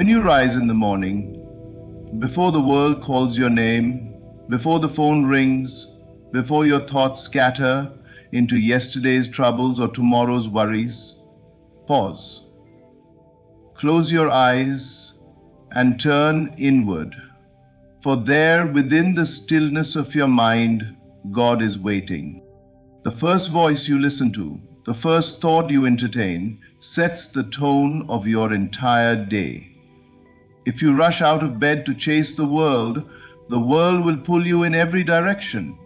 When you rise in the morning, before the world calls your name, before the phone rings, before your thoughts scatter into yesterday's troubles or tomorrow's worries, pause. Close your eyes and turn inward, for there within the stillness of your mind, God is waiting. The first voice you listen to, the first thought you entertain, sets the tone of your entire day. If you rush out of bed to chase the world will pull you in every direction.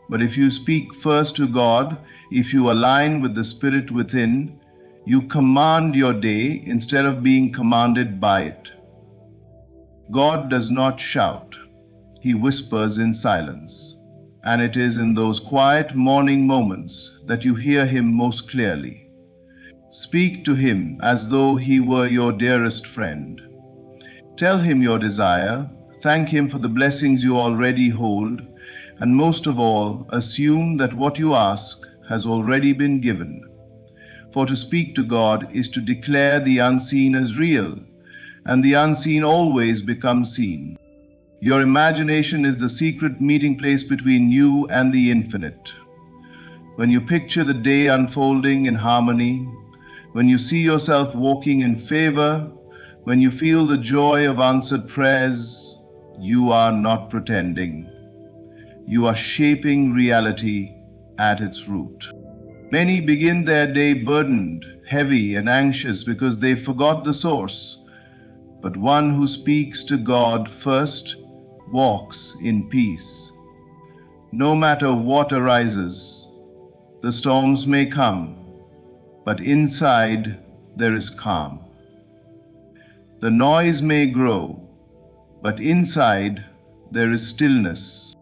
But if you speak first to God, if you align with the Spirit within, you command your day instead of being commanded by it. God does not shout, He whispers in silence. And it is in those quiet morning moments that you hear Him most clearly. Speak to Him as though He were your dearest friend. Tell Him your desire, thank Him for the blessings you already hold, and most of all, assume that what you ask has already been given. For to speak to God is to declare the unseen as real, and the unseen always becomes seen. Your imagination is the secret meeting place between you and the infinite. When you picture the day unfolding in harmony, when you see yourself walking in favor, when you feel the joy of answered prayers, you are not pretending. You are shaping reality at its root. Many begin their day burdened, heavy, and anxious because they forgot the source. But one who speaks to God first walks in peace. No matter what arises, the storms may come, but inside there is calm. The noise may grow, but inside there is stillness.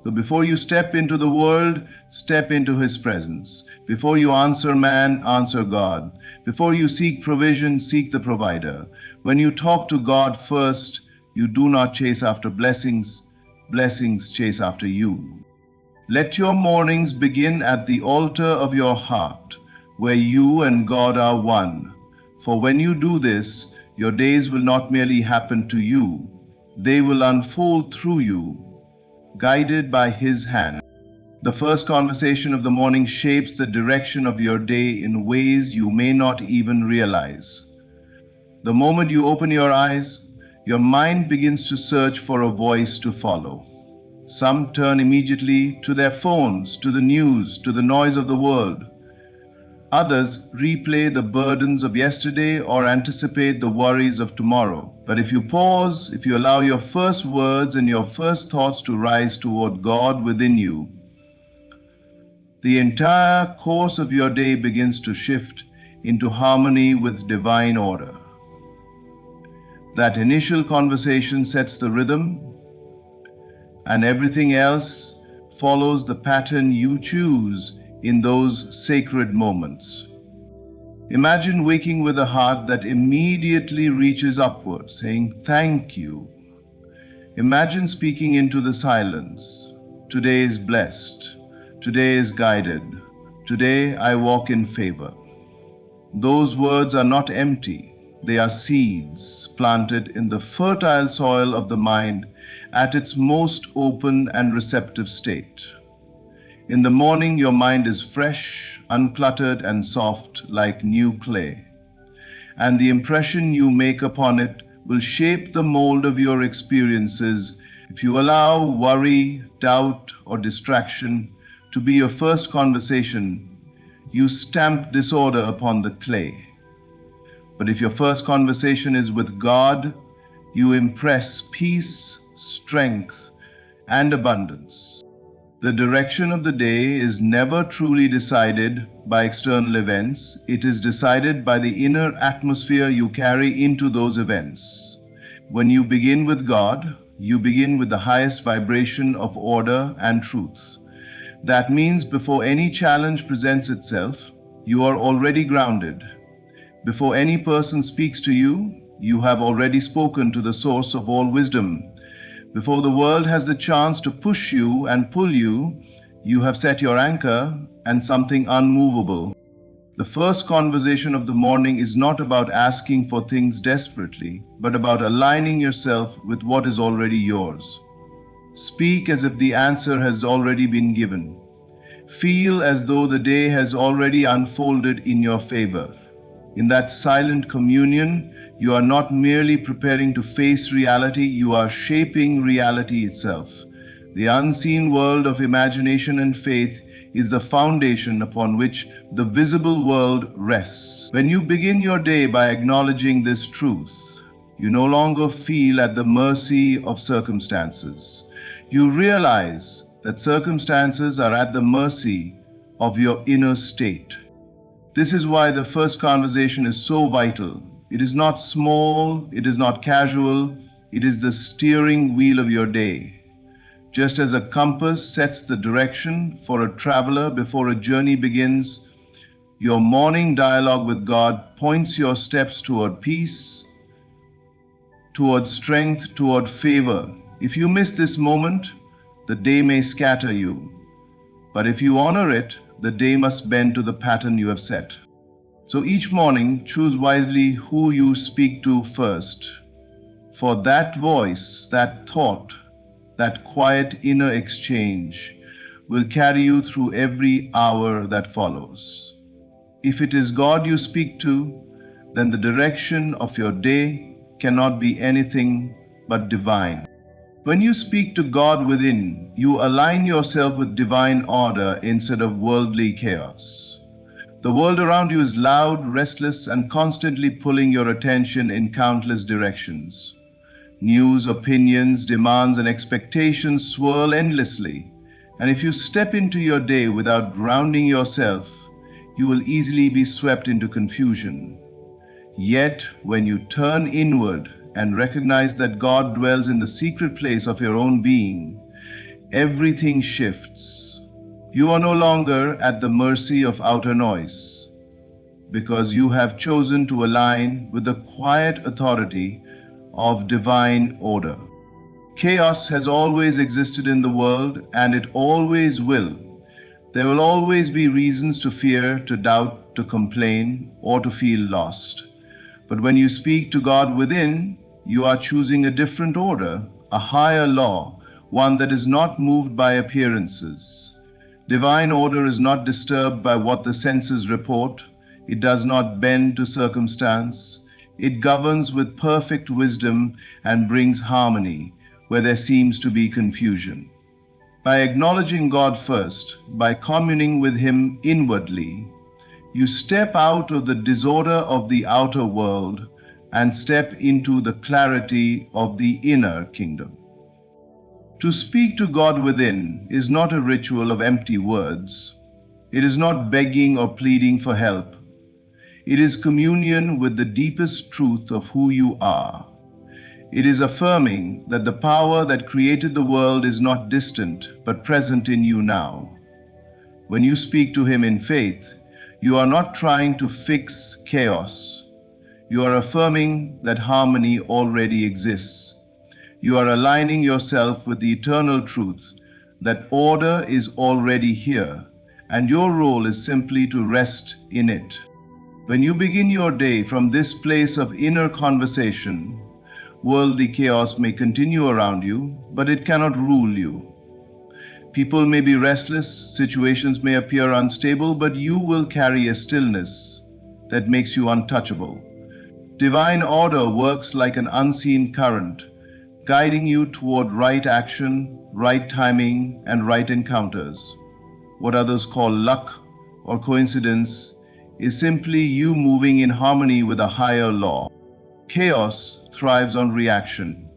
So before you step into the world, step into His presence. Before you answer man, answer God. Before you seek provision, seek the provider. When you talk to God first, you do not chase after blessings, blessings chase after you. Let your mornings begin at the altar of your heart, where you and God are one. For when you do this, your days will not merely happen to you, they will unfold through you, guided by His hand. The first conversation of the morning shapes the direction of your day in ways you may not even realize. The moment you open your eyes, your mind begins to search for a voice to follow. Some turn immediately to their phones, to the news, to the noise of the world. Others replay the burdens of yesterday or anticipate the worries of tomorrow. But if you pause, if you allow your first words and your first thoughts to rise toward God within you, the entire course of your day begins to shift into harmony with divine order. That initial conversation sets the rhythm, and everything else follows the pattern you choose in those sacred moments. Imagine waking with a heart that immediately reaches upward, saying, "Thank you." Imagine speaking into the silence. Today is blessed. Today is guided. Today I walk in favor. Those words are not empty. They are seeds planted in the fertile soil of the mind at its most open and receptive state. In the morning, your mind is fresh, uncluttered, and soft like new clay. And the impression you make upon it will shape the mold of your experiences if you allow worry, doubt, or distraction to be your first conversation. You stamp disorder upon the clay. But if your first conversation is with God, you impress peace, strength, and abundance. The direction of the day is never truly decided by external events. It is decided by the inner atmosphere you carry into those events. When you begin with God, you begin with the highest vibration of order and truth. That means before any challenge presents itself, you are already grounded. Before any person speaks to you, you have already spoken to the source of all wisdom. Before the world has the chance to push you and pull you, you have set your anchor and something unmovable. The first conversation of the morning is not about asking for things desperately, but about aligning yourself with what is already yours. Speak as if the answer has already been given. Feel as though the day has already unfolded in your favor. In that silent communion, you are not merely preparing to face reality, you are shaping reality itself. The unseen world of imagination and faith is the foundation upon which the visible world rests. When you begin your day by acknowledging this truth, you no longer feel at the mercy of circumstances. You realize that circumstances are at the mercy of your inner state. This is why the first conversation is so vital. It is not small, it is not casual, it is the steering wheel of your day. Just as a compass sets the direction for a traveler before a journey begins, your morning dialogue with God points your steps toward peace, toward strength, toward favor. If you miss this moment, the day may scatter you. But if you honor it, the day must bend to the pattern you have set. So each morning, choose wisely who you speak to first. For that voice, that thought, that quiet inner exchange will carry you through every hour that follows. If it is God you speak to, then the direction of your day cannot be anything but divine. When you speak to God within, you align yourself with divine order instead of worldly chaos. The world around you is loud, restless, and constantly pulling your attention in countless directions. News, opinions, demands, and expectations swirl endlessly. And if you step into your day without grounding yourself, you will easily be swept into confusion. Yet, when you turn inward and recognize that God dwells in the secret place of your own being, everything shifts. You are no longer at the mercy of outer noise, because you have chosen to align with the quiet authority of divine order. Chaos has always existed in the world, and it always will. There will always be reasons to fear, to doubt, to complain, or to feel lost. But when you speak to God within, you are choosing a different order, a higher law, one that is not moved by appearances. Divine order is not disturbed by what the senses report. It does not bend to circumstance. It governs with perfect wisdom and brings harmony where there seems to be confusion. By acknowledging God first, by communing with Him inwardly, you step out of the disorder of the outer world and step into the clarity of the inner kingdom. To speak to God within is not a ritual of empty words. It is not begging or pleading for help. It is communion with the deepest truth of who you are. It is affirming that the power that created the world is not distant, but present in you now. When you speak to Him in faith, you are not trying to fix chaos. You are affirming that harmony already exists. You are aligning yourself with the eternal truth that order is already here, and your role is simply to rest in it. When you begin your day from this place of inner conversation, worldly chaos may continue around you, but it cannot rule you. People may be restless, situations may appear unstable, but you will carry a stillness that makes you untouchable. Divine order works like an unseen current, guiding you toward right action, right timing, and right encounters. What others call luck or coincidence is simply you moving in harmony with a higher law. Chaos thrives on reaction.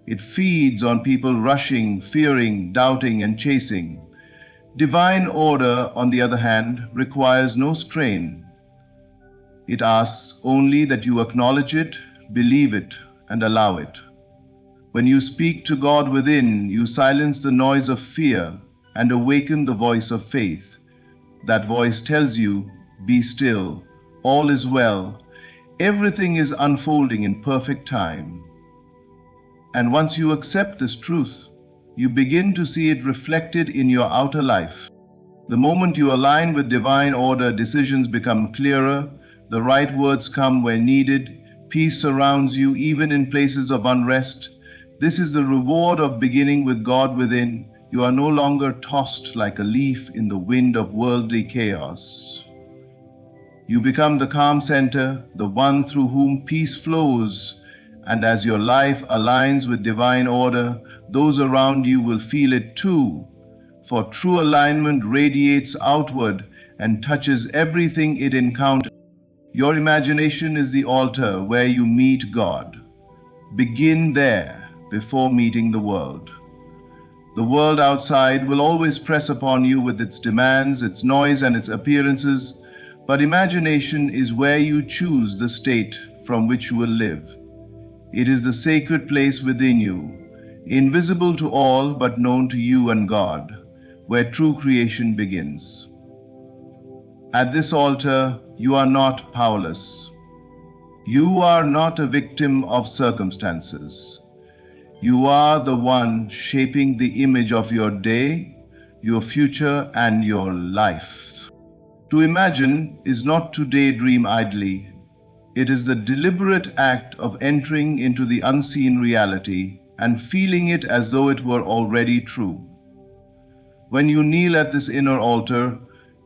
It feeds on people rushing, fearing, doubting, and chasing. Divine order, on the other hand, requires no strain. It asks only that you acknowledge it, believe it, and allow it. When you speak to God within, you silence the noise of fear and awaken the voice of faith. That voice tells you, be still, all is well, everything is unfolding in perfect time. And once you accept this truth, you begin to see it reflected in your outer life. The moment you align with divine order, decisions become clearer, the right words come where needed, peace surrounds you even in places of unrest. This is the reward of beginning with God within. You are no longer tossed like a leaf in the wind of worldly chaos. You become the calm center, the one through whom peace flows, and as your life aligns with divine order, those around you will feel it too. For true alignment radiates outward and touches everything it encounters. Your imagination is the altar where you meet God. Begin there before meeting the world. The world outside will always press upon you with its demands, its noise, and its appearances, but imagination is where you choose the state from which you will live. It is the sacred place within you, invisible to all but known to you and God, where true creation begins. At this altar, you are not powerless. You are not a victim of circumstances. You are the one shaping the image of your day, your future, and your life. To imagine is not to daydream idly. It is the deliberate act of entering into the unseen reality and feeling it as though it were already true. When you kneel at this inner altar,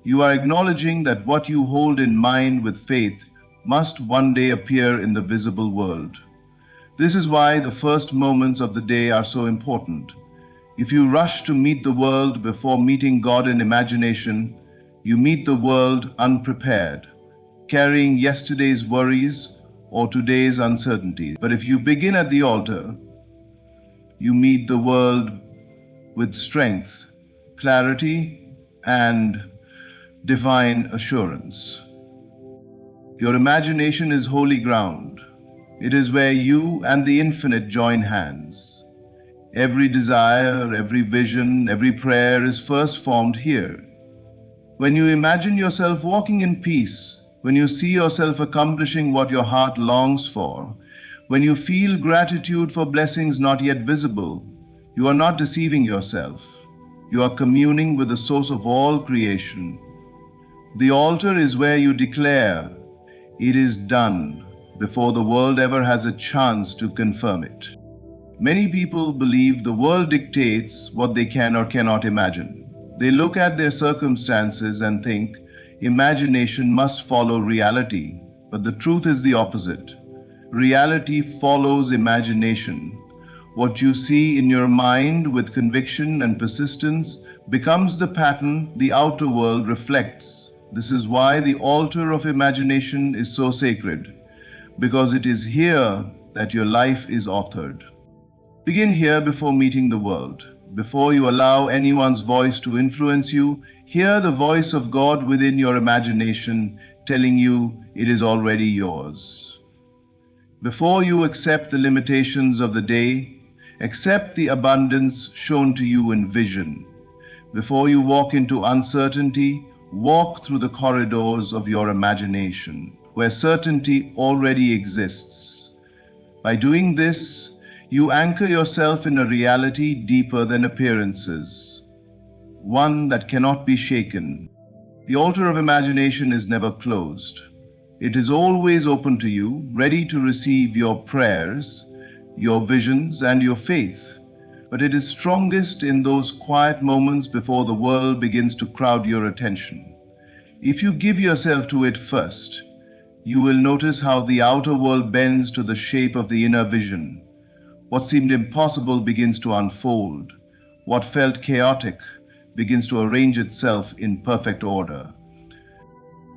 you are acknowledging that what you hold in mind with faith must one day appear in the visible world. This is why the first moments of the day are so important. If you rush to meet the world before meeting God in imagination, you meet the world unprepared, carrying yesterday's worries or today's uncertainties. But if you begin at the altar, you meet the world with strength, clarity, and divine assurance. Your imagination is holy ground. It is where you and the infinite join hands. Every desire, every vision, every prayer is first formed here. When you imagine yourself walking in peace, when you see yourself accomplishing what your heart longs for, when you feel gratitude for blessings not yet visible, you are not deceiving yourself. You are communing with the source of all creation. The altar is where you declare, "It is done," before the world ever has a chance to confirm it. Many people believe the world dictates what they can or cannot imagine. They look at their circumstances and think imagination must follow reality, but the truth is the opposite. Reality follows imagination. What you see in your mind with conviction and persistence becomes the pattern the outer world reflects. This is why the altar of imagination is so sacred, because it is here that your life is authored. Begin here before meeting the world. Before you allow anyone's voice to influence you, hear the voice of God within your imagination telling you it is already yours. Before you accept the limitations of the day, accept the abundance shown to you in vision. Before you walk into uncertainty, walk through the corridors of your imagination, where certainty already exists. By doing this, you anchor yourself in a reality deeper than appearances, one that cannot be shaken. The altar of imagination is never closed. It is always open to you, ready to receive your prayers, your visions, and your faith. But it is strongest in those quiet moments before the world begins to crowd your attention. If you give yourself to it first, you will notice how the outer world bends to the shape of the inner vision. What seemed impossible begins to unfold. What felt chaotic begins to arrange itself in perfect order.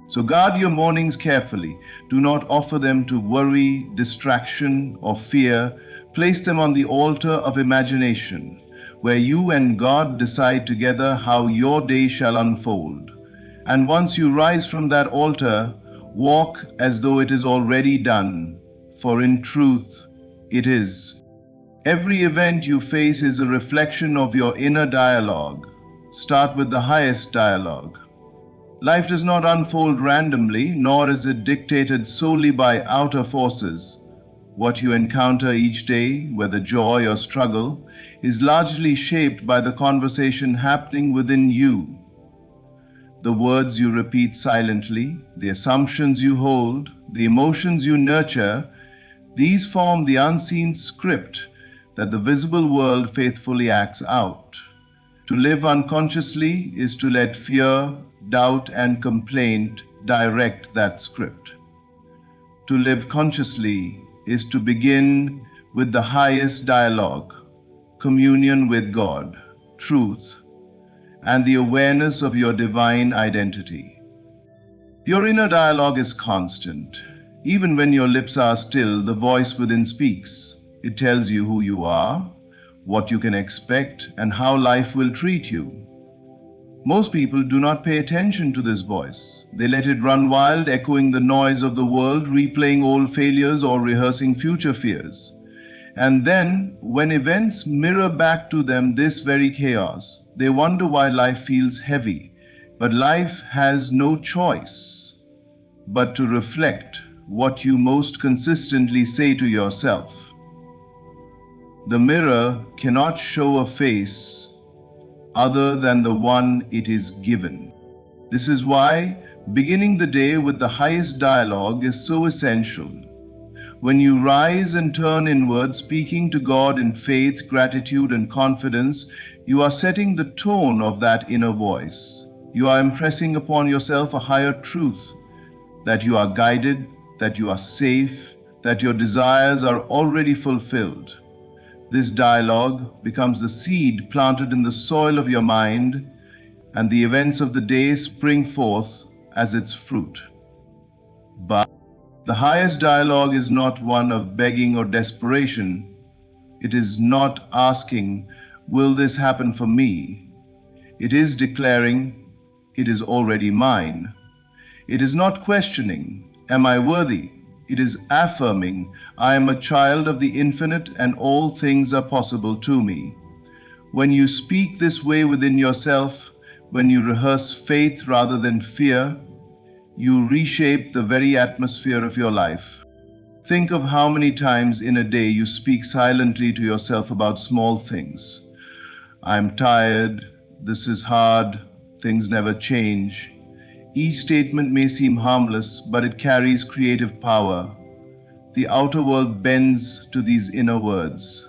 So guard your mornings carefully. Do not offer them to worry, distraction, or fear. Place them on the altar of imagination, where you and God decide together how your day shall unfold. And once you rise from that altar, walk as though it is already done, for in truth, it is. Every event you face is a reflection of your inner dialogue. Start with the highest dialogue. Life does not unfold randomly, nor is it dictated solely by outer forces. What you encounter each day, whether joy or struggle, is largely shaped by the conversation happening within you. the words you repeat silently, the assumptions you hold, the emotions you nurture, these form the unseen script that the visible world faithfully acts out. To live unconsciously is to let fear, doubt, and complaint direct that script. To live consciously is to begin with the highest dialogue, communion with God, truth, and the awareness of your divine identity. Your inner dialogue is constant. Even when your lips are still, the voice within speaks. It tells you who you are, what you can expect, and how life will treat you. Most people do not pay attention to this voice. They let it run wild, echoing the noise of the world, replaying old failures or rehearsing future fears. And then, when events mirror back to them this very chaos, they wonder why life feels heavy. But life has no choice but to reflect what you most consistently say to yourself. The mirror cannot show a face other than the one it is given. This is why beginning the day with the highest dialogue is so essential. When you rise and turn inward, speaking to God in faith, gratitude, and confidence, you are setting the tone of that inner voice. You are impressing upon yourself a higher truth, that you are guided, that you are safe, that your desires are already fulfilled. This dialogue becomes the seed planted in the soil of your mind, and the events of the day spring forth as its fruit. But the highest dialogue is not one of begging or desperation. It is not asking, "Will this happen for me?" It is declaring, "It is already mine." It is not questioning, "Am I worthy?" It is affirming, "I am a child of the infinite and all things are possible to me." When you speak this way within yourself, when you rehearse faith rather than fear, you reshape the very atmosphere of your life. Think of how many times in a day you speak silently to yourself about small things. "I'm tired, this is hard, things never change." Each statement may seem harmless, but it carries creative power. The outer world bends to these inner words.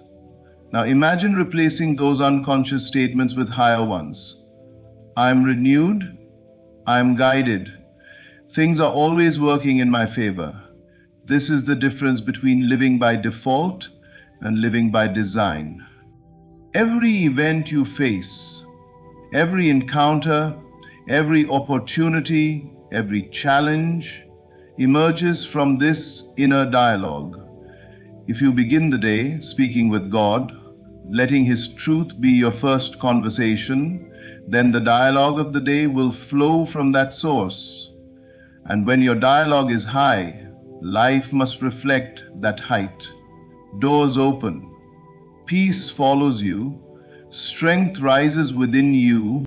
Now imagine replacing those unconscious statements with higher ones. "I'm renewed, I'm guided, things are always working in my favor." This is the difference between living by default and living by design. Every event you face, every encounter, every opportunity, every challenge emerges from this inner dialogue. If you begin the day speaking with God, letting His truth be your first conversation, then the dialogue of the day will flow from that source. And when your dialogue is high, life must reflect that height. Doors open, peace follows you, strength rises within you.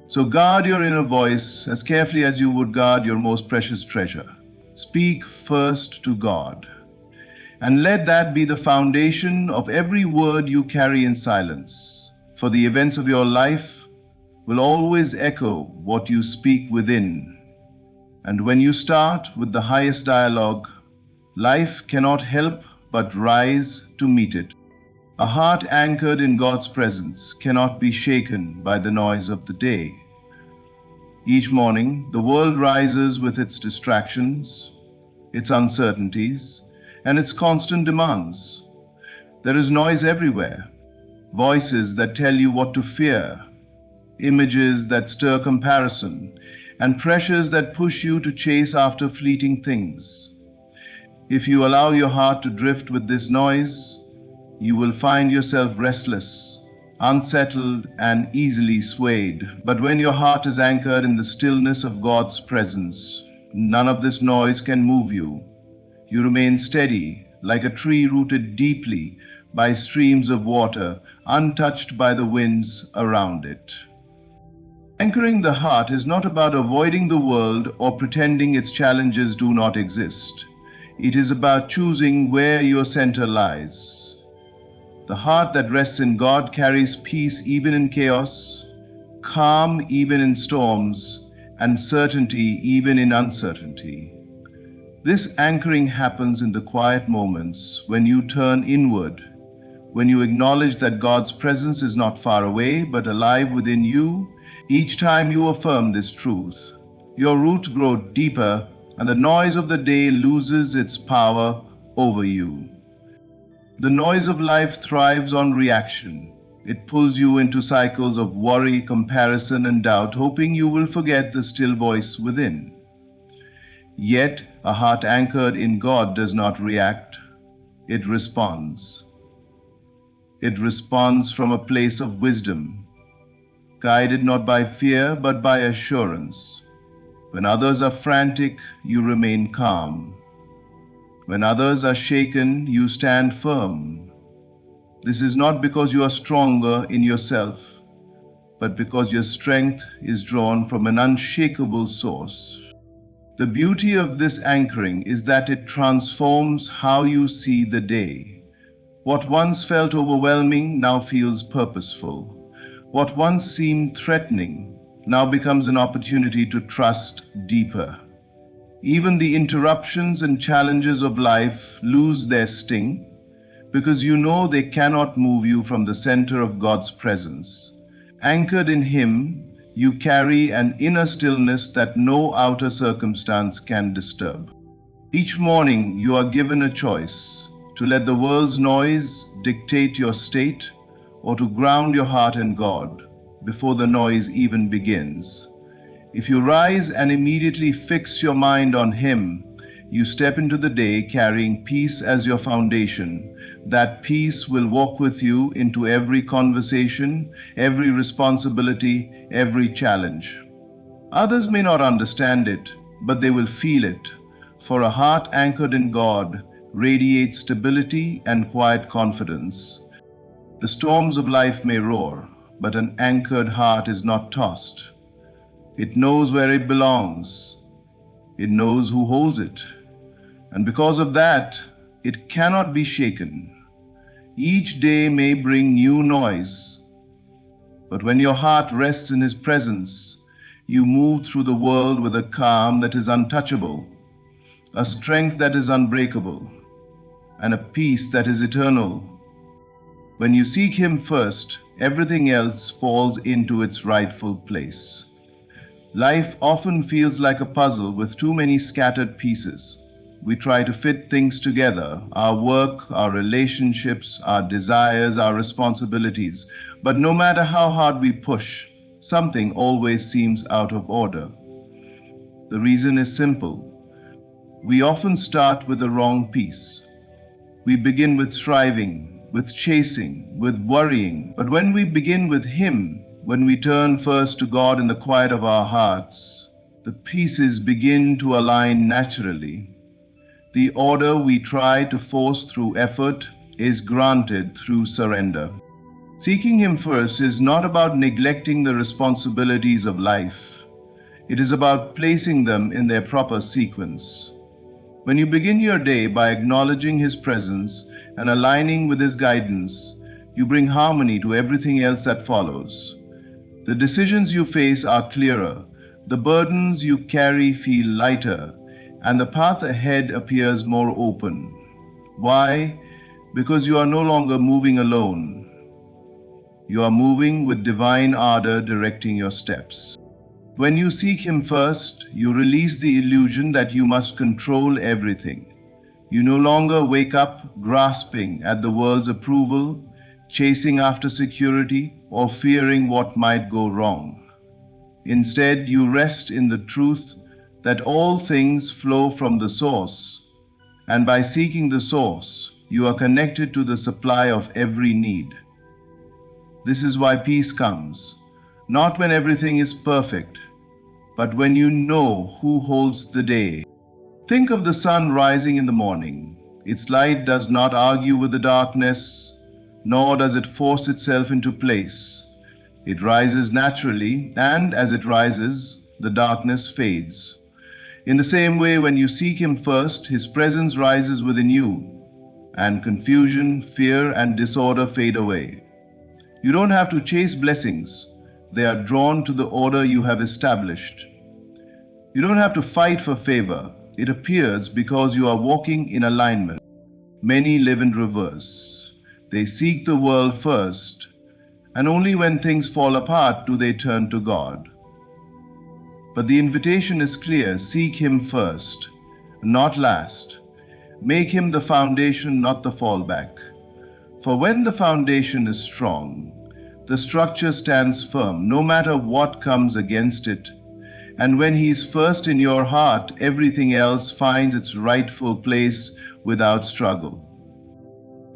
So guard your inner voice as carefully as you would guard your most precious treasure. Speak first to God, and let that be the foundation of every word you carry in silence. For the events of your life will always echo what you speak within. And when you start with the highest dialogue, life cannot help but rise to meet it. A heart anchored in God's presence cannot be shaken by the noise of the day. Each morning, the world rises with its distractions, its uncertainties, and its constant demands. There is noise everywhere, voices that tell you what to fear, images that stir comparison, and pressures that push you to chase after fleeting things. If you allow your heart to drift with this noise, you will find yourself restless, unsettled, and easily swayed. But when your heart is anchored in the stillness of God's presence, none of this noise can move you. You remain steady, like a tree rooted deeply by streams of water, untouched by the winds around it. Anchoring the heart is not about avoiding the world or pretending its challenges do not exist. It is about choosing where your center lies. The heart that rests in God carries peace even in chaos, calm even in storms, and certainty even in uncertainty. This anchoring happens in the quiet moments when you turn inward, when you acknowledge that God's presence is not far away but alive within you. Each time you affirm this truth, your roots grow deeper and the noise of the day loses its power over you. The noise of life thrives on reaction. It pulls you into cycles of worry, comparison, and doubt, hoping you will forget the still voice within. Yet, a heart anchored in God does not react, it responds. It responds from a place of wisdom, guided not by fear but by assurance. When others are frantic, you remain calm. When others are shaken, you stand firm. This is not because you are stronger in yourself, but because your strength is drawn from an unshakable source. The beauty of this anchoring is that it transforms how you see the day. What once felt overwhelming now feels purposeful. What once seemed threatening now becomes an opportunity to trust deeper. Even the interruptions and challenges of life lose their sting because you know they cannot move you from the center of God's presence. Anchored in Him, you carry an inner stillness that no outer circumstance can disturb. Each morning you are given a choice to let the world's noise dictate your state or to ground your heart in God before the noise even begins. If you rise and immediately fix your mind on Him, you step into the day carrying peace as your foundation. That peace will walk with you into every conversation, every responsibility, every challenge. Others may not understand it, but they will feel it, for a heart anchored in God radiates stability and quiet confidence. The storms of life may roar, but an anchored heart is not tossed. It knows where it belongs. It knows who holds it. And because of that, it cannot be shaken. Each day may bring new noise, but when your heart rests in His presence, you move through the world with a calm that is untouchable, a strength that is unbreakable, and a peace that is eternal. When you seek Him first, everything else falls into its rightful place. Life often feels like a puzzle with too many scattered pieces. We try to fit things together, our work, our relationships, our desires, our responsibilities. But no matter how hard we push, something always seems out of order. The reason is simple. We often start with the wrong piece. We begin with striving, with chasing, with worrying. But when we begin with Him, when we turn first to God in the quiet of our hearts, the pieces begin to align naturally. The order we try to force through effort is granted through surrender. Seeking Him first is not about neglecting the responsibilities of life. It is about placing them in their proper sequence. When you begin your day by acknowledging His presence and aligning with His guidance, you bring harmony to everything else that follows. The decisions you face are clearer, the burdens you carry feel lighter, and the path ahead appears more open. Why? Because you are no longer moving alone. You are moving with divine ardor directing your steps. When you seek Him first, you release the illusion that you must control everything. You no longer wake up grasping at the world's approval, chasing after security, or fearing what might go wrong. Instead, you rest in the truth that all things flow from the source, and by seeking the source, you are connected to the supply of every need. This is why peace comes, not when everything is perfect, but when you know who holds the day. Think of the sun rising in the morning. Its light does not argue with the darkness, nor does it force itself into place. It rises naturally, and as it rises, the darkness fades. In the same way, when you seek Him first, His presence rises within you, and confusion, fear, and disorder fade away. You don't have to chase blessings. They are drawn to the order you have established. You don't have to fight for favor. It appears because you are walking in alignment. Many live in reverse. They seek the world first, and only when things fall apart do they turn to God. But the invitation is clear: seek Him first, not last. Make Him the foundation, not the fallback. For when the foundation is strong, the structure stands firm, no matter what comes against it. And when He is first in your heart, everything else finds its rightful place without struggle.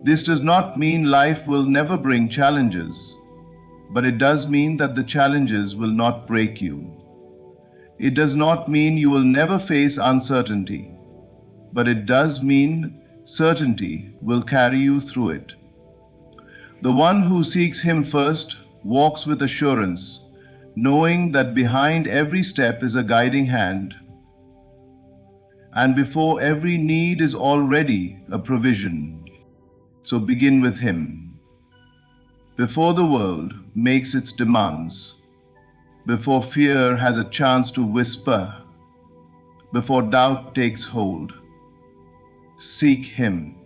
This does not mean life will never bring challenges, but it does mean that the challenges will not break you. It does not mean you will never face uncertainty, but it does mean certainty will carry you through it. The one who seeks Him first walks with assurance, knowing that behind every step is a guiding hand, and before every need is already a provision. So begin with Him. Before the world makes its demands, before fear has a chance to whisper, before doubt takes hold, seek Him.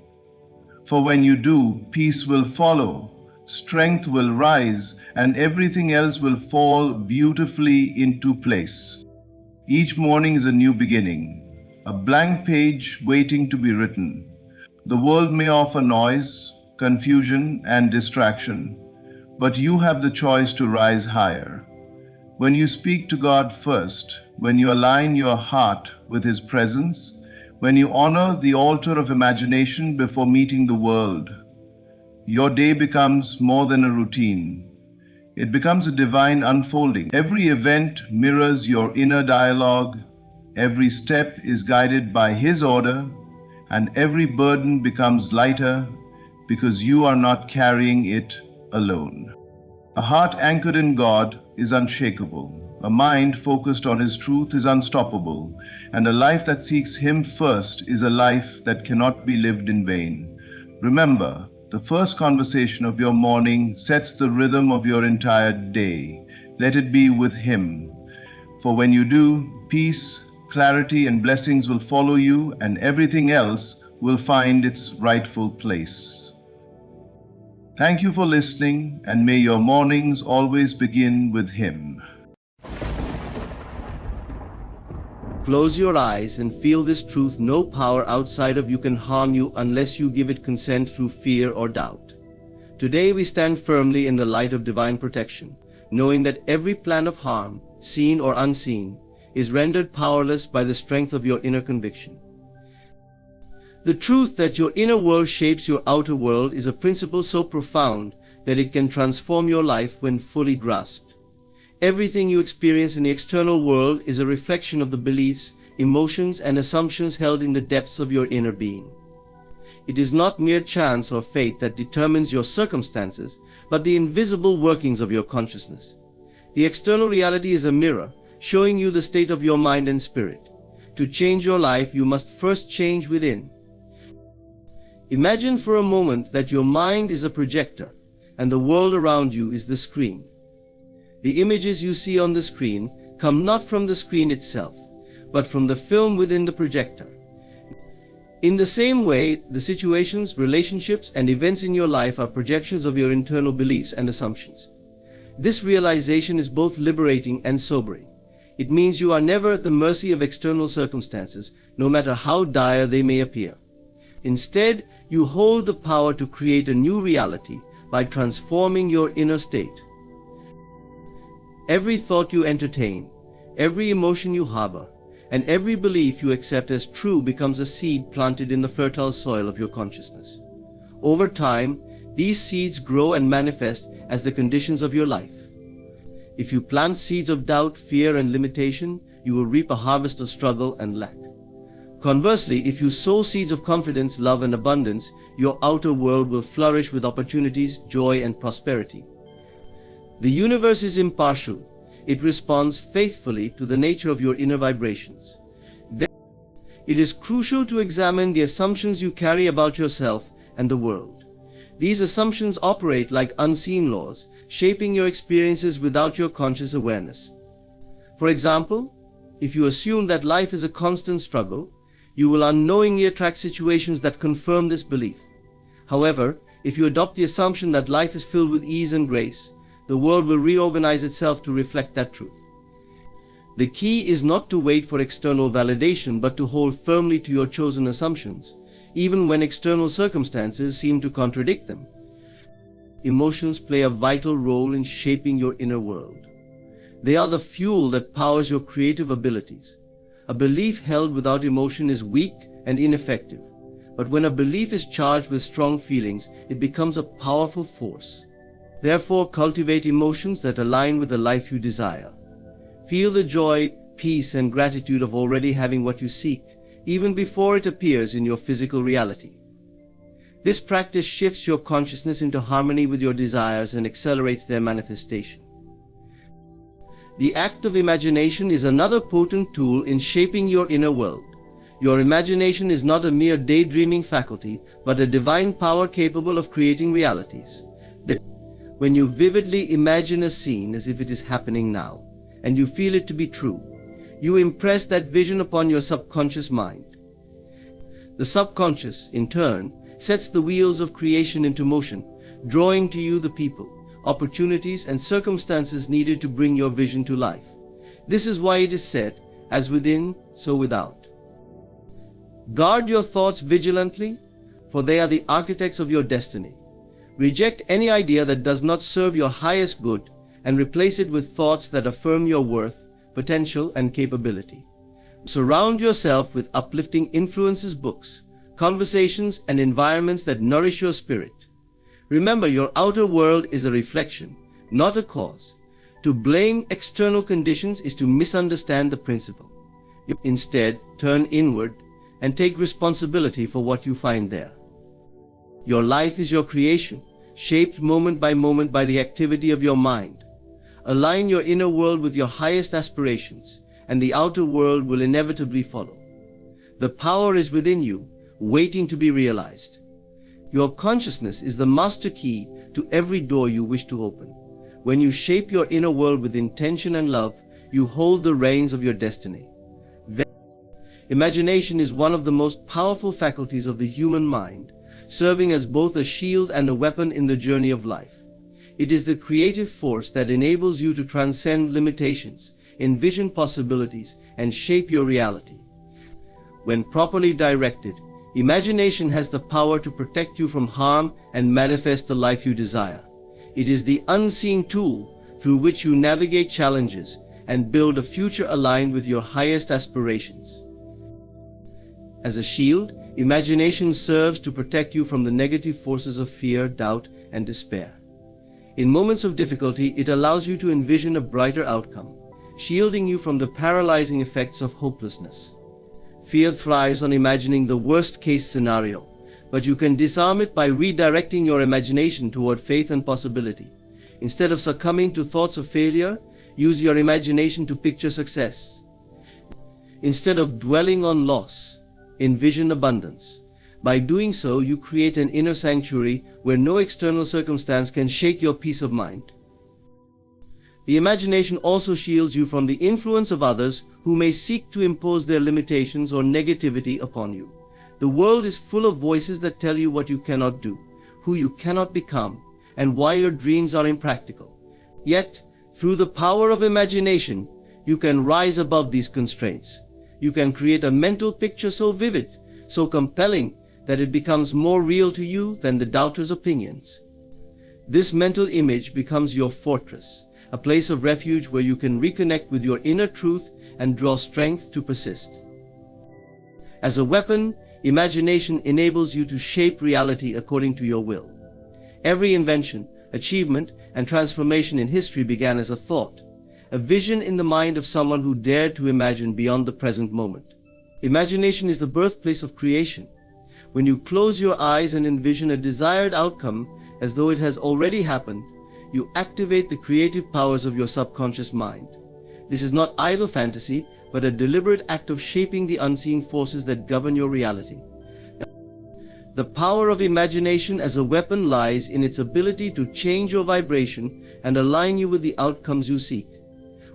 For when you do, peace will follow, strength will rise, and everything else will fall beautifully into place. Each morning is a new beginning, a blank page waiting to be written. The world may offer noise, confusion, and distraction, but you have the choice to rise higher. When you speak to God first, when you align your heart with His presence, when you honor the altar of imagination before meeting the world, your day becomes more than a routine. It becomes a divine unfolding. Every event mirrors your inner dialogue, every step is guided by His order, and every burden becomes lighter because you are not carrying it alone. A heart anchored in God is unshakable. A mind focused on His truth is unstoppable. And a life that seeks Him first is a life that cannot be lived in vain. Remember, the first conversation of your morning sets the rhythm of your entire day. Let it be with Him. For when you do, peace, clarity, and blessings will follow you, and everything else will find its rightful place. Thank you for listening, and may your mornings always begin with Him. Close your eyes and feel this truth: no power outside of you can harm you unless you give it consent through fear or doubt. Today we stand firmly in the light of divine protection, knowing that every plan of harm, seen or unseen, is rendered powerless by the strength of your inner conviction. The truth that your inner world shapes your outer world is a principle so profound that it can transform your life when fully grasped. Everything you experience in the external world is a reflection of the beliefs, emotions, and assumptions held in the depths of your inner being. It is not mere chance or fate that determines your circumstances, but the invisible workings of your consciousness. The external reality is a mirror, showing you the state of your mind and spirit. To change your life, you must first change within. Imagine for a moment that your mind is a projector, and the world around you is the screen. The images you see on the screen come not from the screen itself, but from the film within the projector. In the same way, the situations, relationships, and events in your life are projections of your internal beliefs and assumptions. This realization is both liberating and sobering. It means you are never at the mercy of external circumstances, no matter how dire they may appear. Instead, you hold the power to create a new reality by transforming your inner state. Every thought you entertain, every emotion you harbor, and every belief you accept as true becomes a seed planted in the fertile soil of your consciousness. Over time, these seeds grow and manifest as the conditions of your life. If you plant seeds of doubt, fear, and limitation, you will reap a harvest of struggle and lack. Conversely, if you sow seeds of confidence, love, and abundance, your outer world will flourish with opportunities, joy, and prosperity. The universe is impartial. It responds faithfully to the nature of your inner vibrations. It is crucial to examine the assumptions you carry about yourself and the world. These assumptions operate like unseen laws, shaping your experiences without your conscious awareness. For example, If you assume that life is a constant struggle, you will unknowingly attract situations that confirm this belief. However, if you adopt the assumption that life is filled with ease and grace, the world will reorganize itself to reflect that truth. The key is not to wait for external validation, but to hold firmly to your chosen assumptions, even when external circumstances seem to contradict them. Emotions play a vital role in shaping your inner world. They are the fuel that powers your creative abilities. A belief held without emotion is weak and ineffective, but when a belief is charged with strong feelings, it becomes a powerful force. Therefore, cultivate emotions that align with the life you desire. Feel the joy, peace, and gratitude of already having what you seek, even before it appears in your physical reality. This practice shifts your consciousness into harmony with your desires and accelerates their manifestation. The act of imagination is another potent tool in shaping your inner world. Your imagination is not a mere daydreaming faculty, but a divine power capable of creating realities. When you vividly imagine a scene as if it is happening now, and you feel it to be true, you impress that vision upon your subconscious mind. The subconscious, in turn, sets the wheels of creation into motion, drawing to you the people, opportunities, and circumstances needed to bring your vision to life. This is why it is said, "As within, so without." Guard your thoughts vigilantly, for they are the architects of your destiny. Reject any idea that does not serve your highest good, and replace it with thoughts that affirm your worth, potential, and capability. Surround yourself with uplifting influences, books, conversations, and environments that nourish your spirit. Remember, your outer world is a reflection, not a cause. To blame external conditions is to misunderstand the principle. Instead, turn inward and take responsibility for what you find there. Your life is your creation, shaped moment by the activity of your mind. Align your inner world with your highest aspirations, and the outer world will inevitably follow. The power is within you, waiting to be realized. Your consciousness is the master key to every door you wish to open. When you shape your inner world with intention and love, you hold the reins of your destiny. Imagination is one of the most powerful faculties of the human mind, serving as both a shield and a weapon in the journey of life. It is the creative force that enables you to transcend limitations, envision possibilities, and shape your reality. When properly directed, imagination has the power to protect you from harm and manifest the life you desire. It is the unseen tool through which you navigate challenges and build a future aligned with your highest aspirations. As a shield, imagination serves to protect you from the negative forces of fear, doubt, and despair. In moments of difficulty, it allows you to envision a brighter outcome, shielding you from the paralyzing effects of hopelessness. Fear thrives on imagining the worst-case scenario, but you can disarm it by redirecting your imagination toward faith and possibility. Instead of succumbing to thoughts of failure, use your imagination to picture success. Instead of dwelling on loss, envision abundance. By doing so, you create an inner sanctuary where no external circumstance can shake your peace of mind. The imagination also shields you from the influence of others who may seek to impose their limitations or negativity upon you. The world is full of voices that tell you what you cannot do, who you cannot become, and why your dreams are impractical. Yet, through the power of imagination, you can rise above these constraints. You can create a mental picture so vivid, so compelling, that it becomes more real to you than the doubter's opinions. This mental image becomes your fortress, a place of refuge where you can reconnect with your inner truth and draw strength to persist. As a weapon, imagination enables you to shape reality according to your will. Every invention, achievement, and transformation in history began as a thought, a vision in the mind of someone who dared to imagine beyond the present moment. Imagination is the birthplace of creation. When you close your eyes and envision a desired outcome as though it has already happened, you activate the creative powers of your subconscious mind. This is not idle fantasy, but a deliberate act of shaping the unseen forces that govern your reality. The power of imagination as a weapon lies in its ability to change your vibration and align you with the outcomes you seek.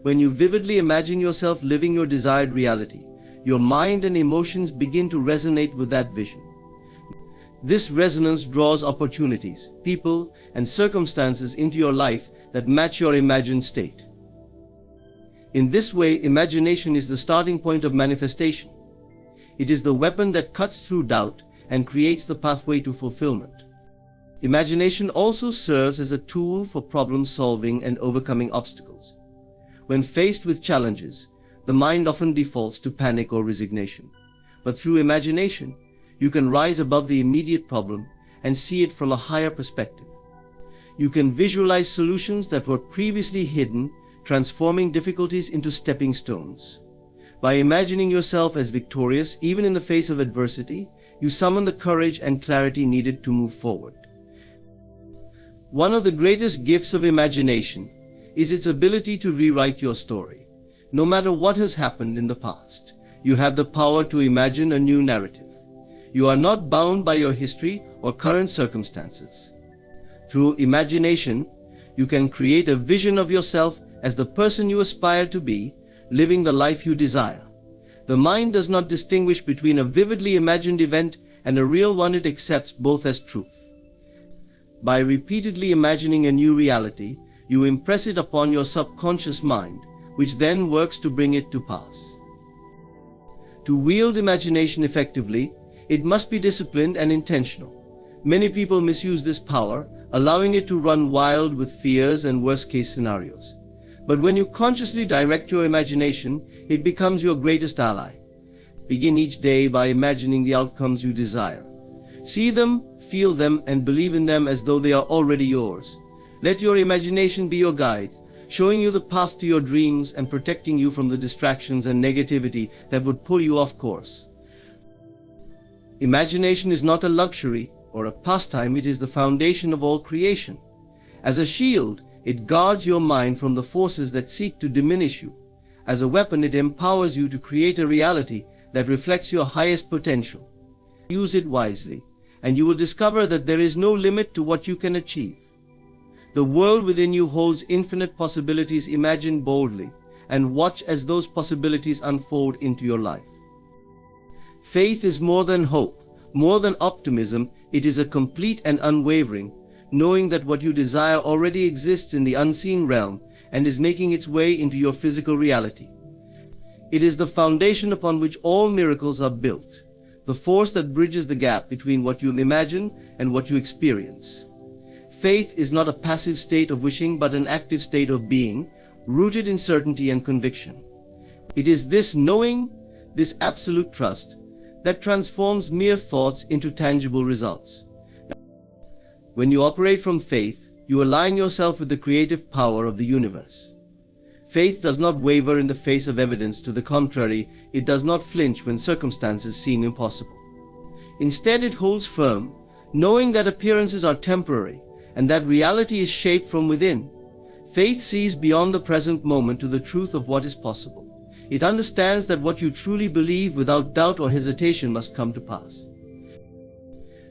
When you vividly imagine yourself living your desired reality, your mind and emotions begin to resonate with that vision. This resonance draws opportunities, people, and circumstances into your life that match your imagined state. In this way, imagination is the starting point of manifestation. It is the weapon that cuts through doubt and creates the pathway to fulfillment. Imagination also serves as a tool for problem solving and overcoming obstacles. When faced with challenges, the mind often defaults to panic or resignation. But through imagination, you can rise above the immediate problem and see it from a higher perspective. You can visualize solutions that were previously hidden, transforming difficulties into stepping stones. By imagining yourself as victorious even in the face of adversity, you summon the courage and clarity needed to move forward. One of the greatest gifts of imagination is its ability to rewrite your story. No matter what has happened in the past, you have the power to imagine a new narrative. You are not bound by your history or current circumstances. Through imagination, you can create a vision of yourself as the person you aspire to be, living the life you desire. The mind does not distinguish between a vividly imagined event and a real one. It accepts both as truth. By repeatedly imagining a new reality, you impress it upon your subconscious mind, which then works to bring it to pass. To wield imagination effectively, it must be disciplined and intentional. Many people misuse this power, allowing it to run wild with fears and worst-case scenarios. But when you consciously direct your imagination, it becomes your greatest ally. Begin each day by imagining the outcomes you desire. See them, feel them, and believe in them as though they are already yours. Let your imagination be your guide, showing you the path to your dreams and protecting you from the distractions and negativity that would pull you off course. Imagination is not a luxury or a pastime, it is the foundation of all creation. As a shield, it guards your mind from the forces that seek to diminish you. As a weapon, it empowers you to create a reality that reflects your highest potential. Use it wisely, and you will discover that there is no limit to what you can achieve. The world within you holds infinite possibilities. Imagine boldly, and watch as those possibilities unfold into your life. Faith is more than hope, more than optimism. It is a complete and unwavering, knowing that what you desire already exists in the unseen realm and is making its way into your physical reality. It is the foundation upon which all miracles are built, the force that bridges the gap between what you imagine and what you experience. Faith is not a passive state of wishing, but an active state of being, rooted in certainty and conviction. It is this knowing, this absolute trust, that transforms mere thoughts into tangible results. When you operate from faith, you align yourself with the creative power of the universe. Faith does not waver in the face of evidence. To the contrary, it does not flinch when circumstances seem impossible. Instead, it holds firm, knowing that appearances are temporary and that reality is shaped from within. Faith sees beyond the present moment to the truth of what is possible. It understands that what you truly believe without doubt or hesitation must come to pass.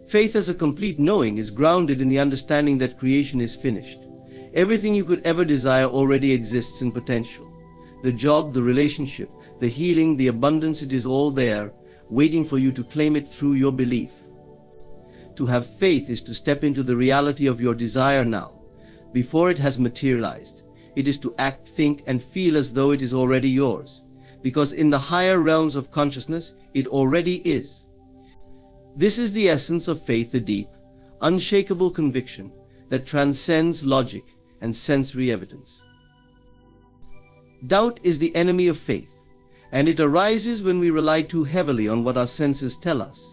Faith as a complete knowing is grounded in the understanding that creation is finished. Everything you could ever desire already exists in potential. The job, the relationship, the healing, the abundance, it is all there, waiting for you to claim it through your belief. To have faith is to step into the reality of your desire now, before it has materialized. It is to act, think, and feel as though it is already yours, because in the higher realms of consciousness, it already is. This is the essence of faith, a deep, unshakable conviction that transcends logic and sensory evidence. Doubt is the enemy of faith, and it arises when we rely too heavily on what our senses tell us.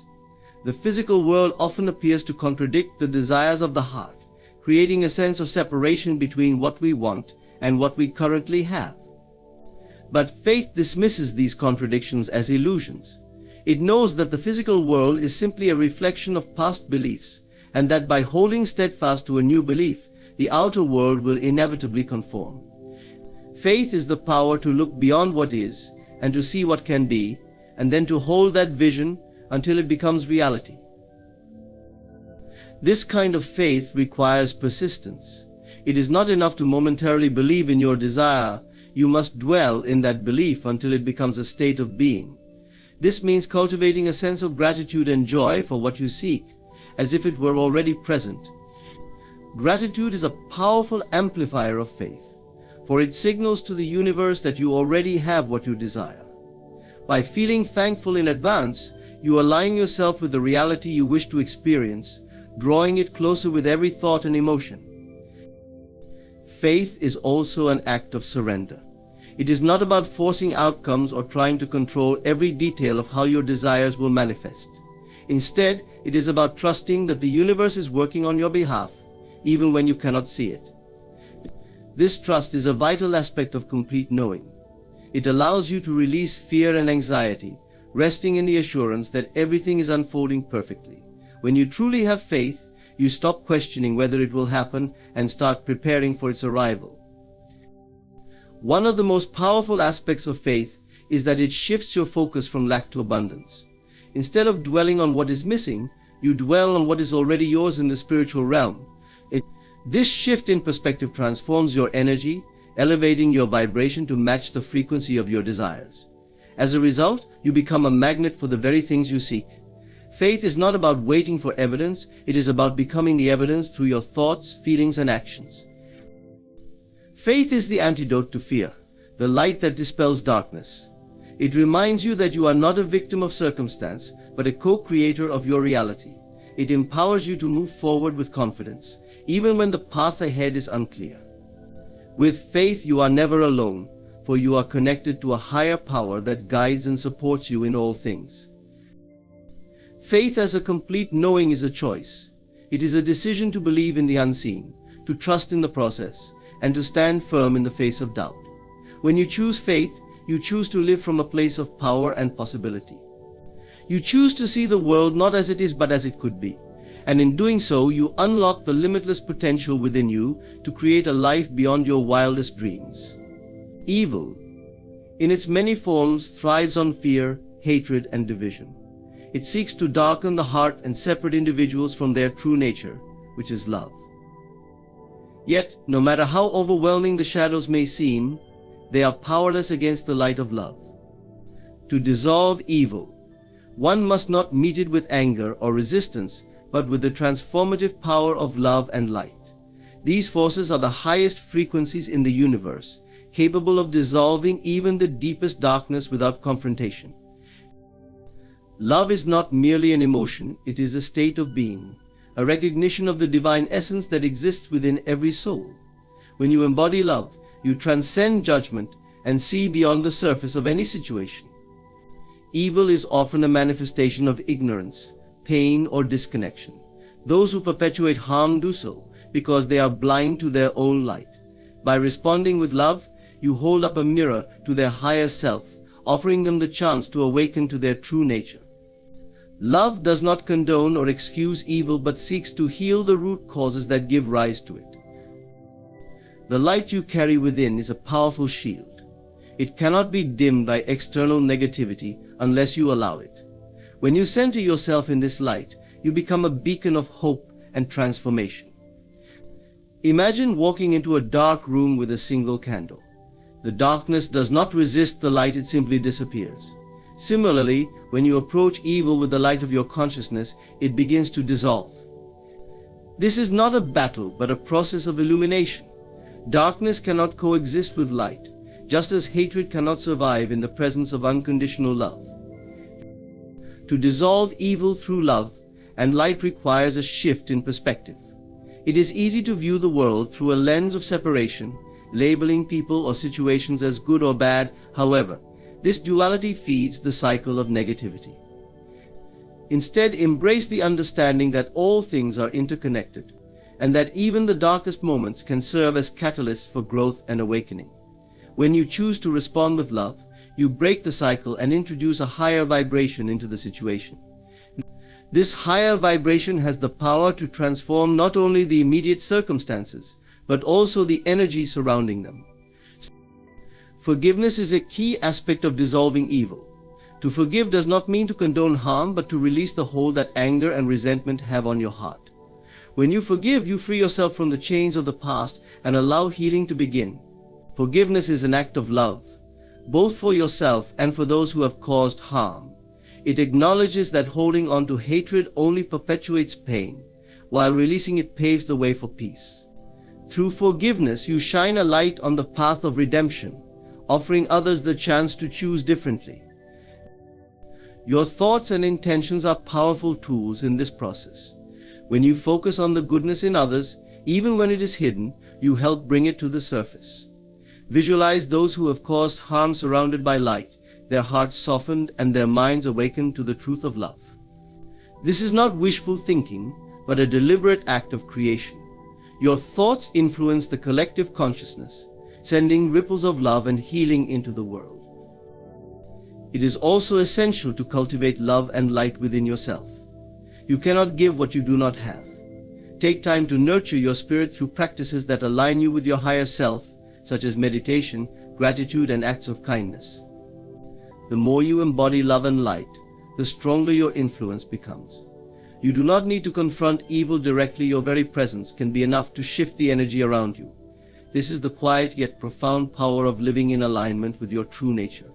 The physical world often appears to contradict the desires of the heart, creating a sense of separation between what we want and what we currently have. But faith dismisses these contradictions as illusions. It knows that the physical world is simply a reflection of past beliefs, and that by holding steadfast to a new belief, the outer world will inevitably conform. Faith is the power to look beyond what is and to see what can be, and then to hold that vision until it becomes reality. This kind of faith requires persistence. It is not enough to momentarily believe in your desire. you must dwell in that belief until it becomes a state of being. This means cultivating a sense of gratitude and joy for what you seek, as if it were already present. Gratitude is a powerful amplifier of faith, for it signals to the universe that you already have what you desire. By feeling thankful in advance, you align yourself with the reality you wish to experience, drawing it closer with every thought and emotion. Faith is also an act of surrender. It is not about forcing outcomes or trying to control every detail of how your desires will manifest. Instead, it is about trusting that the universe is working on your behalf, even when you cannot see it. This trust is a vital aspect of complete knowing. It allows you to release fear and anxiety, resting in the assurance that everything is unfolding perfectly. When you truly have faith, you stop questioning whether it will happen and start preparing for its arrival. One of the most powerful aspects of faith is that it shifts your focus from lack to abundance. Instead of dwelling on what is missing, you dwell on what is already yours in the spiritual realm. This shift in perspective transforms your energy, elevating your vibration to match the frequency of your desires. As a result, you become a magnet for the very things you seek. Faith is not about waiting for evidence, it is about becoming the evidence through your thoughts, feelings, and actions. Faith is the antidote to fear, the light that dispels darkness. It reminds you that you are not a victim of circumstance, but a co-creator of your reality. It empowers you to move forward with confidence, even when the path ahead is unclear. With faith, you are never alone, for you are connected to a higher power that guides and supports you in all things. Faith as a complete knowing is a choice. It is a decision to believe in the unseen, to trust in the process, and to stand firm in the face of doubt. When you choose faith, you choose to live from a place of power and possibility. You choose to see the world not as it is but as it could be, and in doing so you unlock the limitless potential within you to create a life beyond your wildest dreams. Evil, in its many forms, thrives on fear, hatred, and division. It seeks to darken the heart and separate individuals from their true nature, which is love. Yet, no matter how overwhelming the shadows may seem, they are powerless against the light of love. To dissolve evil, one must not meet it with anger or resistance, but with the transformative power of love and light. These forces are the highest frequencies in the universe, capable of dissolving even the deepest darkness without confrontation. Love is not merely an emotion, it is a state of being, a recognition of the divine essence that exists within every soul. When you embody love, you transcend judgment and see beyond the surface of any situation. Evil is often a manifestation of ignorance, pain, or disconnection. Those who perpetuate harm do so because they are blind to their own light. By responding with love, you hold up a mirror to their higher self, offering them the chance to awaken to their true nature. Love does not condone or excuse evil but seeks to heal the root causes that give rise to it. The light you carry within is a powerful shield. It cannot be dimmed by external negativity unless you allow it. When you center yourself in this light, you become a beacon of hope and transformation. Imagine walking into a dark room with a single candle. The darkness does not resist the light, it simply disappears. Similarly, when you approach evil with the light of your consciousness, it begins to dissolve. This is not a battle, but a process of illumination. Darkness cannot coexist with light, just as hatred cannot survive in the presence of unconditional love. To dissolve evil through love and light requires a shift in perspective. It is easy to view the world through a lens of separation, labeling people or situations as good or bad. However, this duality feeds the cycle of negativity. Instead, embrace the understanding that all things are interconnected, and that even the darkest moments can serve as catalysts for growth and awakening. When you choose to respond with love, you break the cycle and introduce a higher vibration into the situation. This higher vibration has the power to transform not only the immediate circumstances, but also the energy surrounding them. Forgiveness is a key aspect of dissolving evil. To forgive does not mean to condone harm, but to release the hold that anger and resentment have on your heart. When you forgive, you free yourself from the chains of the past and allow healing to begin. Forgiveness is an act of love, both for yourself and for those who have caused harm. It acknowledges that holding on to hatred only perpetuates pain, while releasing it paves the way for peace. Through forgiveness, you shine a light on the path of redemption, offering others the chance to choose differently. Your thoughts and intentions are powerful tools in this process. When you focus on the goodness in others, even when it is hidden, you help bring it to the surface. Visualize those who have caused harm surrounded by light, their hearts softened and their minds awakened to the truth of love. This is not wishful thinking, but a deliberate act of creation. Your thoughts influence the collective consciousness, sending ripples of love and healing into the world. It is also essential to cultivate love and light within yourself. You cannot give what you do not have. Take time to nurture your spirit through practices that align you with your higher self, such as meditation, gratitude, and acts of kindness. The more you embody love and light, the stronger your influence becomes. You do not need to confront evil directly. Your very presence can be enough to shift the energy around you. This is the quiet yet profound power of living in alignment with your true nature.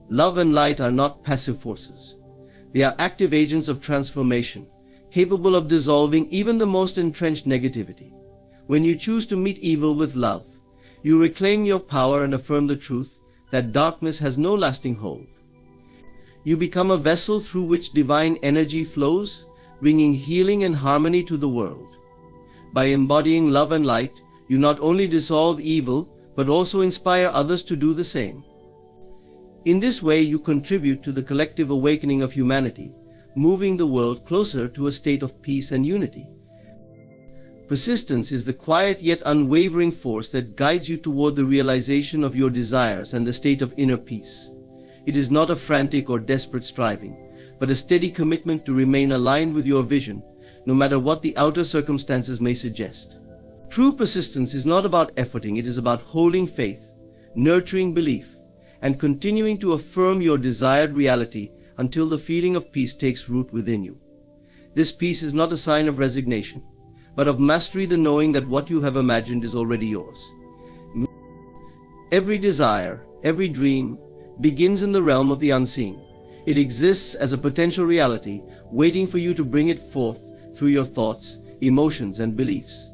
Love and light are not passive forces. They are active agents of transformation, capable of dissolving even the most entrenched negativity. When you choose to meet evil with love, you reclaim your power and affirm the truth that darkness has no lasting hold. You become a vessel through which divine energy flows, bringing healing and harmony to the world. By embodying love and light, you not only dissolve evil, but also inspire others to do the same. In this way, you contribute to the collective awakening of humanity, moving the world closer to a state of peace and unity. Persistence is the quiet yet unwavering force that guides you toward the realization of your desires and the state of inner peace. It is not a frantic or desperate striving, but a steady commitment to remain aligned with your vision, no matter what the outer circumstances may suggest. True persistence is not about efforting, it is about holding faith, nurturing belief, and continuing to affirm your desired reality until the feeling of peace takes root within you. This peace is not a sign of resignation, but of mastery, the knowing that what you have imagined is already yours. Every desire, every dream, begins in the realm of the unseen. It exists as a potential reality, waiting for you to bring it forth through your thoughts, emotions, and beliefs.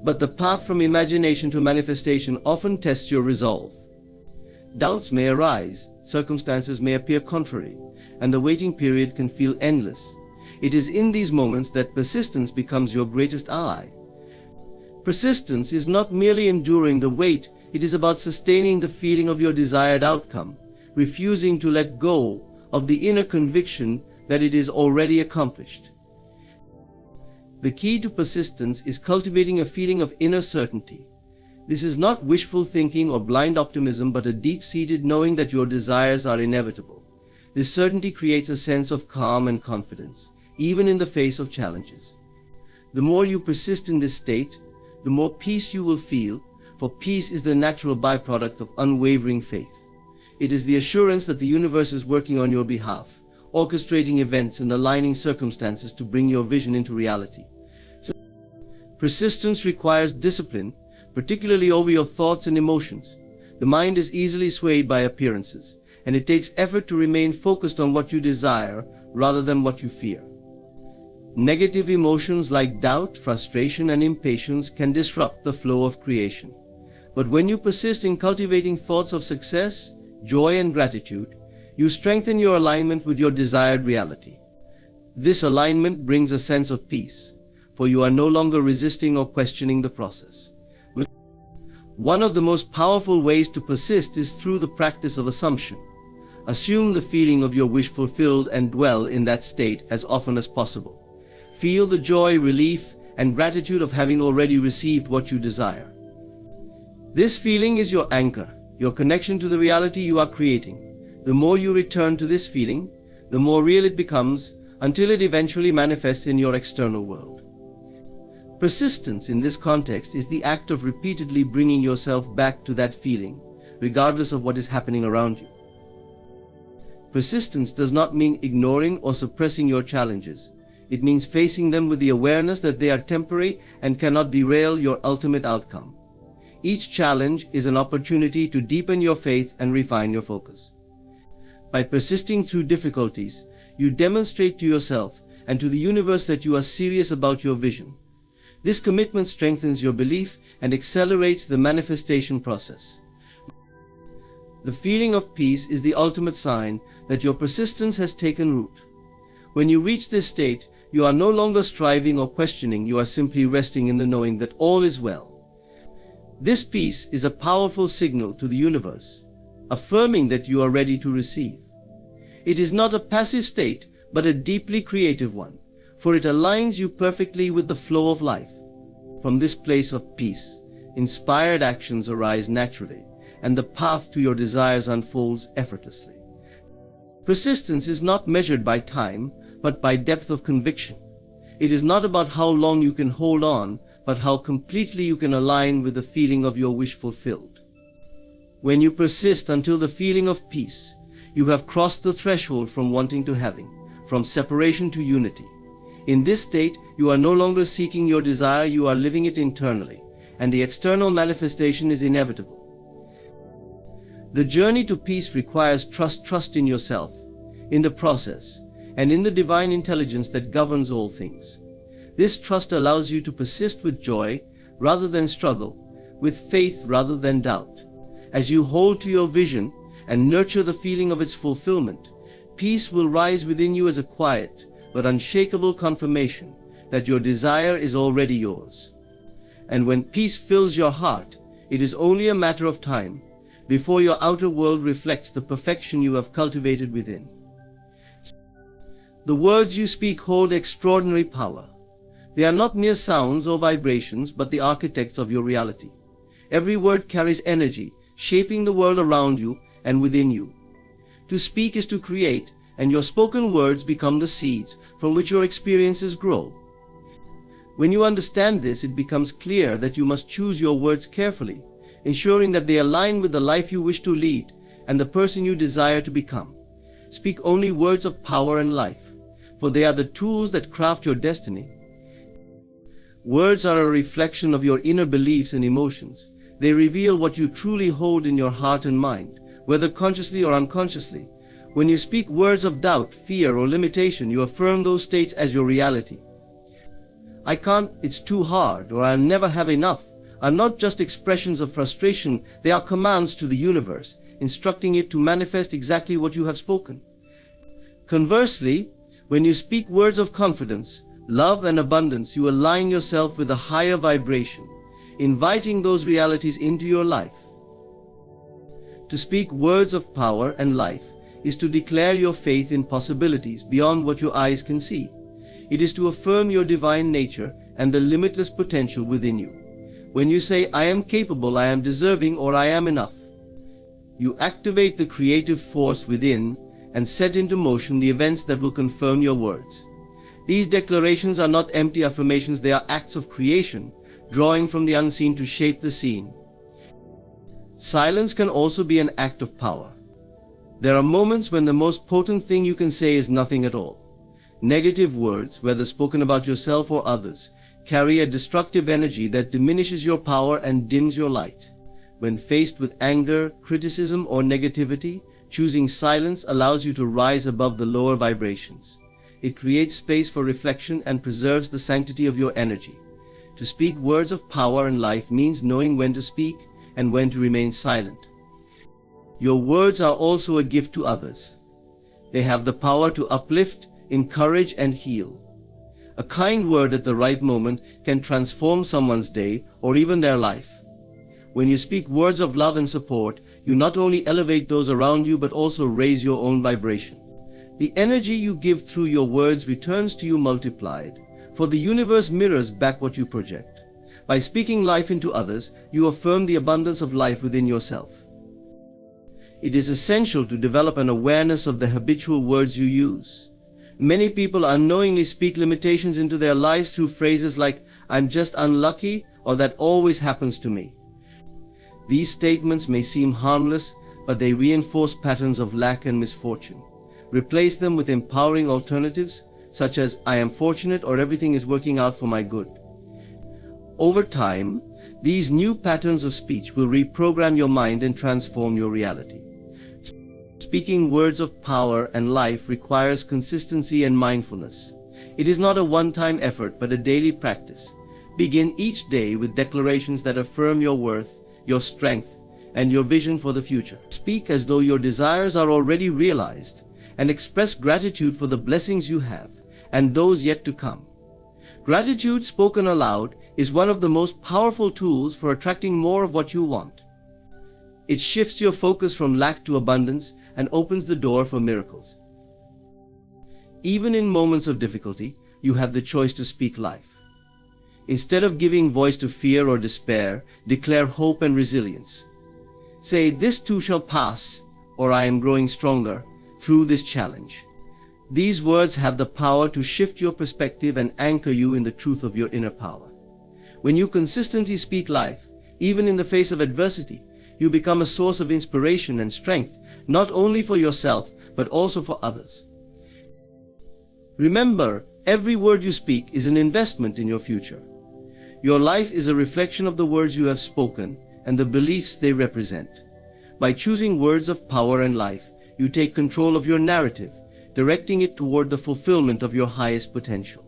But the path from imagination to manifestation often tests your resolve. Doubts may arise, circumstances may appear contrary, and the waiting period can feel endless. It is in these moments that persistence becomes your greatest ally. Persistence is not merely enduring the wait, it is about sustaining the feeling of your desired outcome, refusing to let go of the inner conviction that it is already accomplished. The key to persistence is cultivating a feeling of inner certainty. This is not wishful thinking or blind optimism, but a deep-seated knowing that your desires are inevitable. This certainty creates a sense of calm and confidence, even in the face of challenges. The more you persist in this state, the more peace you will feel, for peace is the natural byproduct of unwavering faith. It is the assurance that the universe is working on your behalf, orchestrating events and aligning circumstances to bring your vision into reality. So, persistence requires discipline, particularly over your thoughts and emotions. The mind is easily swayed by appearances, and it takes effort to remain focused on what you desire rather than what you fear. Negative emotions like doubt, frustration, and impatience can disrupt the flow of creation. But when you persist in cultivating thoughts of success, joy, and gratitude, you strengthen your alignment with your desired reality. This alignment brings a sense of peace, for you are no longer resisting or questioning the process. One of the most powerful ways to persist is through the practice of assumption. Assume the feeling of your wish fulfilled and dwell in that state as often as possible. Feel the joy, relief, and gratitude of having already received what you desire. This feeling is your anchor, your connection to the reality you are creating. The more you return to this feeling, the more real it becomes, until it eventually manifests in your external world. Persistence in this context is the act of repeatedly bringing yourself back to that feeling, regardless of what is happening around you. Persistence does not mean ignoring or suppressing your challenges. It means facing them with the awareness that they are temporary and cannot derail your ultimate outcome. Each challenge is an opportunity to deepen your faith and refine your focus. By persisting through difficulties, you demonstrate to yourself and to the universe that you are serious about your vision. This commitment strengthens your belief and accelerates the manifestation process. The feeling of peace is the ultimate sign that your persistence has taken root. When you reach this state, you are no longer striving or questioning, you are simply resting in the knowing that all is well. This peace is a powerful signal to the universe, affirming that you are ready to receive. It is not a passive state, but a deeply creative one, for it aligns you perfectly with the flow of life. From this place of peace, inspired actions arise naturally, and the path to your desires unfolds effortlessly. Persistence is not measured by time, but by depth of conviction. It is not about how long you can hold on, but how completely you can align with the feeling of your wish fulfilled. When you persist until the feeling of peace, you have crossed the threshold from wanting to having, from separation to unity. In this state, you are no longer seeking your desire, you are living it internally, and the external manifestation is inevitable. The journey to peace requires trust in yourself, in the process, and in the divine intelligence that governs all things. This trust allows you to persist with joy rather than struggle, with faith rather than doubt. As you hold to your vision and nurture the feeling of its fulfillment, peace will rise within you as a quiet but unshakable confirmation that your desire is already yours. And when peace fills your heart, it is only a matter of time before your outer world reflects the perfection you have cultivated within. The words you speak hold extraordinary power. They are not mere sounds or vibrations, but the architects of your reality. Every word carries energy, shaping the world around you and within you. To speak is to create, and your spoken words become the seeds from which your experiences grow. When you understand this, it becomes clear that you must choose your words carefully, ensuring that they align with the life you wish to lead and the person you desire to become. Speak only words of power and life, for they are the tools that craft your destiny. Words are a reflection of your inner beliefs and emotions. They reveal what you truly hold in your heart and mind, whether consciously or unconsciously. When you speak words of doubt, fear, or limitation, you affirm those states as your reality. I can't, it's too hard, or I'll never have enough are not just expressions of frustration, they are commands to the universe, instructing it to manifest exactly what you have spoken. Conversely, when you speak words of confidence, love, and abundance, you align yourself with a higher vibration, inviting those realities into your life. To speak words of power and life is to declare your faith in possibilities beyond what your eyes can see. It is to affirm your divine nature and the limitless potential within you. When you say, I am capable, I am deserving, or I am enough, you activate the creative force within and set into motion the events that will confirm your words. These declarations are not empty affirmations, they are acts of creation, drawing from the unseen to shape the seen. Silence can also be an act of power. There are moments when the most potent thing you can say is nothing at all. Negative words, whether spoken about yourself or others, carry a destructive energy that diminishes your power and dims your light. When faced with anger, criticism, or negativity, choosing silence allows you to rise above the lower vibrations. It creates space for reflection and preserves the sanctity of your energy. To speak words of power and life means knowing when to speak and when to remain silent. Your words are also a gift to others. They have the power to uplift, encourage, and heal. A kind word at the right moment can transform someone's day or even their life. When you speak words of love and support, you not only elevate those around you but also raise your own vibration. The energy you give through your words returns to you multiplied, for the universe mirrors back what you project. By speaking life into others, you affirm the abundance of life within yourself. It is essential to develop an awareness of the habitual words you use. Many people unknowingly speak limitations into their lives through phrases like, I'm just unlucky, or that always happens to me. These statements may seem harmless, but they reinforce patterns of lack and misfortune. Replace them with empowering alternatives, such as, I am fortunate, or everything is working out for my good. Over time, These new patterns of speech will reprogram your mind and transform your reality. Speaking words of power and life requires consistency and mindfulness. It is not a one-time effort, but a daily practice. Begin each day with declarations that affirm your worth, your strength, and your vision for the future. Speak as though your desires are already realized, and express gratitude for the blessings you have and those yet to come. Gratitude spoken aloud is one of the most powerful tools for attracting more of what you want. It shifts your focus from lack to abundance and opens the door for miracles. Even in moments of difficulty, you have the choice to speak life. Instead of giving voice to fear or despair, declare hope and resilience. Say, "This too shall pass," or "I am growing stronger through this challenge." These words have the power to shift your perspective and anchor you in the truth of your inner power. When you consistently speak life, even in the face of adversity, you become a source of inspiration and strength, not only for yourself, but also for others. Remember, every word you speak is an investment in your future. Your life is a reflection of the words you have spoken and the beliefs they represent. By choosing words of power and life, you take control of your narrative, directing it toward the fulfillment of your highest potential.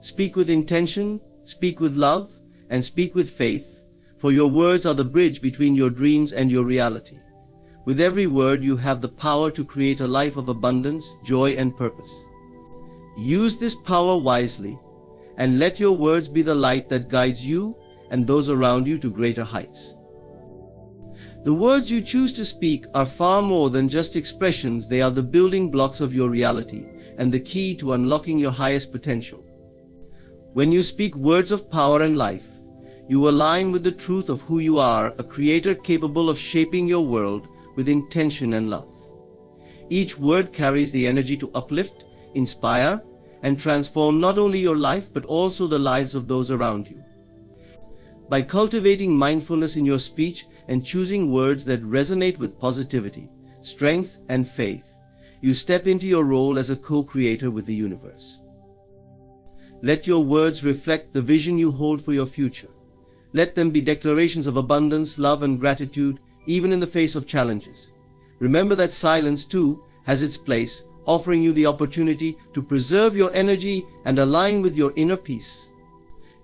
Speak with intention, speak with love, and speak with faith, for your words are the bridge between your dreams and your reality. With every word, you have the power to create a life of abundance, joy, and purpose. Use this power wisely, and let your words be the light that guides you and those around you to greater heights. The words you choose to speak are far more than just expressions. They are the building blocks of your reality and the key to unlocking your highest potential. When you speak words of power and life, you align with the truth of who you are, a creator capable of shaping your world with intention and love. Each word carries the energy to uplift, inspire, and transform not only your life but also the lives of those around you. By cultivating mindfulness in your speech and choosing words that resonate with positivity, strength, and faith, you step into your role as a co-creator with the universe. Let your words reflect the vision you hold for your future. Let them be declarations of abundance, love, and gratitude, even in the face of challenges. Remember that silence, too, has its place, offering you the opportunity to preserve your energy and align with your inner peace.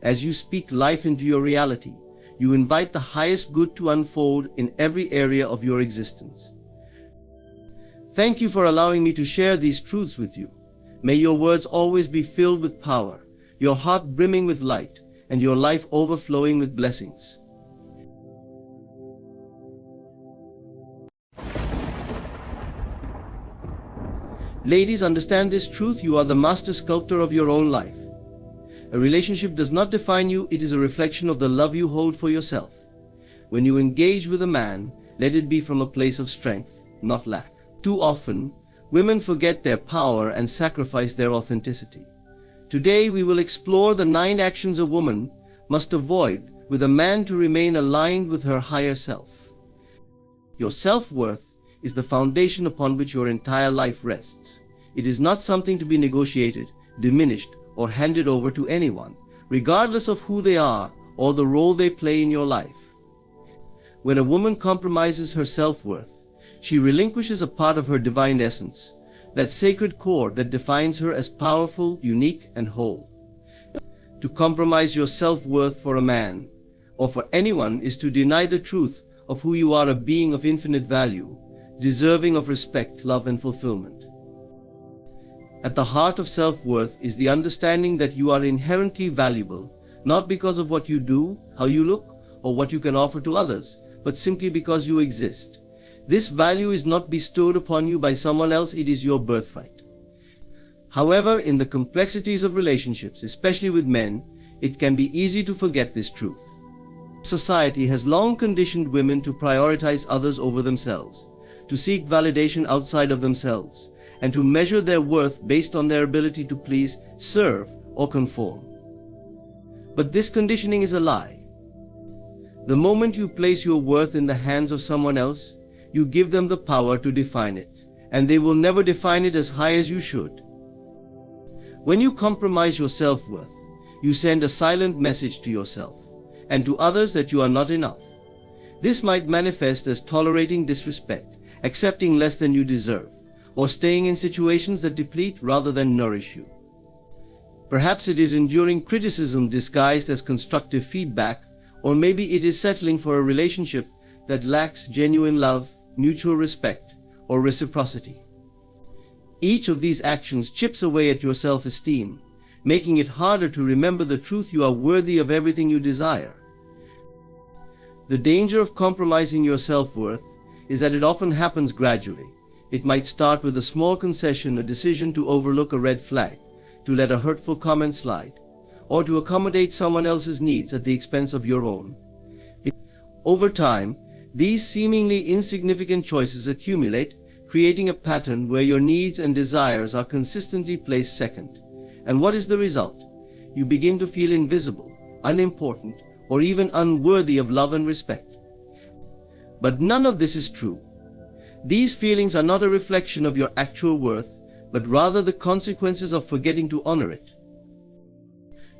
As you speak life into your reality, you invite the highest good to unfold in every area of your existence. Thank you for allowing me to share these truths with you. May your words always be filled with power, your heart brimming with light, and your life overflowing with blessings. Ladies, understand this truth: you are the master sculptor of your own life. A relationship does not define you, it is a reflection of the love you hold for yourself. When you engage with a man, let it be from a place of strength, not lack. Too often, women forget their power and sacrifice their authenticity. Today, we will explore the 9 actions a woman must avoid with a man to remain aligned with her higher self. Your self-worth is the foundation upon which your entire life rests. It is not something to be negotiated, diminished, or handed over to anyone, regardless of who they are or the role they play in your life. When a woman compromises her self-worth, she relinquishes a part of her divine essence, that sacred core that defines her as powerful, unique, and whole. To compromise your self-worth for a man, or for anyone, is to deny the truth of who you are, a being of infinite value, deserving of respect, love, and fulfillment. At the heart of self-worth is the understanding that you are inherently valuable, not because of what you do, how you look, or what you can offer to others, but simply because you exist. This value is not bestowed upon you by someone else, it is your birthright. However, in the complexities of relationships, especially with men, it can be easy to forget this truth. Society has long conditioned women to prioritize others over themselves, to seek validation outside of themselves, and to measure their worth based on their ability to please, serve, or conform. But this conditioning is a lie. The moment you place your worth in the hands of someone else, you give them the power to define it, and they will never define it as high as you should. When you compromise your self-worth, you send a silent message to yourself. and to others that you are not enough. This might manifest as tolerating disrespect, accepting less than you deserve, or staying in situations that deplete rather than nourish you. Perhaps it is enduring criticism disguised as constructive feedback, or maybe it is settling for a relationship that lacks genuine love, mutual respect, or reciprocity. Each of these actions chips away at your self-esteem, making it harder to remember the truth you are worthy of everything you desire. The danger of compromising your self-worth is that it often happens gradually. It might start with a small concession, a decision to overlook a red flag, to let a hurtful comment slide, or to accommodate someone else's needs at the expense of your own. Over time, these seemingly insignificant choices accumulate, creating a pattern where your needs and desires are consistently placed second. And what is the result? You begin to feel invisible, unimportant, or even unworthy of love and respect. But none of this is true. These feelings are not a reflection of your actual worth, but rather the consequences of forgetting to honor it.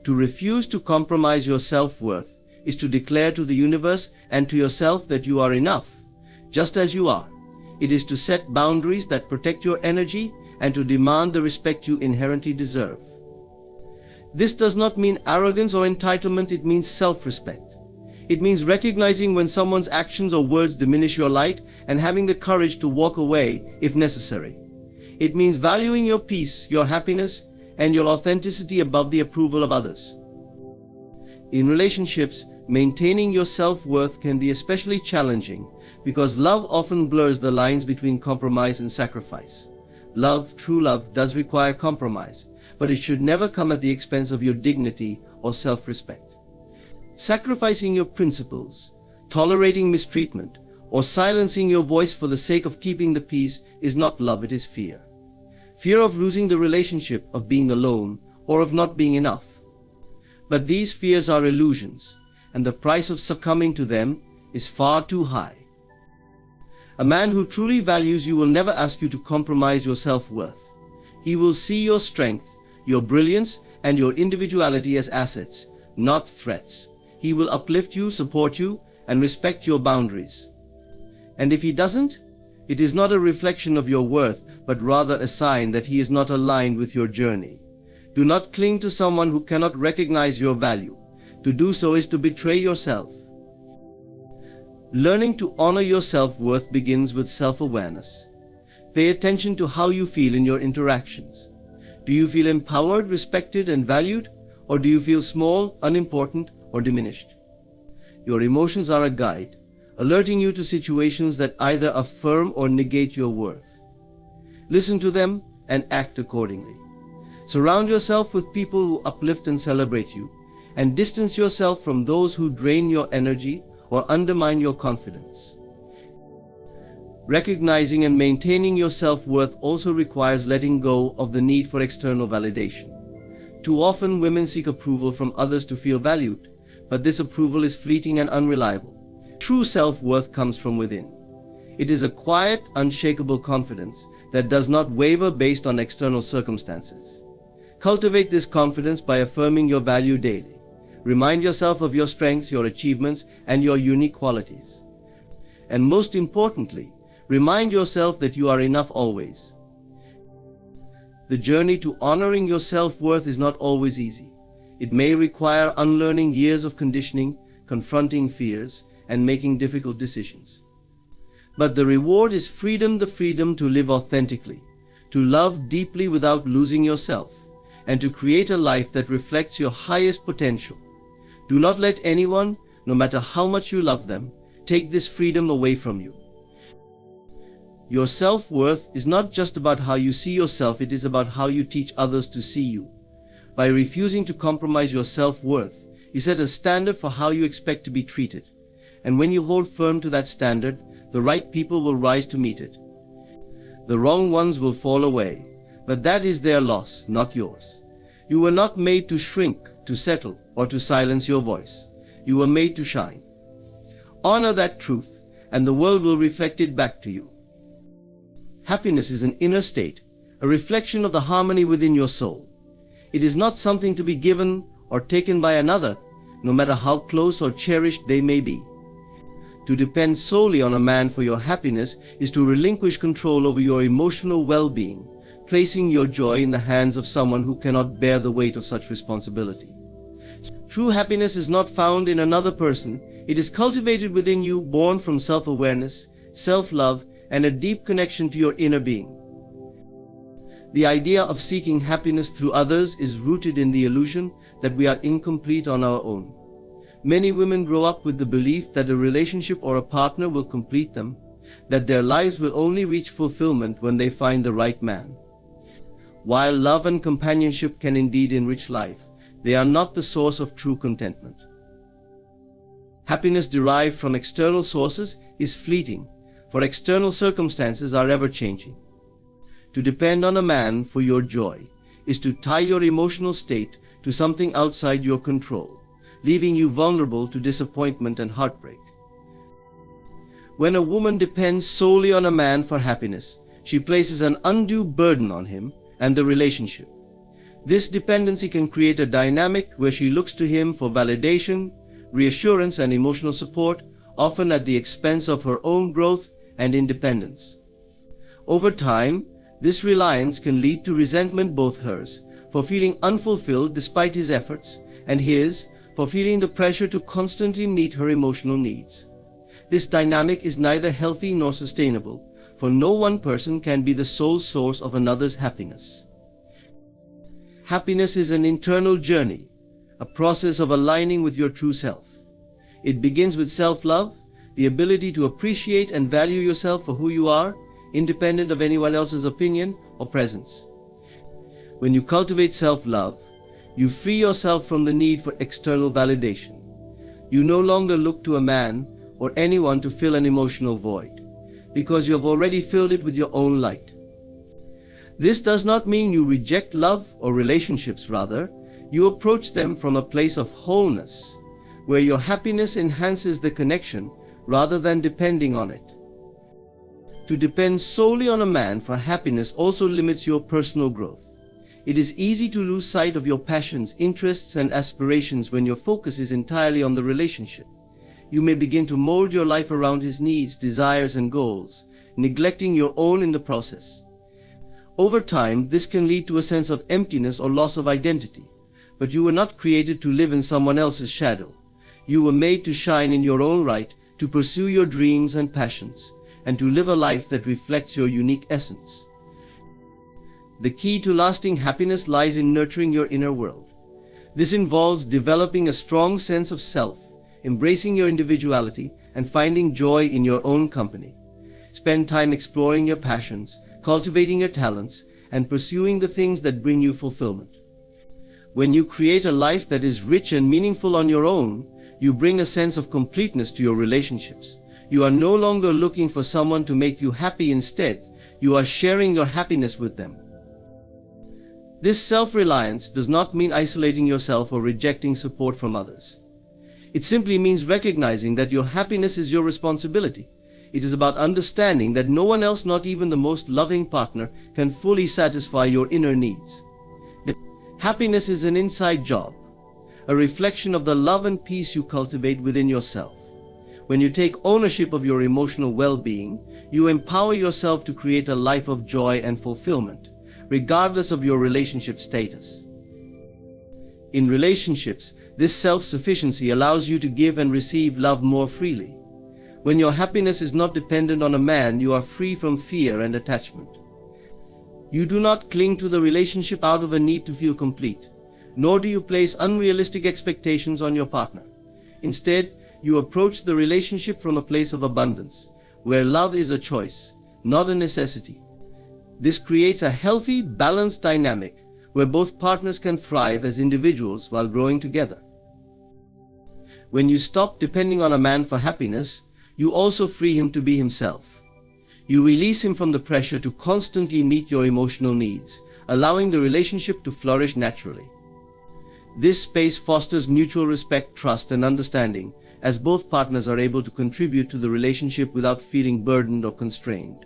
To refuse to compromise your self-worth is to declare to the universe and to yourself that you are enough, just as you are. It is to set boundaries that protect your energy and to demand the respect you inherently deserve. This does not mean arrogance or entitlement, it means self-respect. It means recognizing when someone's actions or words diminish your light and having the courage to walk away if necessary. It means valuing your peace, your happiness, and your authenticity above the approval of others. In relationships, maintaining your self-worth can be especially challenging because love often blurs the lines between compromise and sacrifice. Love, true love, does require compromise, but it should never come at the expense of your dignity or self-respect. Sacrificing your principles, tolerating mistreatment, or silencing your voice for the sake of keeping the peace is not love, it is fear. Fear of losing the relationship, of being alone, or of not being enough. But these fears are illusions, and the price of succumbing to them is far too high. A man who truly values you will never ask you to compromise your self-worth. He will see your strength, your brilliance, and your individuality as assets, not threats. He will uplift you, support you, and respect your boundaries. And if he doesn't, it is not a reflection of your worth, but rather a sign that he is not aligned with your journey. Do not cling to someone who cannot recognize your value. To do so is to betray yourself. Learning to honor your self-worth begins with self-awareness. Pay attention to how you feel in your interactions. Do you feel empowered, respected, and valued? Or do you feel small, unimportant, or diminished? Your emotions are a guide, alerting you to situations that either affirm or negate your worth. Listen to them and act accordingly. Surround yourself with people who uplift and celebrate you, and distance yourself from those who drain your energy or undermine your confidence. Recognizing and maintaining your self-worth also requires letting go of the need for external validation. Too often women seek approval from others to feel valued, but this approval is fleeting and unreliable. True self-worth comes from within. It is a quiet, unshakable confidence that does not waver based on external circumstances. Cultivate this confidence by affirming your value daily. Remind yourself of your strengths, your achievements, and your unique qualities. And most importantly, remind yourself that you are enough always. The journey to honoring your self-worth is not always easy. It may require unlearning years of conditioning, confronting fears, and making difficult decisions. But the reward is freedom, the freedom to live authentically, to love deeply without losing yourself, and to create a life that reflects your highest potential. Do not let anyone, no matter how much you love them, take this freedom away from you. Your self-worth is not just about how you see yourself, it is about how you teach others to see you. By refusing to compromise your self-worth, you set a standard for how you expect to be treated. And when you hold firm to that standard, the right people will rise to meet it. The wrong ones will fall away, but that is their loss, not yours. You were not made to shrink, to settle, or to silence your voice. You were made to shine. Honor that truth, and the world will reflect it back to you. Happiness is an inner state, a reflection of the harmony within your soul. It is not something to be given or taken by another, no matter how close or cherished they may be. To depend solely on a man for your happiness is to relinquish control over your emotional well-being, placing your joy in the hands of someone who cannot bear the weight of such responsibility. True happiness is not found in another person. It is cultivated within you, born from self-awareness, self-love, and a deep connection to your inner being. The idea of seeking happiness through others is rooted in the illusion that we are incomplete on our own. Many women grow up with the belief that a relationship or a partner will complete them, that their lives will only reach fulfillment when they find the right man. While love and companionship can indeed enrich life, they are not the source of true contentment. Happiness derived from external sources is fleeting, for external circumstances are ever-changing. To depend on a man for your joy is to tie your emotional state to something outside your control, leaving you vulnerable to disappointment and heartbreak. When a woman depends solely on a man for happiness, she places an undue burden on him and the relationship. This dependency can create a dynamic where she looks to him for validation, reassurance, and emotional support, often at the expense of her own growth and independence. Over time, this reliance can lead to resentment, both hers for feeling unfulfilled despite his efforts, and his for feeling the pressure to constantly meet her emotional needs. This dynamic is neither healthy nor sustainable, for no one person can be the sole source of another's happiness. Happiness is an internal journey, a process of aligning with your true self. It begins with self-love, the ability to appreciate and value yourself for who you are, independent of anyone else's opinion or presence. When you cultivate self-love, you free yourself from the need for external validation. You no longer look to a man or anyone to fill an emotional void, because you have already filled it with your own light. This does not mean you reject love or relationships. Rather, you approach them from a place of wholeness, where your happiness enhances the connection rather than depending on it. To depend solely on a man for happiness also limits your personal growth. It is easy to lose sight of your passions, interests, and aspirations when your focus is entirely on the relationship. You may begin to mold your life around his needs, desires, and goals, neglecting your own in the process. Over time, this can lead to a sense of emptiness or loss of identity. But you were not created to live in someone else's shadow. You were made to shine in your own right, to pursue your dreams and passions, and to live a life that reflects your unique essence. The key to lasting happiness lies in nurturing your inner world. This involves developing a strong sense of self, embracing your individuality, and finding joy in your own company. Spend time exploring your passions, cultivating your talents, and pursuing the things that bring you fulfillment. When you create a life that is rich and meaningful on your own, you bring a sense of completeness to your relationships. You are no longer looking for someone to make you happy. Instead, you are sharing your happiness with them. This self-reliance does not mean isolating yourself or rejecting support from others. It simply means recognizing that your happiness is your responsibility. It is about understanding that no one else, not even the most loving partner, can fully satisfy your inner needs. Happiness is an inside job, a reflection of the love and peace you cultivate within yourself. When you take ownership of your emotional well-being, you empower yourself to create a life of joy and fulfillment, regardless of your relationship status. In relationships, this self-sufficiency allows you to give and receive love more freely. When your happiness is not dependent on a man, you are free from fear and attachment. You do not cling to the relationship out of a need to feel complete, nor do you place unrealistic expectations on your partner. Instead, you approach the relationship from a place of abundance, where love is a choice, not a necessity. This creates a healthy, balanced dynamic where both partners can thrive as individuals while growing together. When you stop depending on a man for happiness, you also free him to be himself. You release him from the pressure to constantly meet your emotional needs, allowing the relationship to flourish naturally. This space fosters mutual respect, trust, and understanding, as both partners are able to contribute to the relationship without feeling burdened or constrained.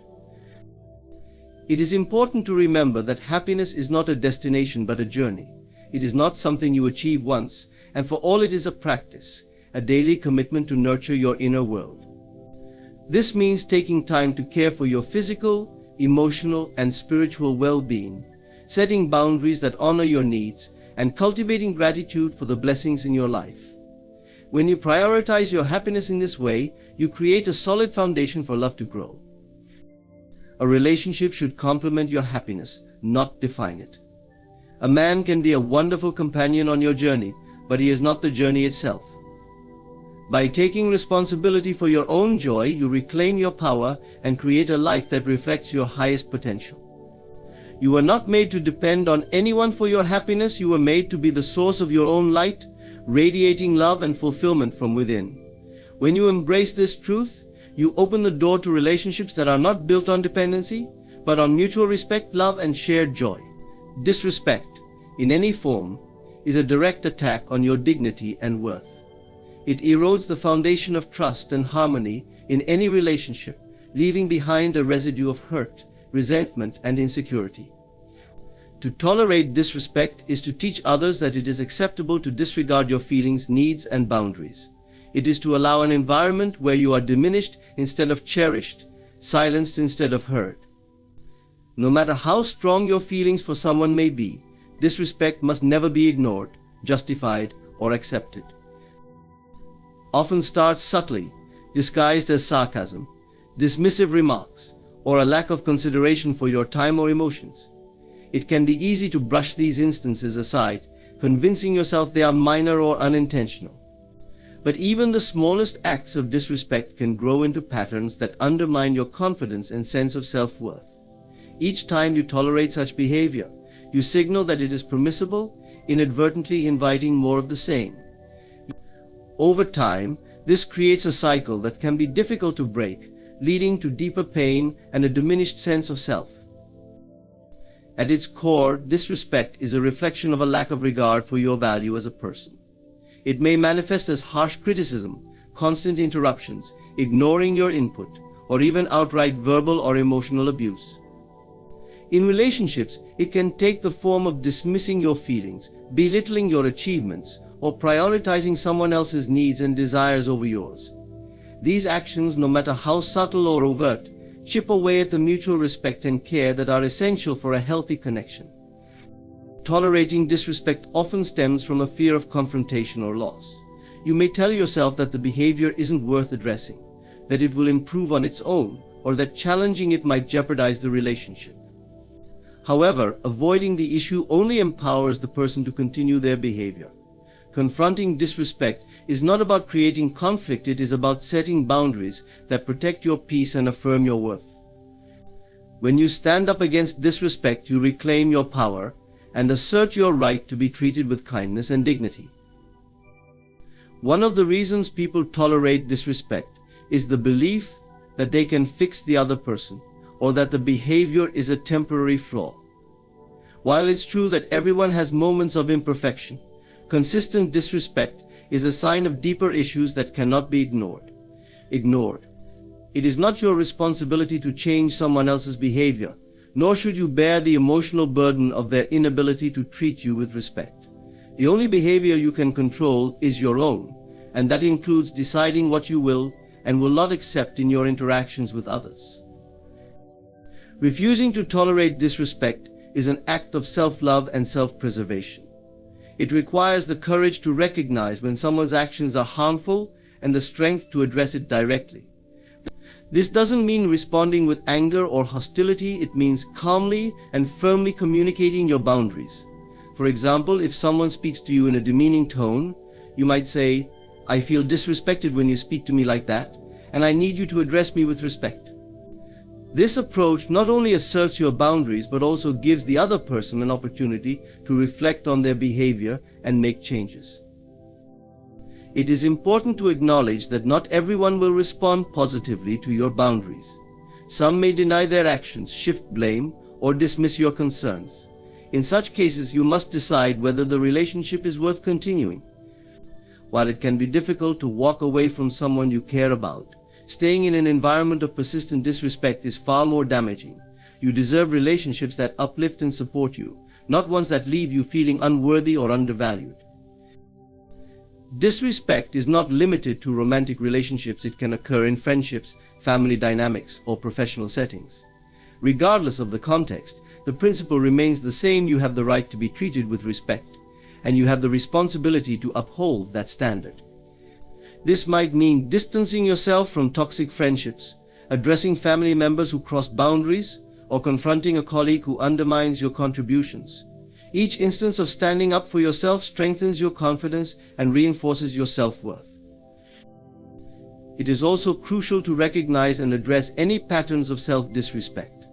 It is important to remember that happiness is not a destination but a journey. It is not something you achieve once and for all it is a practice, a daily commitment to nurture your inner world. This means taking time to care for your physical, emotional, and spiritual well-being, setting boundaries that honor your needs, and cultivating gratitude for the blessings in your life. When you prioritize your happiness in this way, you create a solid foundation for love to grow. A relationship should complement your happiness, not define it. A man can be a wonderful companion on your journey, but he is not the journey itself. By taking responsibility for your own joy, you reclaim your power and create a life that reflects your highest potential. You were not made to depend on anyone for your happiness. You were made to be the source of your own light, radiating love and fulfillment from within. When you embrace this truth, you open the door to relationships that are not built on dependency, but on mutual respect, love, and shared joy. Disrespect, in any form, is a direct attack on your dignity and worth. It erodes the foundation of trust and harmony in any relationship, leaving behind a residue of hurt, resentment, and insecurity. To tolerate disrespect is to teach others that it is acceptable to disregard your feelings, needs, and boundaries. It is to allow an environment where you are diminished instead of cherished, silenced instead of heard. No matter how strong your feelings for someone may be, disrespect must never be ignored, justified, or accepted. Often starts subtly, disguised as sarcasm, dismissive remarks, or a lack of consideration for your time or emotions. It can be easy to brush these instances aside, convincing yourself they are minor or unintentional. But even the smallest acts of disrespect can grow into patterns that undermine your confidence and sense of self-worth. Each time you tolerate such behavior, you signal that it is permissible, inadvertently inviting more of the same. Over time, this creates a cycle that can be difficult to break, leading to deeper pain and a diminished sense of self. At its core, disrespect is a reflection of a lack of regard for your value as a person. It may manifest as harsh criticism, constant interruptions, ignoring your input, or even outright verbal or emotional abuse. In relationships, it can take the form of dismissing your feelings, belittling your achievements, or prioritizing someone else's needs and desires over yours. These actions, no matter how subtle or overt, chip away at the mutual respect and care that are essential for a healthy connection. Tolerating disrespect often stems from a fear of confrontation or loss. You may tell yourself that the behavior isn't worth addressing, that it will improve on its own, or that challenging it might jeopardize the relationship. However, avoiding the issue only empowers the person to continue their behavior. Confronting disrespect is not about creating conflict, it is about setting boundaries that protect your peace and affirm your worth. When you stand up against disrespect, you reclaim your power and assert your right to be treated with kindness and dignity. One of the reasons people tolerate disrespect is the belief that they can fix the other person, or that the behavior is a temporary flaw. While it's true that everyone has moments of imperfection, consistent disrespect is a sign of deeper issues that cannot be ignored. It is not your responsibility to change someone else's behavior, nor should you bear the emotional burden of their inability to treat you with respect. The only behavior you can control is your own, and that includes deciding what you will and will not accept in your interactions with others. Refusing to tolerate disrespect is an act of self-love and self-preservation. It requires the courage to recognize when someone's actions are harmful and the strength to address it directly. This doesn't mean responding with anger or hostility. It means calmly and firmly communicating your boundaries. For example, if someone speaks to you in a demeaning tone, you might say, "I feel disrespected when you speak to me like that, and I need you to address me with respect." This approach not only asserts your boundaries, but also gives the other person an opportunity to reflect on their behavior and make changes. It is important to acknowledge that not everyone will respond positively to your boundaries. Some may deny their actions, shift blame, or dismiss your concerns. In such cases, you must decide whether the relationship is worth continuing. While it can be difficult to walk away from someone you care about, staying in an environment of persistent disrespect is far more damaging. You deserve relationships that uplift and support you, not ones that leave you feeling unworthy or undervalued. Disrespect is not limited to romantic relationships. It can occur in friendships, family dynamics, or professional settings. Regardless of the context, the principle remains the same. You have the right to be treated with respect, and you have the responsibility to uphold that standard. This might mean distancing yourself from toxic friendships, addressing family members who cross boundaries, or confronting a colleague who undermines your contributions. Each instance of standing up for yourself strengthens your confidence and reinforces your self-worth. It is also crucial to recognize and address any patterns of self-disrespect.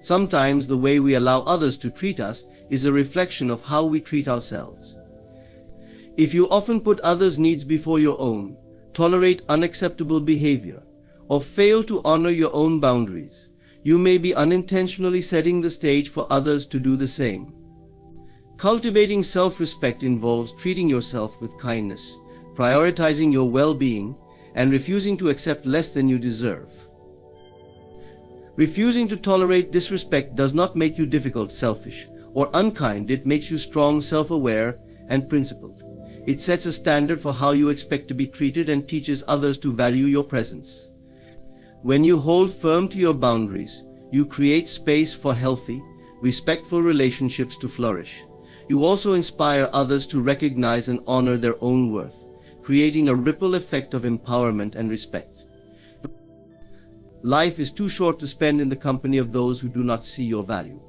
Sometimes the way we allow others to treat us is a reflection of how we treat ourselves. If you often put others' needs before your own, tolerate unacceptable behavior, or fail to honor your own boundaries, you may be unintentionally setting the stage for others to do the same. Cultivating self-respect involves treating yourself with kindness, prioritizing your well-being, and refusing to accept less than you deserve. Refusing to tolerate disrespect does not make you difficult, selfish, or unkind. It makes you strong, self-aware, and principled. It sets a standard for how you expect to be treated and teaches others to value your presence. When you hold firm to your boundaries, you create space for healthy, respectful relationships to flourish. You also inspire others to recognize and honor their own worth, creating a ripple effect of empowerment and respect. Life is too short to spend in the company of those who do not see your value.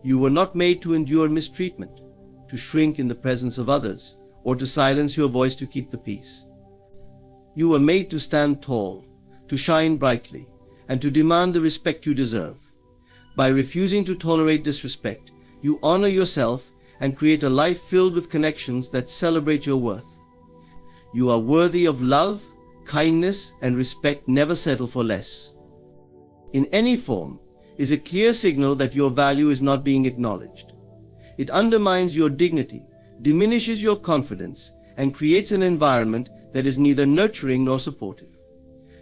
You were not made to endure mistreatment, to shrink in the presence of others, or to silence your voice to keep the peace. You were made to stand tall, to shine brightly, and to demand the respect you deserve. By refusing to tolerate disrespect, you honor yourself and create a life filled with connections that celebrate your worth. You are worthy of love, kindness, and respect. Never settle for less. In any form, is a clear signal that your value is not being acknowledged. It undermines your dignity, diminishes your confidence, and creates an environment that is neither nurturing nor supportive.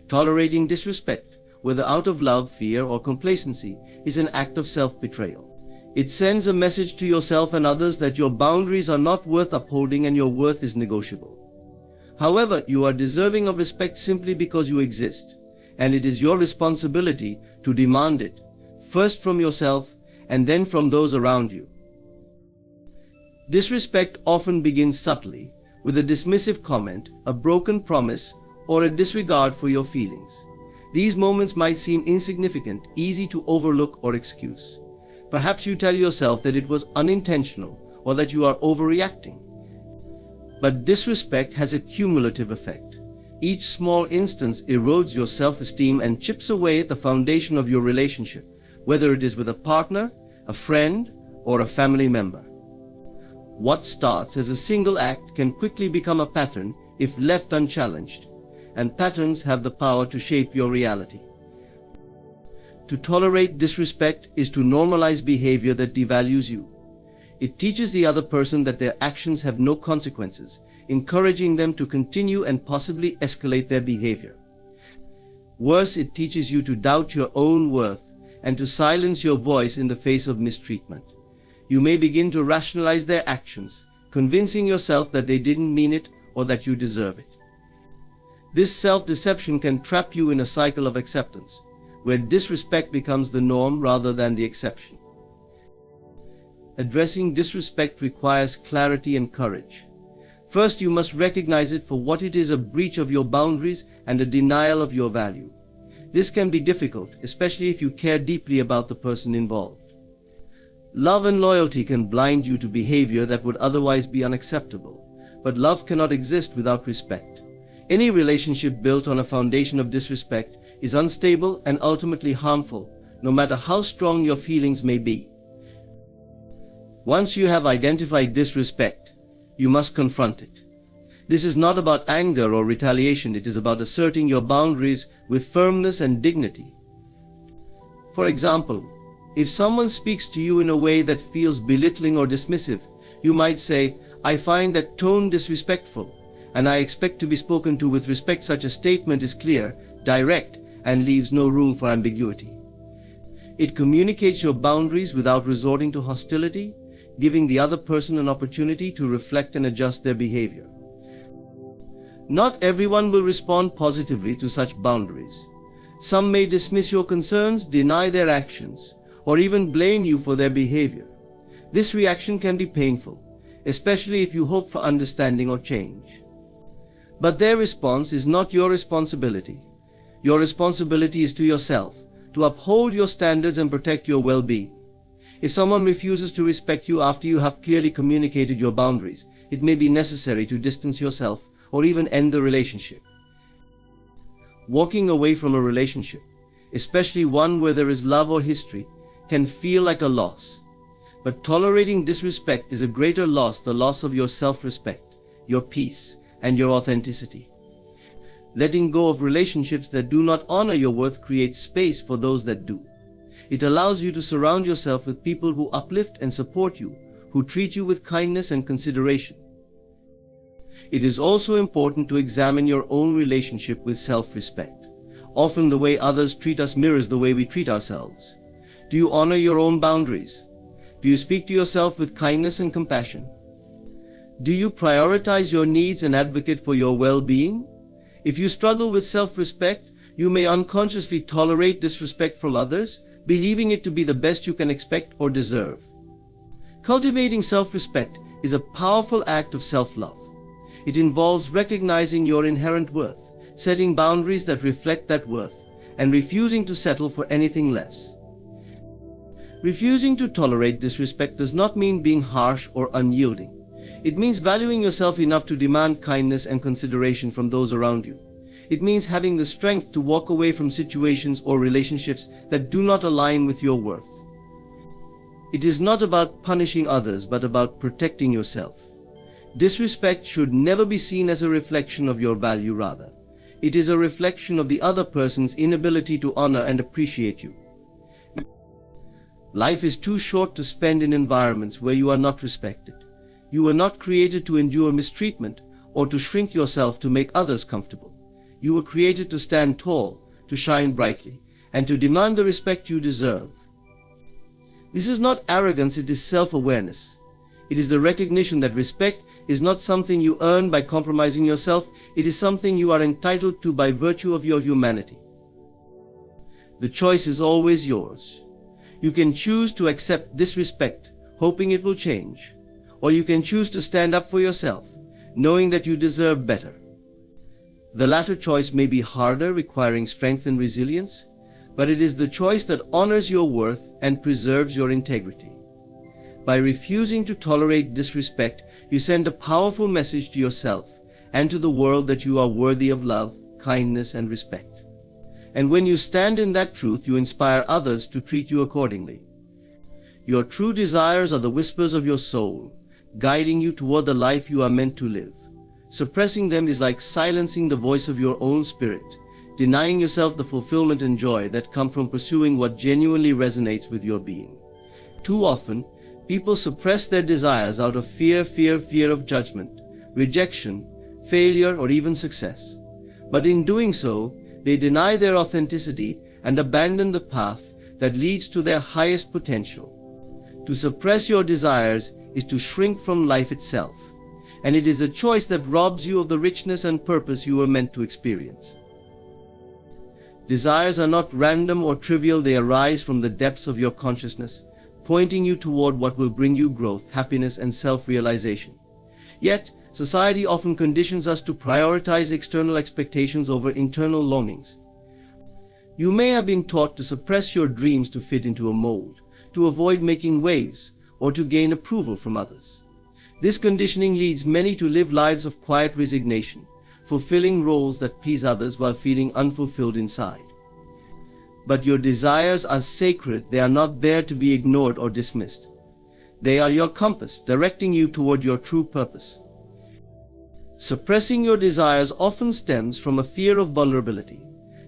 Tolerating disrespect, whether out of love, fear, or complacency, is an act of self-betrayal. It sends a message to yourself and others that your boundaries are not worth upholding and your worth is negotiable. However, you are deserving of respect simply because you exist, and it is your responsibility to demand it, first from yourself and then from those around you. Disrespect often begins subtly, with a dismissive comment, a broken promise, or a disregard for your feelings. These moments might seem insignificant, easy to overlook or excuse. Perhaps you tell yourself that it was unintentional or that you are overreacting. But disrespect has a cumulative effect. Each small instance erodes your self-esteem and chips away at the foundation of your relationship, whether it is with a partner, a friend, or a family member. What starts as a single act can quickly become a pattern if left unchallenged, and patterns have the power to shape your reality. To tolerate disrespect is to normalize behavior that devalues you. It teaches the other person that their actions have no consequences, encouraging them to continue and possibly escalate their behavior. Worse, it teaches you to doubt your own worth and to silence your voice in the face of mistreatment. You may begin to rationalize their actions, convincing yourself that they didn't mean it or that you deserve it. This self-deception can trap you in a cycle of acceptance, where disrespect becomes the norm rather than the exception. Addressing disrespect requires clarity and courage. First, you must recognize it for what it is: a breach of your boundaries and a denial of your value. This can be difficult, especially if you care deeply about the person involved. Love and loyalty can blind you to behavior that would otherwise be unacceptable, but love cannot exist without respect. Any relationship built on a foundation of disrespect is unstable and ultimately harmful, no matter how strong your feelings may be. Once you have identified disrespect, you must confront it. This is not about anger or retaliation. It is about asserting your boundaries with firmness and dignity. For example, if someone speaks to you in a way that feels belittling or dismissive, you might say, "I find that tone disrespectful, and I expect to be spoken to with respect." Such a statement is clear, direct, and leaves no room for ambiguity. It communicates your boundaries without resorting to hostility, giving the other person an opportunity to reflect and adjust their behavior. Not everyone will respond positively to such boundaries. Some may dismiss your concerns, deny their actions, or even blame you for their behavior. This reaction can be painful, especially if you hope for understanding or change. But their response is not your responsibility. Your responsibility is to yourself, to uphold your standards and protect your well-being. If someone refuses to respect you after you have clearly communicated your boundaries, it may be necessary to distance yourself or even end the relationship. Walking away from a relationship, especially one where there is love or history, can feel like a loss. But tolerating disrespect is a greater loss, the loss of your self-respect, your peace, and your authenticity. Letting go of relationships that do not honor your worth creates space for those that do. It allows you to surround yourself with people who uplift and support you, who treat you with kindness and consideration. It is also important to examine your own relationship with self-respect. Often the way others treat us mirrors the way we treat ourselves. Do you honor your own boundaries? Do you speak to yourself with kindness and compassion? Do you prioritize your needs and advocate for your well-being? If you struggle with self-respect, you may unconsciously tolerate disrespect from others, believing it to be the best you can expect or deserve. Cultivating self-respect is a powerful act of self-love. It involves recognizing your inherent worth, setting boundaries that reflect that worth, and refusing to settle for anything less. Refusing to tolerate disrespect does not mean being harsh or unyielding. It means valuing yourself enough to demand kindness and consideration from those around you. It means having the strength to walk away from situations or relationships that do not align with your worth. It is not about punishing others, but about protecting yourself. Disrespect should never be seen as a reflection of your value, rather. It is a reflection of the other person's inability to honor and appreciate you. Life is too short to spend in environments where you are not respected. You were not created to endure mistreatment or to shrink yourself to make others comfortable. You were created to stand tall, to shine brightly, and to demand the respect you deserve. This is not arrogance, it is self-awareness. It is the recognition that respect is not something you earn by compromising yourself, it is something you are entitled to by virtue of your humanity. The choice is always yours. You can choose to accept disrespect, hoping it will change, or you can choose to stand up for yourself, knowing that you deserve better. The latter choice may be harder, requiring strength and resilience, but it is the choice that honors your worth and preserves your integrity. By refusing to tolerate disrespect, you send a powerful message to yourself and to the world that you are worthy of love, kindness, and respect. And when you stand in that truth, you inspire others to treat you accordingly. Your true desires are the whispers of your soul, guiding you toward the life you are meant to live. Suppressing them is like silencing the voice of your own spirit, denying yourself the fulfillment and joy that come from pursuing what genuinely resonates with your being. Too often, people suppress their desires out of fear of judgment, rejection, failure, or even success. But in doing so, they deny their authenticity and abandon the path that leads to their highest potential. To suppress your desires is to shrink from life itself, and it is a choice that robs you of the richness and purpose you were meant to experience. Desires are not random or trivial, they arise from the depths of your consciousness, pointing you toward what will bring you growth, happiness, and self-realization. Yet, society often conditions us to prioritize external expectations over internal longings. You may have been taught to suppress your dreams to fit into a mold, to avoid making waves, or to gain approval from others. This conditioning leads many to live lives of quiet resignation, fulfilling roles that please others while feeling unfulfilled inside. But your desires are sacred, they are not there to be ignored or dismissed. They are your compass, directing you toward your true purpose. Suppressing your desires often stems from a fear of vulnerability.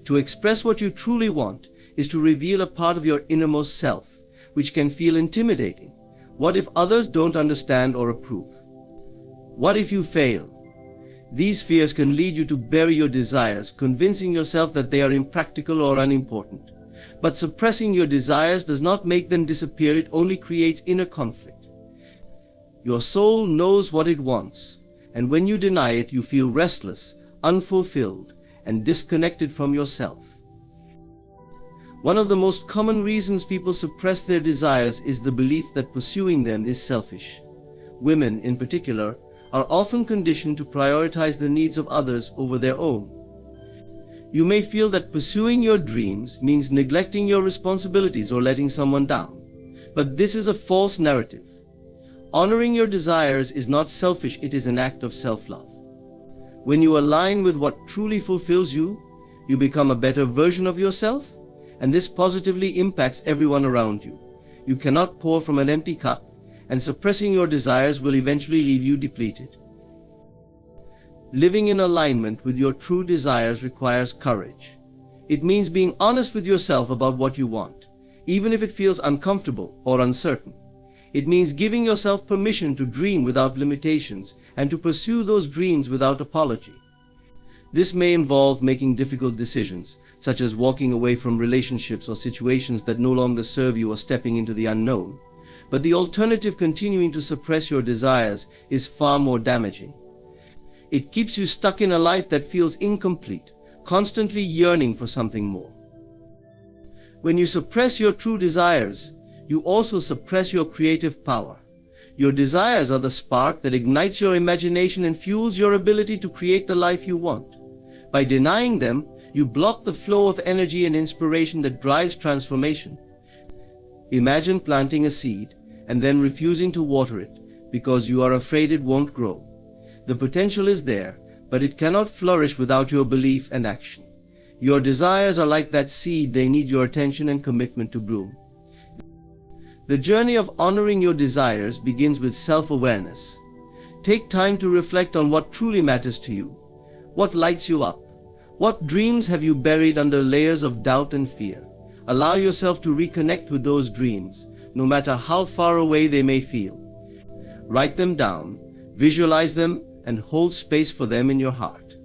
To express what you truly want is to reveal a part of your innermost self, which can feel intimidating. What if others don't understand or approve? What if you fail? These fears can lead you to bury your desires, convincing yourself that they are impractical or unimportant. But suppressing your desires does not make them disappear, it only creates inner conflict. Your soul knows what it wants, and when you deny it, you feel restless, unfulfilled, and disconnected from yourself. One of the most common reasons people suppress their desires is the belief that pursuing them is selfish. Women, in particular, are often conditioned to prioritize the needs of others over their own. You may feel that pursuing your dreams means neglecting your responsibilities or letting someone down, but this is a false narrative. Honoring your desires is not selfish, it is an act of self-love. When you align with what truly fulfills you, you become a better version of yourself, and this positively impacts everyone around you. You cannot pour from an empty cup, and suppressing your desires will eventually leave you depleted. Living in alignment with your true desires requires courage. It means being honest with yourself about what you want, even if it feels uncomfortable or uncertain. It means giving yourself permission to dream without limitations and to pursue those dreams without apology. This may involve making difficult decisions, such as walking away from relationships or situations that no longer serve you or stepping into the unknown. But the alternative, continuing to suppress your desires, is far more damaging. It keeps you stuck in a life that feels incomplete, constantly yearning for something more. When you suppress your true desires, you also suppress your creative power. Your desires are the spark that ignites your imagination and fuels your ability to create the life you want. By denying them, you block the flow of energy and inspiration that drives transformation. Imagine planting a seed and then refusing to water it because you are afraid it won't grow. The potential is there, but it cannot flourish without your belief and action. Your desires are like that seed, they need your attention and commitment to bloom. The journey of honoring your desires begins with self-awareness. Take time to reflect on what truly matters to you. What lights you up? What dreams have you buried under layers of doubt and fear? Allow yourself to reconnect with those dreams, no matter how far away they may feel. Write them down, visualize them, and hold space for them in your heart.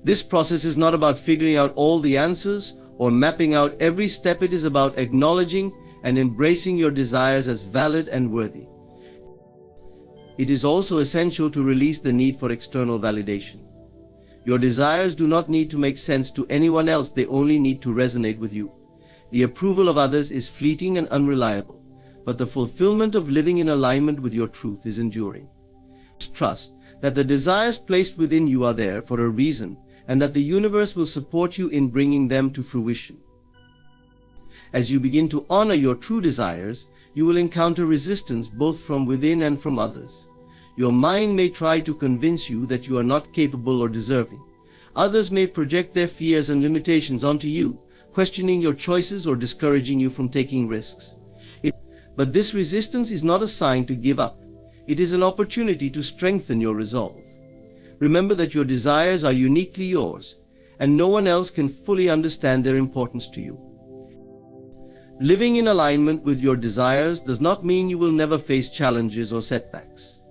This process is not about figuring out all the answers or mapping out every step. It is about acknowledging and embracing your desires as valid and worthy. It is also essential to release the need for external validation. Your desires do not need to make sense to anyone else, they only need to resonate with you. The approval of others is fleeting and unreliable, but the fulfillment of living in alignment with your truth is enduring. Trust that the desires placed within you are there for a reason, and that the universe will support you in bringing them to fruition. As you begin to honor your true desires, you will encounter resistance both from within and from others. Your mind may try to convince you that you are not capable or deserving. Others may project their fears and limitations onto you, questioning your choices or discouraging you from taking risks. But this resistance is not a sign to give up. It is an opportunity to strengthen your resolve. Remember that your desires are uniquely yours, and no one else can fully understand their importance to you. Living in alignment with your desires does not mean you will never face challenges or setbacks.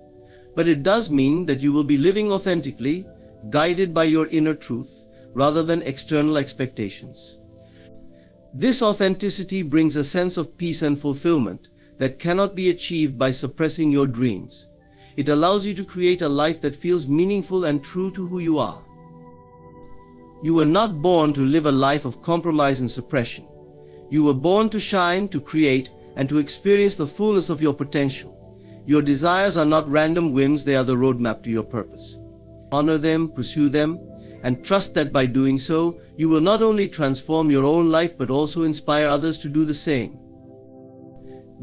But it does mean that you will be living authentically, guided by your inner truth, rather than external expectations. This authenticity brings a sense of peace and fulfillment that cannot be achieved by suppressing your dreams. It allows you to create a life that feels meaningful and true to who you are. You were not born to live a life of compromise and suppression. You were born to shine, to create, and to experience the fullness of your potential. Your desires are not random whims, they are the roadmap to your purpose. Honor them, pursue them, and trust that by doing so, you will not only transform your own life but also inspire others to do the same.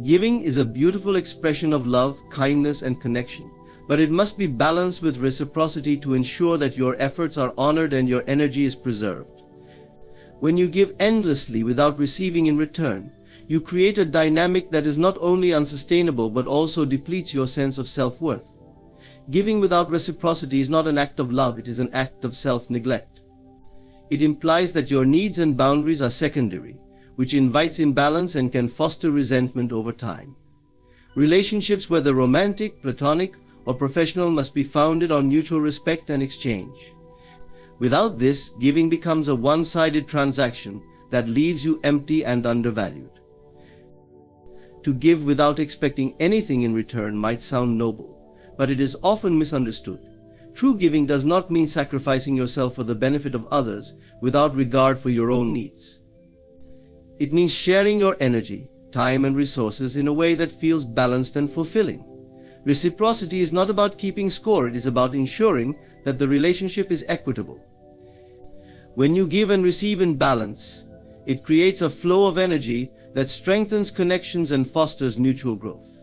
Giving is a beautiful expression of love, kindness, and connection, but it must be balanced with reciprocity to ensure that your efforts are honored and your energy is preserved. When you give endlessly without receiving in return, you create a dynamic that is not only unsustainable but also depletes your sense of self-worth. Giving without reciprocity is not an act of love, it is an act of self-neglect. It implies that your needs and boundaries are secondary, which invites imbalance and can foster resentment over time. Relationships, whether romantic, platonic, or professional, must be founded on mutual respect and exchange. Without this, giving becomes a one-sided transaction that leaves you empty and undervalued. To give without expecting anything in return might sound noble, but it is often misunderstood. True giving does not mean sacrificing yourself for the benefit of others without regard for your own needs. It means sharing your energy, time, and resources in a way that feels balanced and fulfilling. Reciprocity is not about keeping score, it is about ensuring that the relationship is equitable. When you give and receive in balance, it creates a flow of energy that strengthens connections and fosters mutual growth.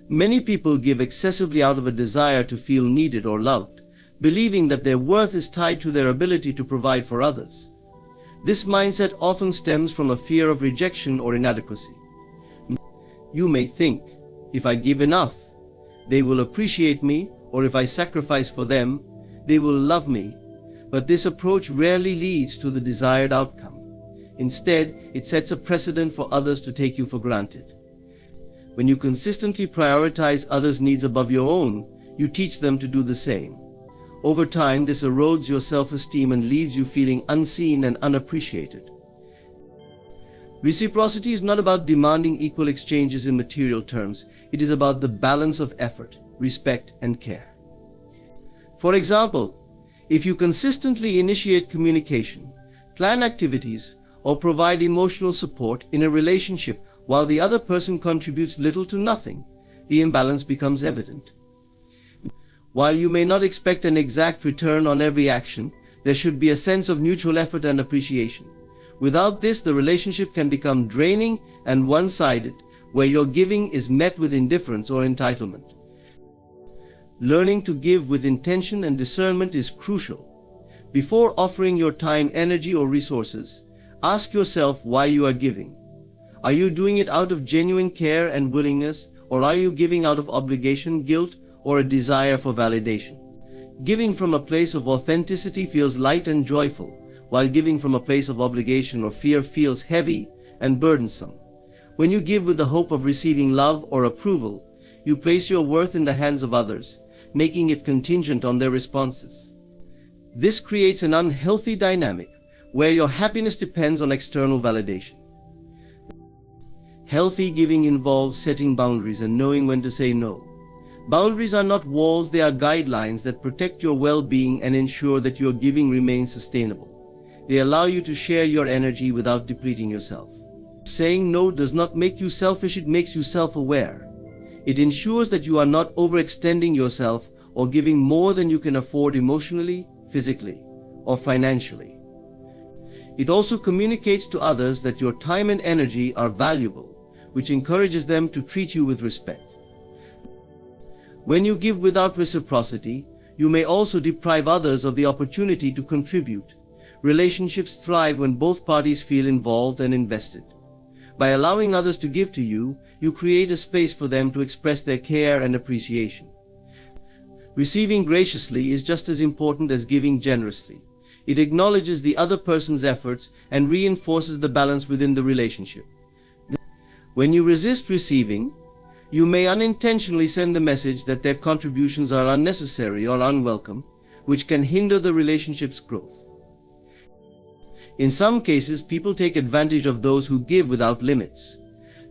Many people give excessively out of a desire to feel needed or loved, believing that their worth is tied to their ability to provide for others. This mindset often stems from a fear of rejection or inadequacy. You may think, if I give enough, they will appreciate me, or if I sacrifice for them, they will love me. But this approach rarely leads to the desired outcome. Instead, it sets a precedent for others to take you for granted. When you consistently prioritize others' needs above your own, you teach them to do the same. Over time, this erodes your self-esteem and leaves you feeling unseen and unappreciated. Reciprocity is not about demanding equal exchanges in material terms. It is about the balance of effort, respect, and care. For example, if you consistently initiate communication, plan activities, or provide emotional support in a relationship while the other person contributes little to nothing, the imbalance becomes evident. While you may not expect an exact return on every action, there should be a sense of mutual effort and appreciation. Without this, the relationship can become draining and one-sided, where your giving is met with indifference or entitlement. Learning to give with intention and discernment is crucial. Before offering your time, energy, or resources, ask yourself why you are giving. Are you doing it out of genuine care and willingness, or are you giving out of obligation, guilt, or a desire for validation? Giving from a place of authenticity feels light and joyful, while giving from a place of obligation or fear feels heavy and burdensome. When you give with the hope of receiving love or approval, you place your worth in the hands of others, making it contingent on their responses. This creates an unhealthy dynamic where your happiness depends on external validation. Healthy giving involves setting boundaries and knowing when to say no. Boundaries are not walls, they are guidelines that protect your well-being and ensure that your giving remains sustainable. They allow you to share your energy without depleting yourself. Saying no does not make you selfish, it makes you self-aware. It ensures that you are not overextending yourself or giving more than you can afford emotionally, physically, or financially. It also communicates to others that your time and energy are valuable, which encourages them to treat you with respect. When you give without reciprocity, you may also deprive others of the opportunity to contribute. Relationships thrive when both parties feel involved and invested. By allowing others to give to you, you create a space for them to express their care and appreciation. Receiving graciously is just as important as giving generously. It acknowledges the other person's efforts and reinforces the balance within the relationship. When you resist receiving, you may unintentionally send the message that their contributions are unnecessary or unwelcome, which can hinder the relationship's growth. In some cases, people take advantage of those who give without limits.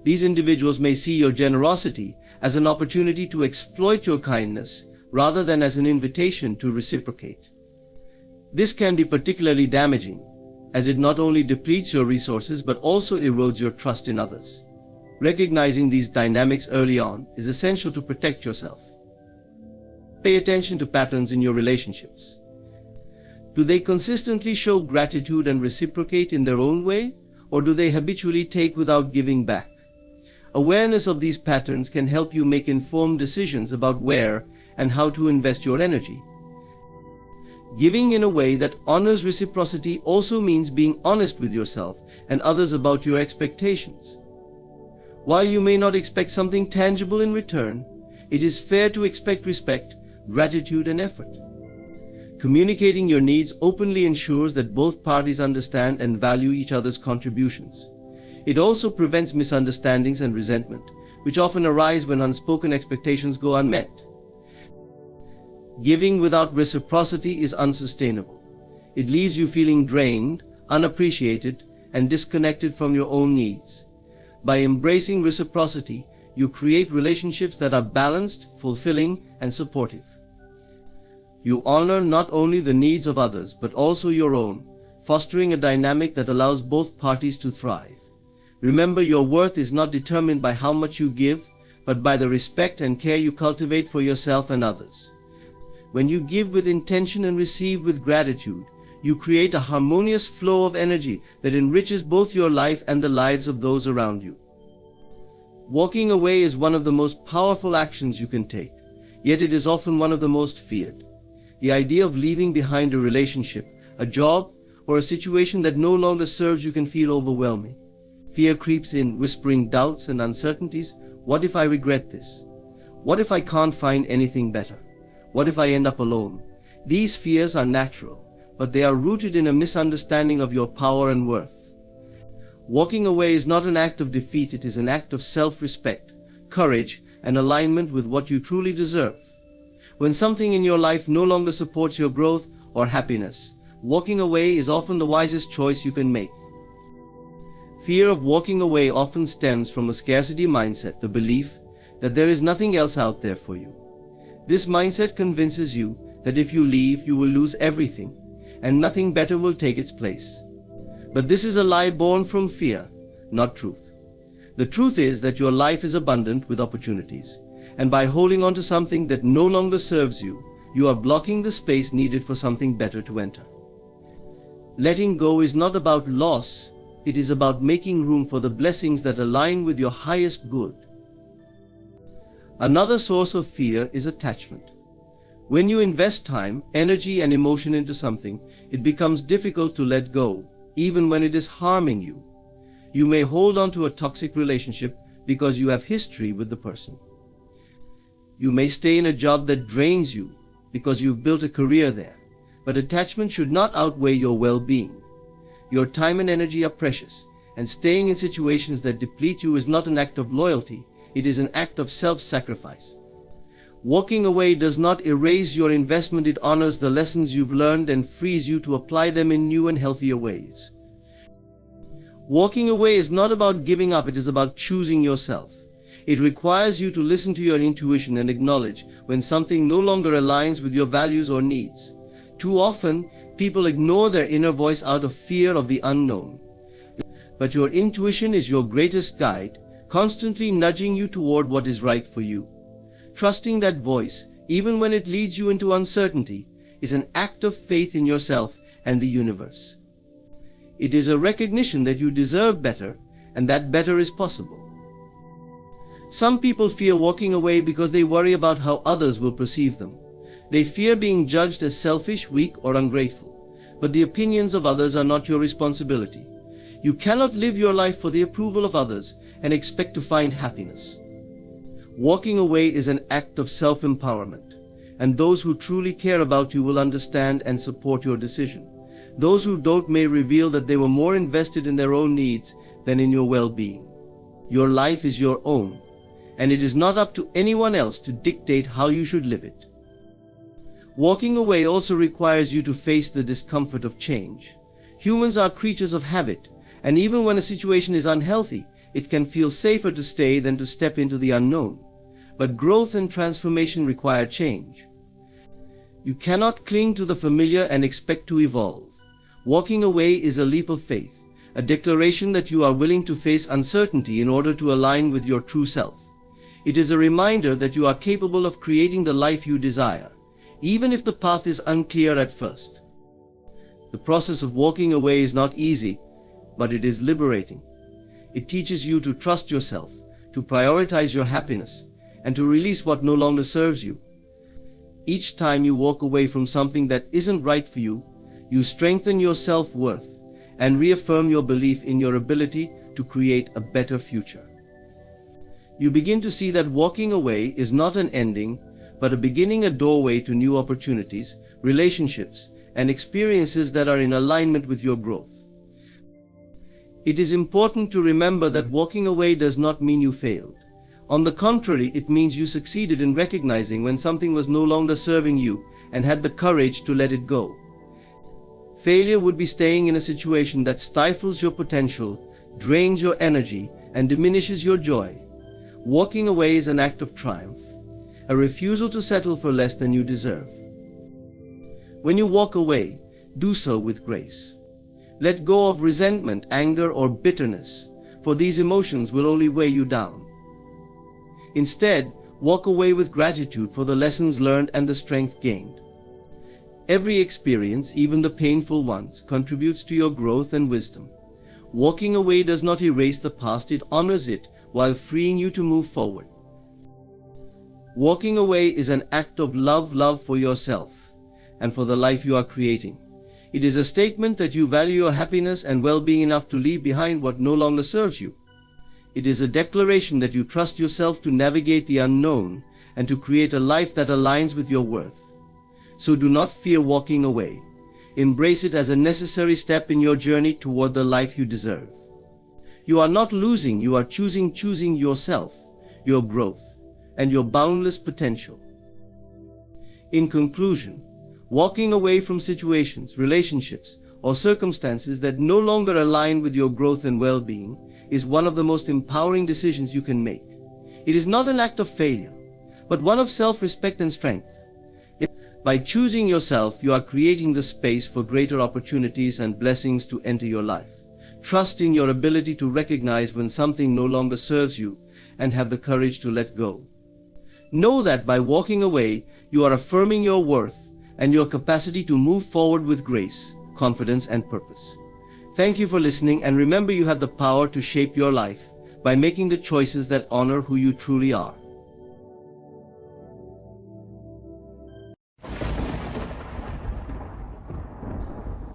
These individuals may see your generosity as an opportunity to exploit your kindness rather than as an invitation to reciprocate. This can be particularly damaging, as it not only depletes your resources but also erodes your trust in others. Recognizing these dynamics early on is essential to protect yourself. Pay attention to patterns in your relationships. Do they consistently show gratitude and reciprocate in their own way, or do they habitually take without giving back? Awareness of these patterns can help you make informed decisions about where and how to invest your energy. Giving in a way that honors reciprocity also means being honest with yourself and others about your expectations. While you may not expect something tangible in return, it is fair to expect respect, gratitude, and effort. Communicating your needs openly ensures that both parties understand and value each other's contributions. It also prevents misunderstandings and resentment, which often arise when unspoken expectations go unmet. Giving without reciprocity is unsustainable. It leaves you feeling drained, unappreciated, and disconnected from your own needs. By embracing reciprocity, you create relationships that are balanced, fulfilling, and supportive. You honor not only the needs of others, but also your own, fostering a dynamic that allows both parties to thrive. Remember, your worth is not determined by how much you give, but by the respect and care you cultivate for yourself and others. When you give with intention and receive with gratitude, you create a harmonious flow of energy that enriches both your life and the lives of those around you. Walking away is one of the most powerful actions you can take, yet it is often one of the most feared. The idea of leaving behind a relationship, a job, or a situation that no longer serves you can feel overwhelming. Fear creeps in, whispering doubts and uncertainties. What if I regret this? What if I can't find anything better? What if I end up alone? These fears are natural, but they are rooted in a misunderstanding of your power and worth. Walking away is not an act of defeat, it is an act of self-respect, courage, and alignment with what you truly deserve. When something in your life no longer supports your growth or happiness, walking away is often the wisest choice you can make. Fear of walking away often stems from a scarcity mindset, the belief that there is nothing else out there for you. This mindset convinces you that if you leave, you will lose everything, and nothing better will take its place. But this is a lie born from fear, not truth. The truth is that your life is abundant with opportunities, and by holding on to something that no longer serves you, you are blocking the space needed for something better to enter. Letting go is not about loss, it is about making room for the blessings that align with your highest good. Another source of fear is attachment. When you invest time, energy, and emotion into something, it becomes difficult to let go, even when it is harming you. You may hold on to a toxic relationship because you have history with the person. You may stay in a job that drains you because you've built a career there, but attachment should not outweigh your well-being. Your time and energy are precious, and staying in situations that deplete you is not an act of loyalty, it is an act of self-sacrifice. Walking away does not erase your investment, it honors the lessons you've learned and frees you to apply them in new and healthier ways. Walking away is not about giving up, it is about choosing yourself. It requires you to listen to your intuition and acknowledge when something no longer aligns with your values or needs. Too often, people ignore their inner voice out of fear of the unknown. But your intuition is your greatest guide, constantly nudging you toward what is right for you. Trusting that voice, even when it leads you into uncertainty, is an act of faith in yourself and the universe. It is a recognition that you deserve better and that better is possible. Some people fear walking away because they worry about how others will perceive them. They fear being judged as selfish, weak, or ungrateful. But the opinions of others are not your responsibility. You cannot live your life for the approval of others and expect to find happiness. Walking away is an act of self-empowerment, and those who truly care about you will understand and support your decision. Those who don't may reveal that they were more invested in their own needs than in your well-being. Your life is your own, and it is not up to anyone else to dictate how you should live it. Walking away also requires you to face the discomfort of change. Humans are creatures of habit, and even when a situation is unhealthy, it can feel safer to stay than to step into the unknown. But growth and transformation require change. You cannot cling to the familiar and expect to evolve. Walking away is a leap of faith, a declaration that you are willing to face uncertainty in order to align with your true self. It is a reminder that you are capable of creating the life you desire, even if the path is unclear at first. The process of walking away is not easy, but it is liberating. It teaches you to trust yourself, to prioritize your happiness, and to release what no longer serves you. Each time you walk away from something that isn't right for you, you strengthen your self-worth and reaffirm your belief in your ability to create a better future. You begin to see that walking away is not an ending, but a beginning, a doorway to new opportunities, relationships, and experiences that are in alignment with your growth. It is important to remember that walking away does not mean you failed. On the contrary, it means you succeeded in recognizing when something was no longer serving you and had the courage to let it go. Failure would be staying in a situation that stifles your potential, drains your energy, and diminishes your joy. Walking away is an act of triumph, a refusal to settle for less than you deserve. When you walk away, do so with grace. Let go of resentment, anger, or bitterness, for these emotions will only weigh you down. Instead, walk away with gratitude for the lessons learned and the strength gained. Every experience, even the painful ones, contributes to your growth and wisdom. Walking away does not erase the past, it honors it while freeing you to move forward. Walking away is an act of love for yourself and for the life you are creating. It is a statement that you value your happiness and well-being enough to leave behind what no longer serves you. It is a declaration that you trust yourself to navigate the unknown and to create a life that aligns with your worth. So do not fear walking away. Embrace it as a necessary step in your journey toward the life you deserve. You are not losing, you are choosing yourself, your growth, and your boundless potential. In conclusion, walking away from situations, relationships, or circumstances that no longer align with your growth and well-being is one of the most empowering decisions you can make. It is not an act of failure, but one of self-respect and strength. By choosing yourself, you are creating the space for greater opportunities and blessings to enter your life. Trust in your ability to recognize when something no longer serves you and have the courage to let go. Know that by walking away, you are affirming your worth and your capacity to move forward with grace, confidence, and purpose. Thank you for listening, and remember, you have the power to shape your life by making the choices that honor who you truly are.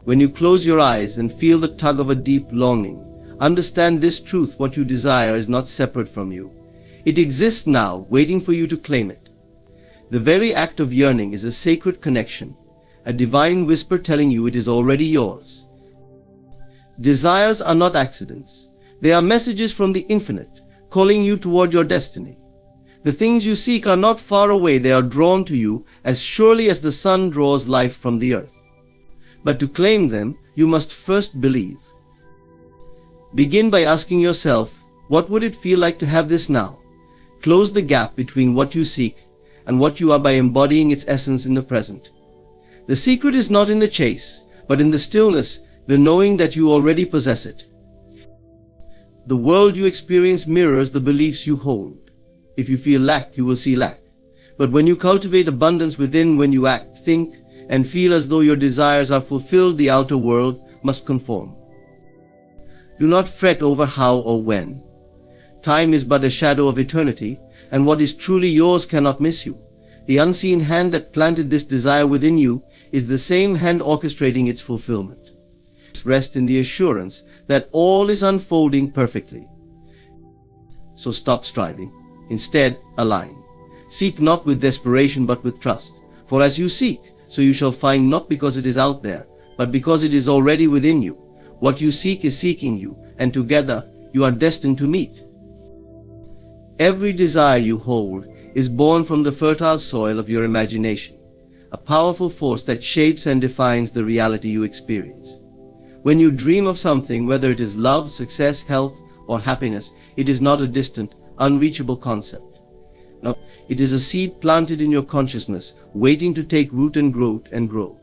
When you close your eyes and feel the tug of a deep longing, understand this truth: what you desire is not separate from you. It exists now, waiting for you to claim it. The very act of yearning is a sacred connection, a divine whisper telling you it is already yours. Desires are not accidents. They are messages from the infinite, calling you toward your destiny. The things you seek are not far away. They are drawn to you as surely as the sun draws life from the earth. But to claim them, you must first believe. Begin by asking yourself, what would it feel like to have this now? Close the gap between what you seek and what you are by embodying its essence in the present. The secret is not in the chase, but in the stillness, the knowing that you already possess it. The world you experience mirrors the beliefs you hold. If you feel lack, you will see lack. But when you cultivate abundance within, when you act, think, and feel as though your desires are fulfilled, the outer world must conform. Do not fret over how or when. Time is but a shadow of eternity, and what is truly yours cannot miss you. The unseen hand that planted this desire within you is the same hand orchestrating its fulfillment. Rest in the assurance that all is unfolding perfectly. So stop striving. Instead, align. Seek not with desperation but with trust. For as you seek, so you shall find, not because it is out there, but because it is already within you. What you seek is seeking you, and together you are destined to meet. Every desire you hold is born from the fertile soil of your imagination, a powerful force that shapes and defines the reality you experience. When you dream of something, whether it is love, success, health, or happiness, it is not a distant, unreachable concept. No, it is a seed planted in your consciousness, waiting to take root and grow.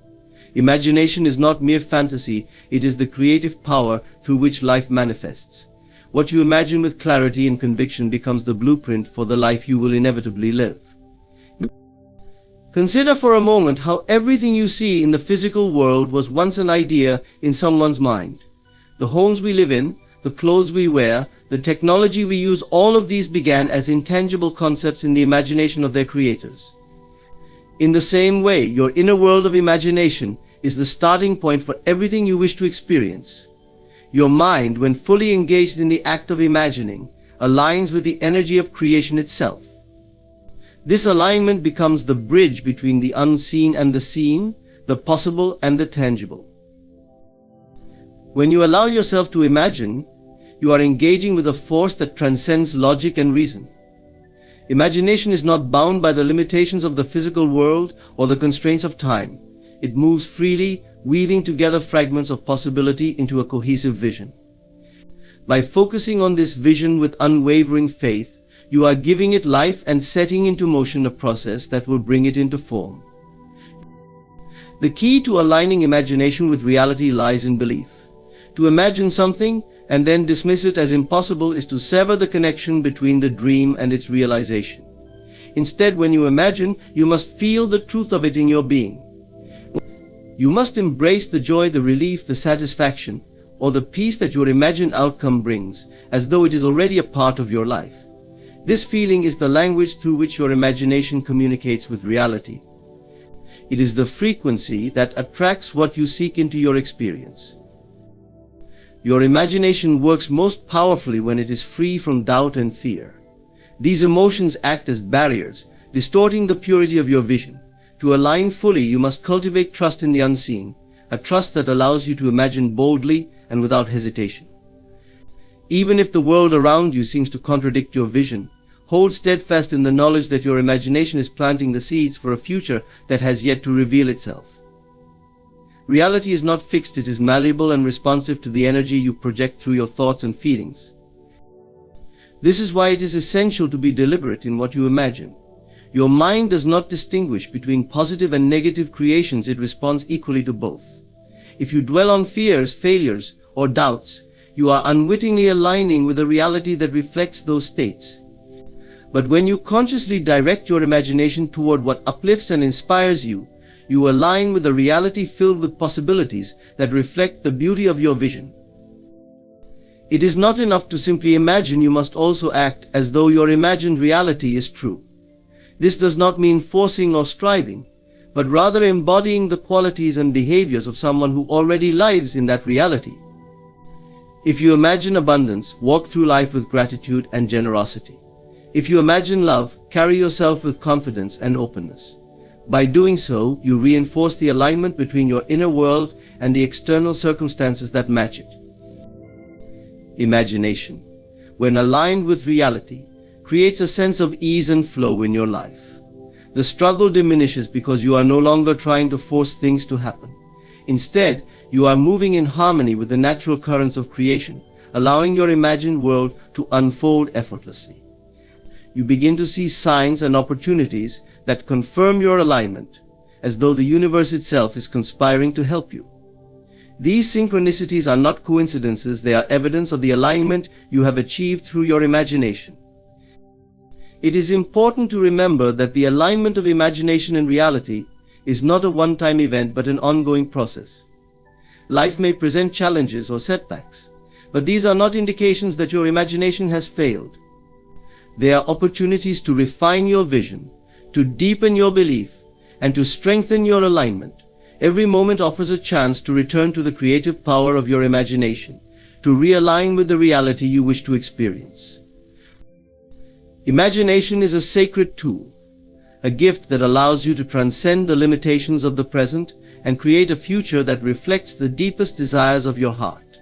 Imagination is not mere fantasy, it is the creative power through which life manifests. What you imagine with clarity and conviction becomes the blueprint for the life you will inevitably live. Consider for a moment how everything you see in the physical world was once an idea in someone's mind. The homes we live in, the clothes we wear, the technology we use, all of these began as intangible concepts in the imagination of their creators. In the same way, your inner world of imagination is the starting point for everything you wish to experience. Your mind, when fully engaged in the act of imagining, aligns with the energy of creation itself. This alignment becomes the bridge between the unseen and the seen, the possible and the tangible. When you allow yourself to imagine, you are engaging with a force that transcends logic and reason. Imagination is not bound by the limitations of the physical world or the constraints of time. It moves freely, weaving together fragments of possibility into a cohesive vision. By focusing on this vision with unwavering faith, you are giving it life and setting into motion a process that will bring it into form. The key to aligning imagination with reality lies in belief. To imagine something and then dismiss it as impossible is to sever the connection between the dream and its realization. Instead, when you imagine, you must feel the truth of it in your being. You must embrace the joy, the relief, the satisfaction, or the peace that your imagined outcome brings, as though it is already a part of your life. This feeling is the language through which your imagination communicates with reality. It is the frequency that attracts what you seek into your experience. Your imagination works most powerfully when it is free from doubt and fear. These emotions act as barriers, distorting the purity of your vision. To align fully, you must cultivate trust in the unseen, a trust that allows you to imagine boldly and without hesitation. Even if the world around you seems to contradict your vision, hold steadfast in the knowledge that your imagination is planting the seeds for a future that has yet to reveal itself. Reality is not fixed, it is malleable and responsive to the energy you project through your thoughts and feelings. This is why it is essential to be deliberate in what you imagine. Your mind does not distinguish between positive and negative creations, it responds equally to both. If you dwell on fears, failures, or doubts, you are unwittingly aligning with a reality that reflects those states. But when you consciously direct your imagination toward what uplifts and inspires you, you align with a reality filled with possibilities that reflect the beauty of your vision. It is not enough to simply imagine, you must also act as though your imagined reality is true. This does not mean forcing or striving, but rather embodying the qualities and behaviors of someone who already lives in that reality. If you imagine abundance, walk through life with gratitude and generosity. If you imagine love, carry yourself with confidence and openness. By doing so, you reinforce the alignment between your inner world and the external circumstances that match it. Imagination, when aligned with reality, creates a sense of ease and flow in your life. The struggle diminishes because you are no longer trying to force things to happen. Instead, you are moving in harmony with the natural currents of creation, allowing your imagined world to unfold effortlessly. You begin to see signs and opportunities that confirm your alignment, as though the universe itself is conspiring to help you. These synchronicities are not coincidences, they are evidence of the alignment you have achieved through your imagination. It is important to remember that the alignment of imagination and reality is not a one-time event but an ongoing process. Life may present challenges or setbacks, but these are not indications that your imagination has failed. They are opportunities to refine your vision, to deepen your belief, and to strengthen your alignment. Every moment offers a chance to return to the creative power of your imagination, to realign with the reality you wish to experience. Imagination is a sacred tool, a gift that allows you to transcend the limitations of the present and create a future that reflects the deepest desires of your heart.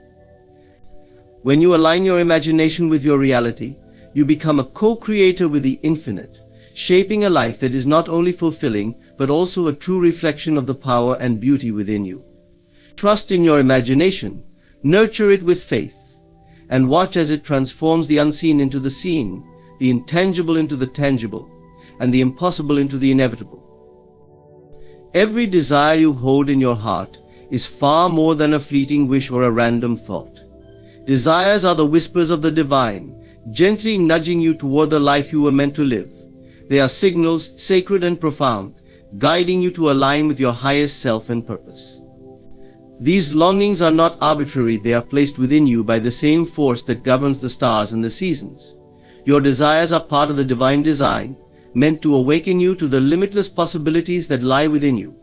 When you align your imagination with your reality, you become a co-creator with the infinite, shaping a life that is not only fulfilling, but also a true reflection of the power and beauty within you. Trust in your imagination, nurture it with faith, and watch as it transforms the unseen into the seen, the intangible into the tangible, and the impossible into the inevitable. Every desire you hold in your heart is far more than a fleeting wish or a random thought. Desires are the whispers of the divine, gently nudging you toward the life you were meant to live. They are signals, sacred and profound, guiding you to align with your highest self and purpose. These longings are not arbitrary, they are placed within you by the same force that governs the stars and the seasons. Your desires are part of the divine design, meant to awaken you to the limitless possibilities that lie within you.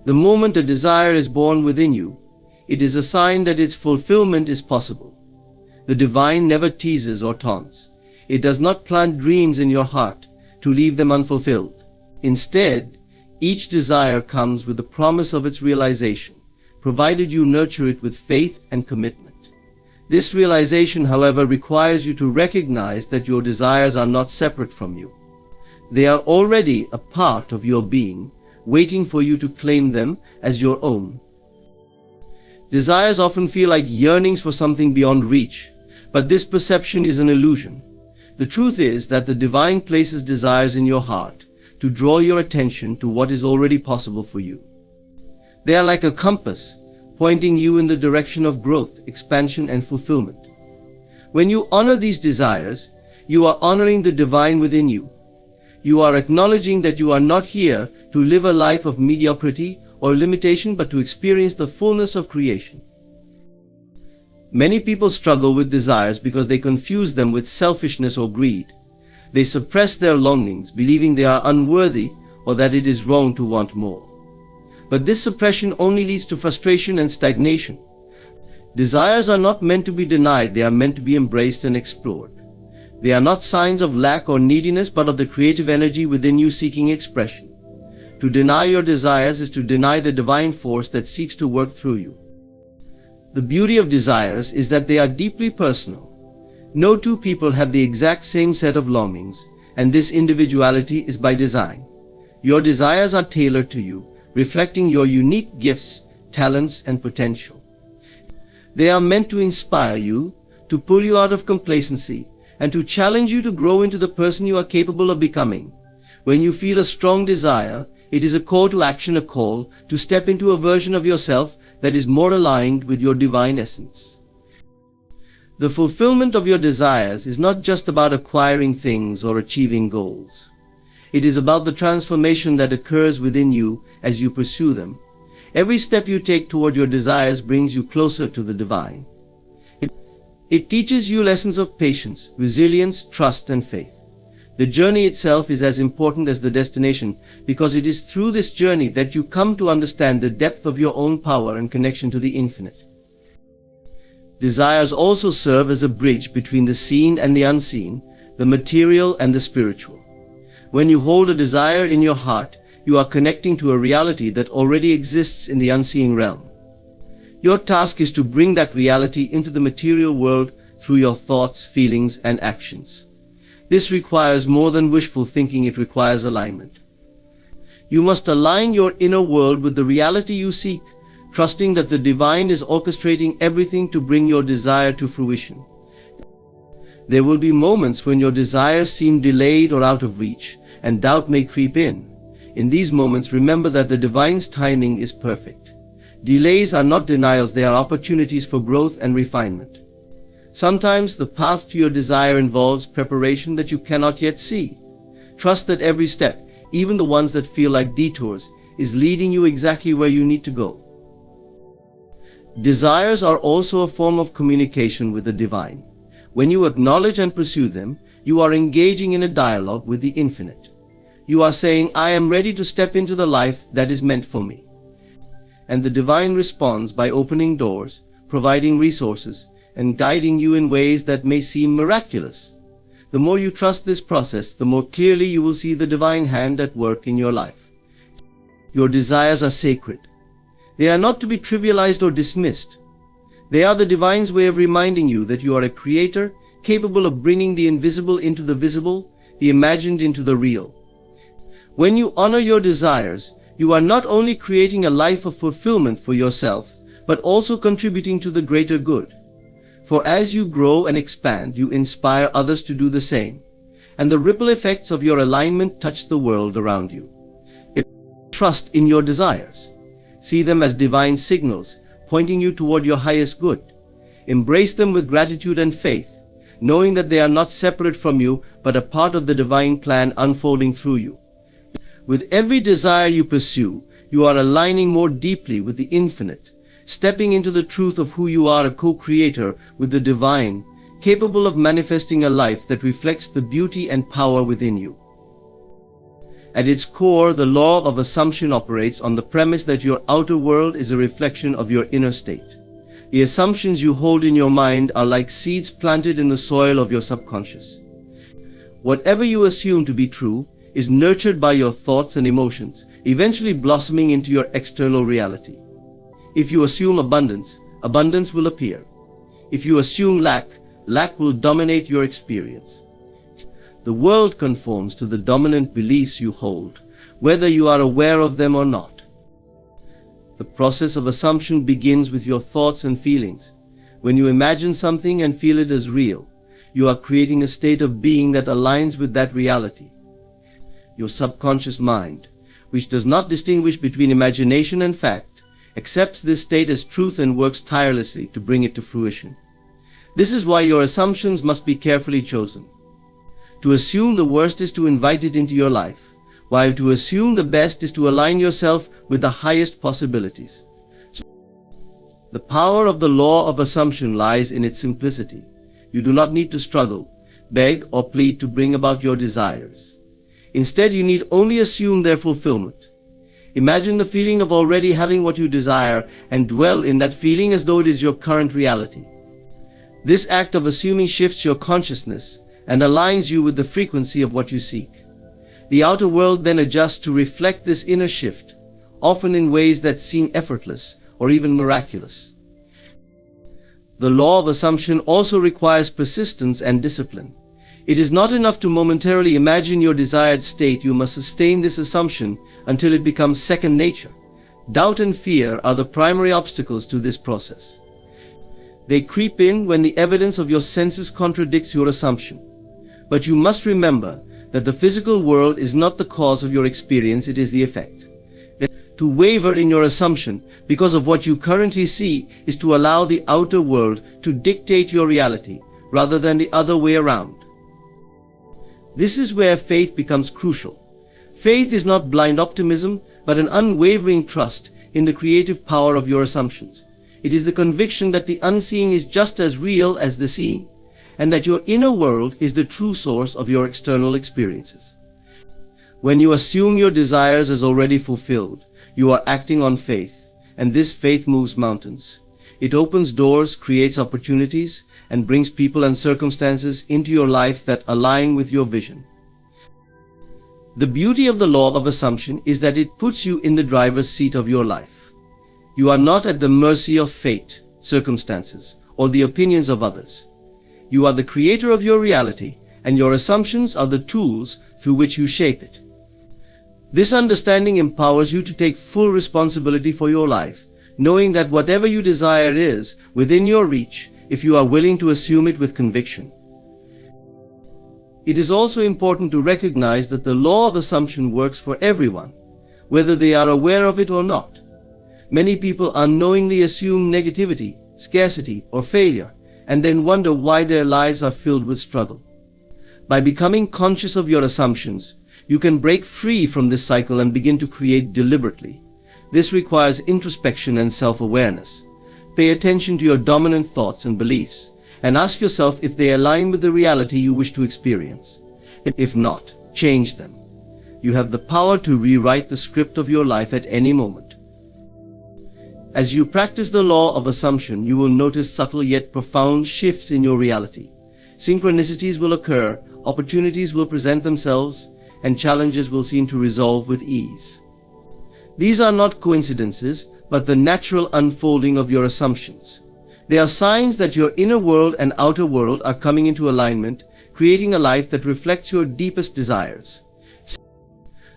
The moment a desire is born within you, it is a sign that its fulfillment is possible. The divine never teases or taunts. It does not plant dreams in your heart to leave them unfulfilled. Instead, each desire comes with the promise of its realization, provided you nurture it with faith and commitment. This realization, however, requires you to recognize that your desires are not separate from you. They are already a part of your being, waiting for you to claim them as your own. Desires often feel like yearnings for something beyond reach, but this perception is an illusion. The truth is that the divine places desires in your heart to draw your attention to what is already possible for you. They are like a compass, pointing you in the direction of growth, expansion, and fulfillment. When you honor these desires, you are honoring the divine within you. You are acknowledging that you are not here to live a life of mediocrity or limitation, but to experience the fullness of creation. Many people struggle with desires because they confuse them with selfishness or greed. They suppress their longings, believing they are unworthy or that it is wrong to want more. But this suppression only leads to frustration and stagnation. Desires are not meant to be denied, they are meant to be embraced and explored. They are not signs of lack or neediness, but of the creative energy within you seeking expression. To deny your desires is to deny the divine force that seeks to work through you. The beauty of desires is that they are deeply personal. No two people have the exact same set of longings, and this individuality is by design. Your desires are tailored to you, reflecting your unique gifts, talents, and potential. They are meant to inspire you, to pull you out of complacency, and to challenge you to grow into the person you are capable of becoming. When you feel a strong desire, it is a call to action, a call to step into a version of yourself that is more aligned with your divine essence. The fulfillment of your desires is not just about acquiring things or achieving goals. It is about the transformation that occurs within you as you pursue them. Every step you take toward your desires brings you closer to the divine. It teaches you lessons of patience, resilience, trust, and faith. The journey itself is as important as the destination, because it is through this journey that you come to understand the depth of your own power and connection to the infinite. Desires also serve as a bridge between the seen and the unseen, the material and the spiritual. When you hold a desire in your heart, you are connecting to a reality that already exists in the unseen realm. Your task is to bring that reality into the material world through your thoughts, feelings, and actions. This requires more than wishful thinking, it requires alignment. You must align your inner world with the reality you seek, trusting that the divine is orchestrating everything to bring your desire to fruition. There will be moments when your desires seem delayed or out of reach, and doubt may creep in. In these moments, remember that the divine's timing is perfect. Delays are not denials, they are opportunities for growth and refinement. Sometimes the path to your desire involves preparation that you cannot yet see. Trust that every step, even the ones that feel like detours, is leading you exactly where you need to go. Desires are also a form of communication with the divine. When you acknowledge and pursue them, you are engaging in a dialogue with the infinite. You are saying, I am ready to step into the life that is meant for me. And the divine responds by opening doors, providing resources, and guiding you in ways that may seem miraculous. The more you trust this process, the more clearly you will see the divine hand at work in your life. Your desires are sacred. They are not to be trivialized or dismissed. They are the divine's way of reminding you that you are a creator, capable of bringing the invisible into the visible, the imagined into the real. When you honor your desires, you are not only creating a life of fulfillment for yourself, but also contributing to the greater good. For as you grow and expand, you inspire others to do the same, and the ripple effects of your alignment touch the world around you. Trust in your desires. See them as divine signals, pointing you toward your highest good. Embrace them with gratitude and faith, knowing that they are not separate from you, but a part of the divine plan unfolding through you. With every desire you pursue, you are aligning more deeply with the infinite, stepping into the truth of who you are, a co-creator with the divine, capable of manifesting a life that reflects the beauty and power within you. At its core, the law of assumption operates on the premise that your outer world is a reflection of your inner state. The assumptions you hold in your mind are like seeds planted in the soil of your subconscious. Whatever you assume to be true is nurtured by your thoughts and emotions, eventually blossoming into your external reality. If you assume abundance, abundance will appear. If you assume lack, lack will dominate your experience. The world conforms to the dominant beliefs you hold, whether you are aware of them or not. The process of assumption begins with your thoughts and feelings. When you imagine something and feel it as real, you are creating a state of being that aligns with that reality. your subconscious mind, which does not distinguish between imagination and fact, accepts this state as truth and works tirelessly to bring it to fruition. This is why your assumptions must be carefully chosen. To assume the worst is to invite it into your life, while to assume the best is to align yourself with the highest possibilities. The power of the law of assumption lies in its simplicity. You do not need to struggle, beg, or plead to bring about your desires. Instead, you need only assume their fulfillment. Imagine the feeling of already having what you desire and dwell in that feeling as though it is your current reality. This act of assuming shifts your consciousness and aligns you with the frequency of what you seek. The outer world then adjusts to reflect this inner shift, often in ways that seem effortless or even miraculous. The law of assumption also requires persistence and discipline. It is not enough to momentarily imagine your desired state. You must sustain this assumption until it becomes second nature. Doubt and fear are the primary obstacles to this process. They creep in when the evidence of your senses contradicts your assumption. But you must remember that the physical world is not the cause of your experience, it is the effect. To waver in your assumption because of what you currently see is to allow the outer world to dictate your reality rather than the other way around. This is where faith becomes crucial. Faith is not blind optimism, but an unwavering trust in the creative power of your assumptions. It is the conviction that the unseen is just as real as the seen, and that your inner world is the true source of your external experiences. When you assume your desires as already fulfilled, you are acting on faith, and this faith moves mountains. It opens doors, creates opportunities, and brings people and circumstances into your life that align with your vision. The beauty of the law of assumption is that it puts you in the driver's seat of your life. You are not at the mercy of fate, circumstances, or the opinions of others. You are the creator of your reality, and your assumptions are the tools through which you shape it. This understanding empowers you to take full responsibility for your life, knowing that whatever you desire is within your reach if you are willing to assume it with conviction. It is also important to recognize that the law of assumption works for everyone, whether they are aware of it or not. Many people unknowingly assume negativity, scarcity, or failure, and then wonder why their lives are filled with struggle. By becoming conscious of your assumptions, you can break free from this cycle and begin to create deliberately. This requires introspection and self-awareness. Pay attention to your dominant thoughts and beliefs, and ask yourself if they align with the reality you wish to experience. If not, change them. You have the power to rewrite the script of your life at any moment. As you practice the law of assumption, you will notice subtle yet profound shifts in your reality. Synchronicities will occur, opportunities will present themselves, and challenges will seem to resolve with ease. These are not coincidences, but the natural unfolding of your assumptions. They are signs that your inner world and outer world are coming into alignment, creating a life that reflects your deepest desires.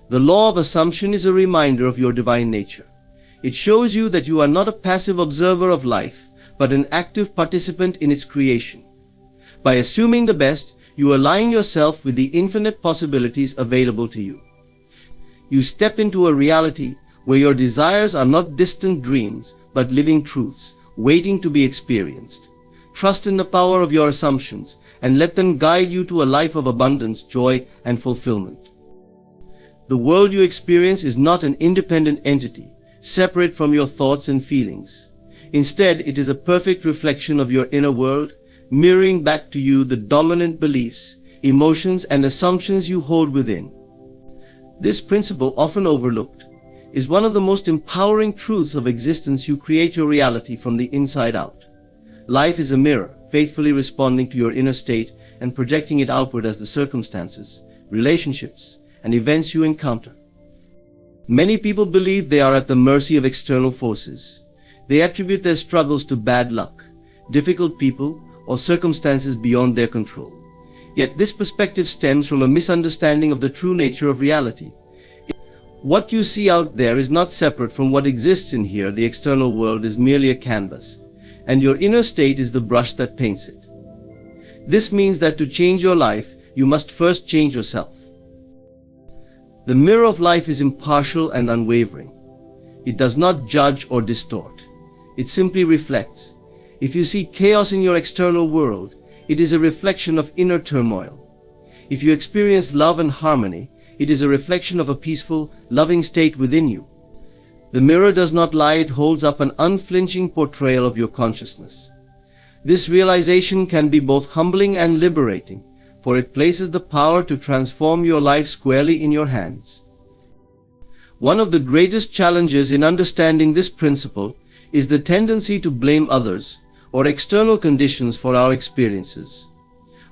The law of assumption is a reminder of your divine nature. It shows you that you are not a passive observer of life, but an active participant in its creation. By assuming the best, you align yourself with the infinite possibilities available to you. You step into a reality where your desires are not distant dreams, but living truths, waiting to be experienced. Trust in the power of your assumptions, and let them guide you to a life of abundance, joy, and fulfillment. The world you experience is not an independent entity, separate from your thoughts and feelings. Instead, it is a perfect reflection of your inner world, mirroring back to you the dominant beliefs, emotions, and assumptions you hold within. This principle, often overlooked, is one of the most empowering truths of existence. You create your reality from the inside out. Life is a mirror, faithfully responding to your inner state and projecting it outward as the circumstances, relationships, and events you encounter. Many people believe they are at the mercy of external forces. They attribute their struggles to bad luck, difficult people, or circumstances beyond their control. Yet this perspective stems from a misunderstanding of the true nature of reality. What you see out there is not separate from what exists in here. The external world is merely a canvas, and your inner state is the brush that paints it. This means that to change your life, you must first change yourself. The mirror of life is impartial and unwavering. It does not judge or distort. It simply reflects. If you see chaos in your external world, it is a reflection of inner turmoil. If you experience love and harmony, it is a reflection of a peaceful, loving state within you. The mirror does not lie, it holds up an unflinching portrayal of your consciousness. This realization can be both humbling and liberating, for it places the power to transform your life squarely in your hands. One of the greatest challenges in understanding this principle is the tendency to blame others or external conditions for our experiences.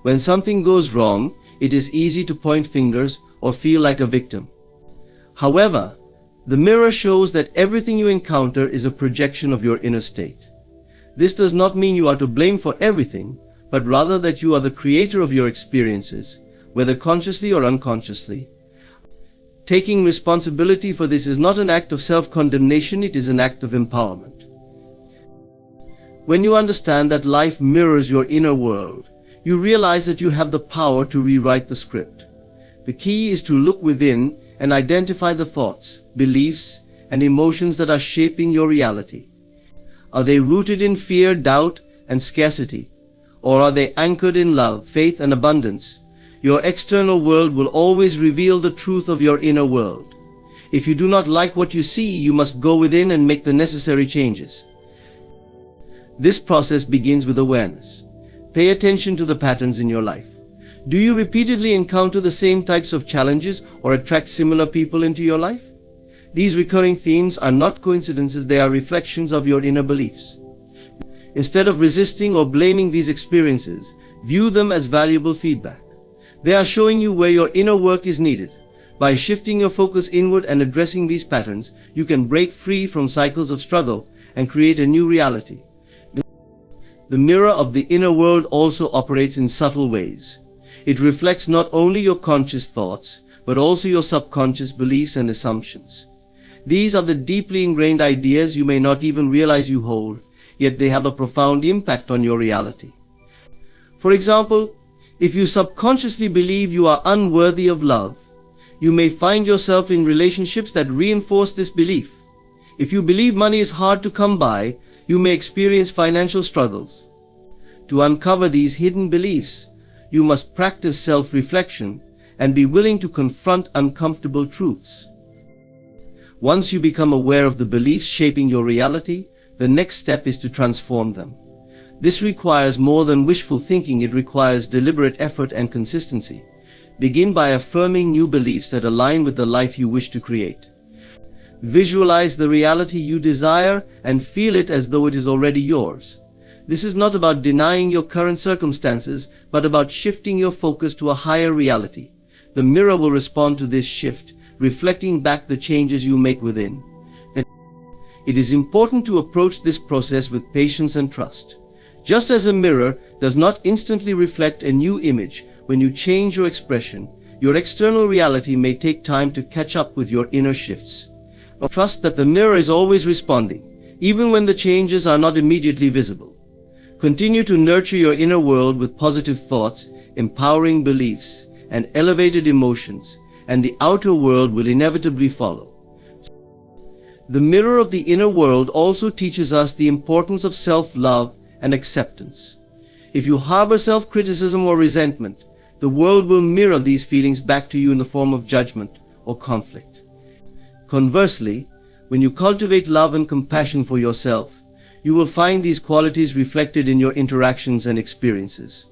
When something goes wrong, it is easy to point fingers or feel like a victim. However, the mirror shows that everything you encounter is a projection of your inner state. This does not mean you are to blame for everything, but rather that you are the creator of your experiences, whether consciously or unconsciously. Taking responsibility for this is not an act of self-condemnation, it is an act of empowerment. When you understand that life mirrors your inner world, you realize that you have the power to rewrite the script. The key is to look within and identify the thoughts, beliefs, and emotions that are shaping your reality. Are they rooted in fear, doubt, and scarcity? Or are they anchored in love, faith, and abundance? Your external world will always reveal the truth of your inner world. If you do not like what you see, you must go within and make the necessary changes. This process begins with awareness. Pay attention to the patterns in your life. Do you repeatedly encounter the same types of challenges or attract similar people into your life? These recurring themes are not coincidences, they are reflections of your inner beliefs. Instead of resisting or blaming these experiences, view them as valuable feedback. They are showing you where your inner work is needed. By shifting your focus inward and addressing these patterns, you can break free from cycles of struggle and create a new reality. The mirror of the inner world also operates in subtle ways. It reflects not only your conscious thoughts, but also your subconscious beliefs and assumptions. These are the deeply ingrained ideas you may not even realize you hold, yet they have a profound impact on your reality. For example, if you subconsciously believe you are unworthy of love, you may find yourself in relationships that reinforce this belief. If you believe money is hard to come by, you may experience financial struggles. To uncover these hidden beliefs, you must practice self-reflection and be willing to confront uncomfortable truths. Once you become aware of the beliefs shaping your reality, the next step is to transform them. This requires more than wishful thinking, it requires deliberate effort and consistency. Begin by affirming new beliefs that align with the life you wish to create. Visualize the reality you desire and feel it as though it is already yours. This is not about denying your current circumstances, but about shifting your focus to a higher reality. The mirror will respond to this shift, reflecting back the changes you make within. It is important to approach this process with patience and trust. Just as a mirror does not instantly reflect a new image, when you change your expression, your external reality may take time to catch up with your inner shifts. Trust that the mirror is always responding, even when the changes are not immediately visible. Continue to nurture your inner world with positive thoughts, empowering beliefs, and elevated emotions, and the outer world will inevitably follow. The mirror of the inner world also teaches us the importance of self-love and acceptance. If you harbor self-criticism or resentment, the world will mirror these feelings back to you in the form of judgment or conflict. Conversely, when you cultivate love and compassion for yourself, you will find these qualities reflected in your interactions and experiences.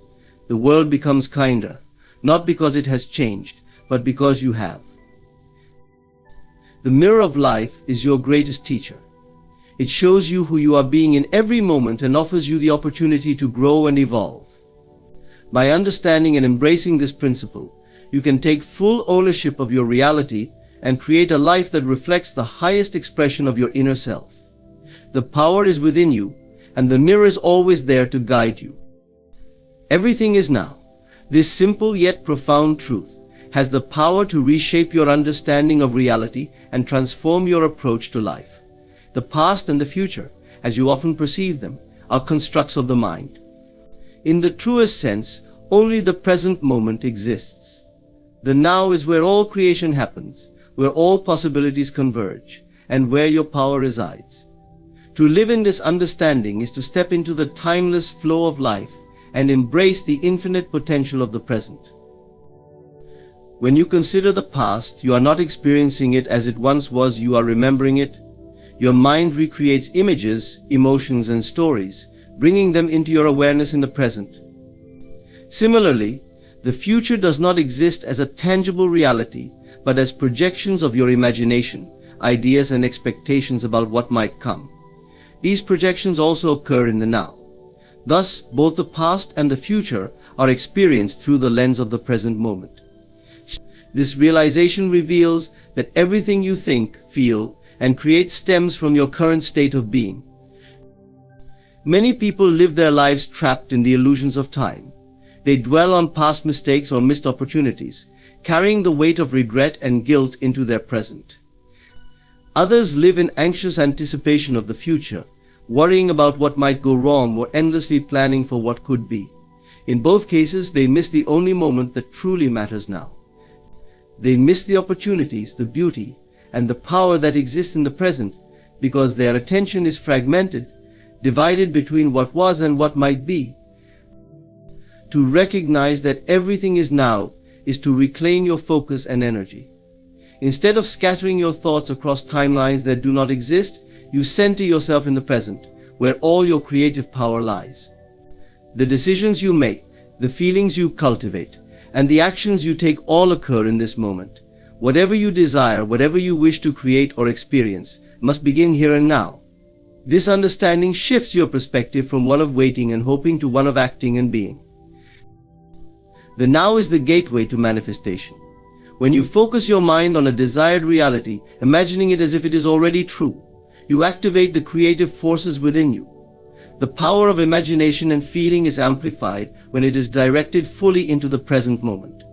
The world becomes kinder, not because it has changed, but because you have. The mirror of life is your greatest teacher. It shows you who you are being in every moment and offers you the opportunity to grow and evolve. By understanding and embracing this principle, you can take full ownership of your reality and create a life that reflects the highest expression of your inner self. The power is within you, and the mirror is always there to guide you. Everything is now. This simple yet profound truth has the power to reshape your understanding of reality and transform your approach to life. The past and the future, as you often perceive them, are constructs of the mind. In the truest sense, only the present moment exists. The now is where all creation happens, where all possibilities converge, and where your power resides. To live in this understanding is to step into the timeless flow of life and embrace the infinite potential of the present. When you consider the past, you are not experiencing it as it once was, you are remembering it. Your mind recreates images, emotions, and stories, bringing them into your awareness in the present. Similarly, the future does not exist as a tangible reality, but as projections of your imagination, ideas, and expectations about what might come. These projections also occur in the now. Thus, both the past and the future are experienced through the lens of the present moment. This realization reveals that everything you think, feel, and create stems from your current state of being. Many people live their lives trapped in the illusions of time. They dwell on past mistakes or missed opportunities, carrying the weight of regret and guilt into their present. Others live in anxious anticipation of the future, worrying about what might go wrong or endlessly planning for what could be. In both cases, they miss the only moment that truly matters now. They miss the opportunities, the beauty, and the power that exists in the present because their attention is fragmented, divided between what was and what might be. To recognize that everything is now is to reclaim your focus and energy. Instead of scattering your thoughts across timelines that do not exist, you center yourself in the present, where all your creative power lies. The decisions you make, the feelings you cultivate, and the actions you take all occur in this moment. Whatever you desire, whatever you wish to create or experience, must begin here and now. This understanding shifts your perspective from one of waiting and hoping to one of acting and being. The now is the gateway to manifestation. When you focus your mind on a desired reality, imagining it as if it is already true, you activate the creative forces within you. The power of imagination and feeling is amplified when it is directed fully into the present moment.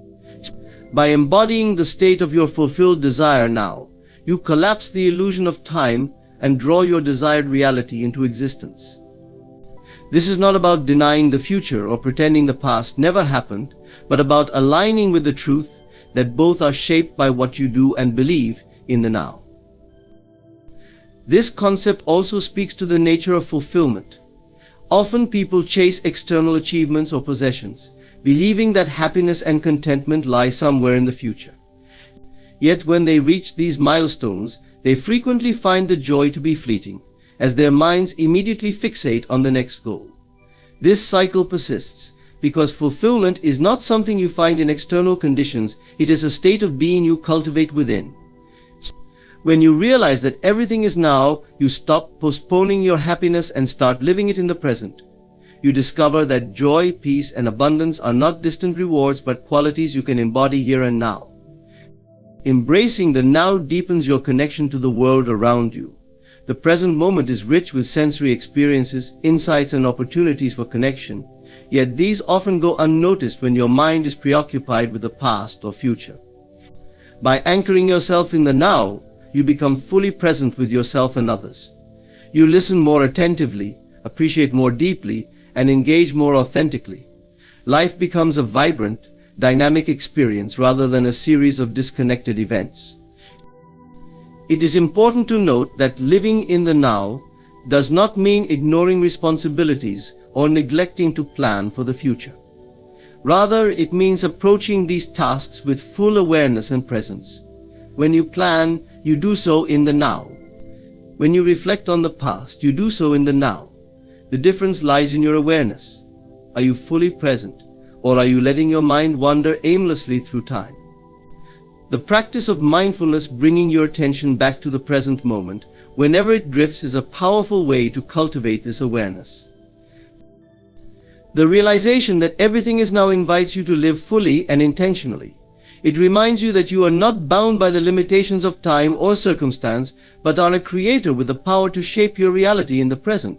By embodying the state of your fulfilled desire now, you collapse the illusion of time and draw your desired reality into existence. This is not about denying the future or pretending the past never happened, but about aligning with the truth that both are shaped by what you do and believe in the now. This concept also speaks to the nature of fulfillment. Often people chase external achievements or possessions, believing that happiness and contentment lie somewhere in the future. Yet when they reach these milestones, they frequently find the joy to be fleeting, as their minds immediately fixate on the next goal. This cycle persists because fulfillment is not something you find in external conditions, it is a state of being you cultivate within. When you realize that everything is now, you stop postponing your happiness and start living it in the present. You discover that joy, peace, and abundance are not distant rewards but qualities you can embody here and now. Embracing the now deepens your connection to the world around you. The present moment is rich with sensory experiences, insights, and opportunities for connection, yet these often go unnoticed when your mind is preoccupied with the past or future. By anchoring yourself in the now, you become fully present with yourself and others. You listen more attentively, appreciate more deeply, and engage more authentically. Life becomes a vibrant, dynamic experience rather than a series of disconnected events. It is important to note that living in the now does not mean ignoring responsibilities or neglecting to plan for the future. Rather, it means approaching these tasks with full awareness and presence. When you plan, you do so in the now. When you reflect on the past, you do so in the now. The difference lies in your awareness. Are you fully present, or are you letting your mind wander aimlessly through time? The practice of mindfulness, bringing your attention back to the present moment whenever it drifts, is a powerful way to cultivate this awareness. The realization that everything is now invites you to live fully and intentionally. It reminds you that you are not bound by the limitations of time or circumstance, but are a creator with the power to shape your reality in the present.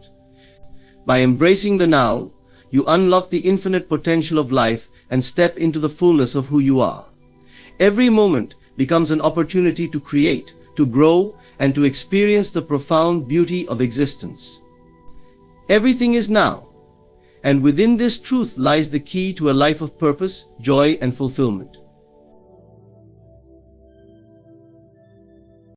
By embracing the now, you unlock the infinite potential of life and step into the fullness of who you are. Every moment becomes an opportunity to create, to grow, and to experience the profound beauty of existence. Everything is now, and within this truth lies the key to a life of purpose, joy, and fulfillment.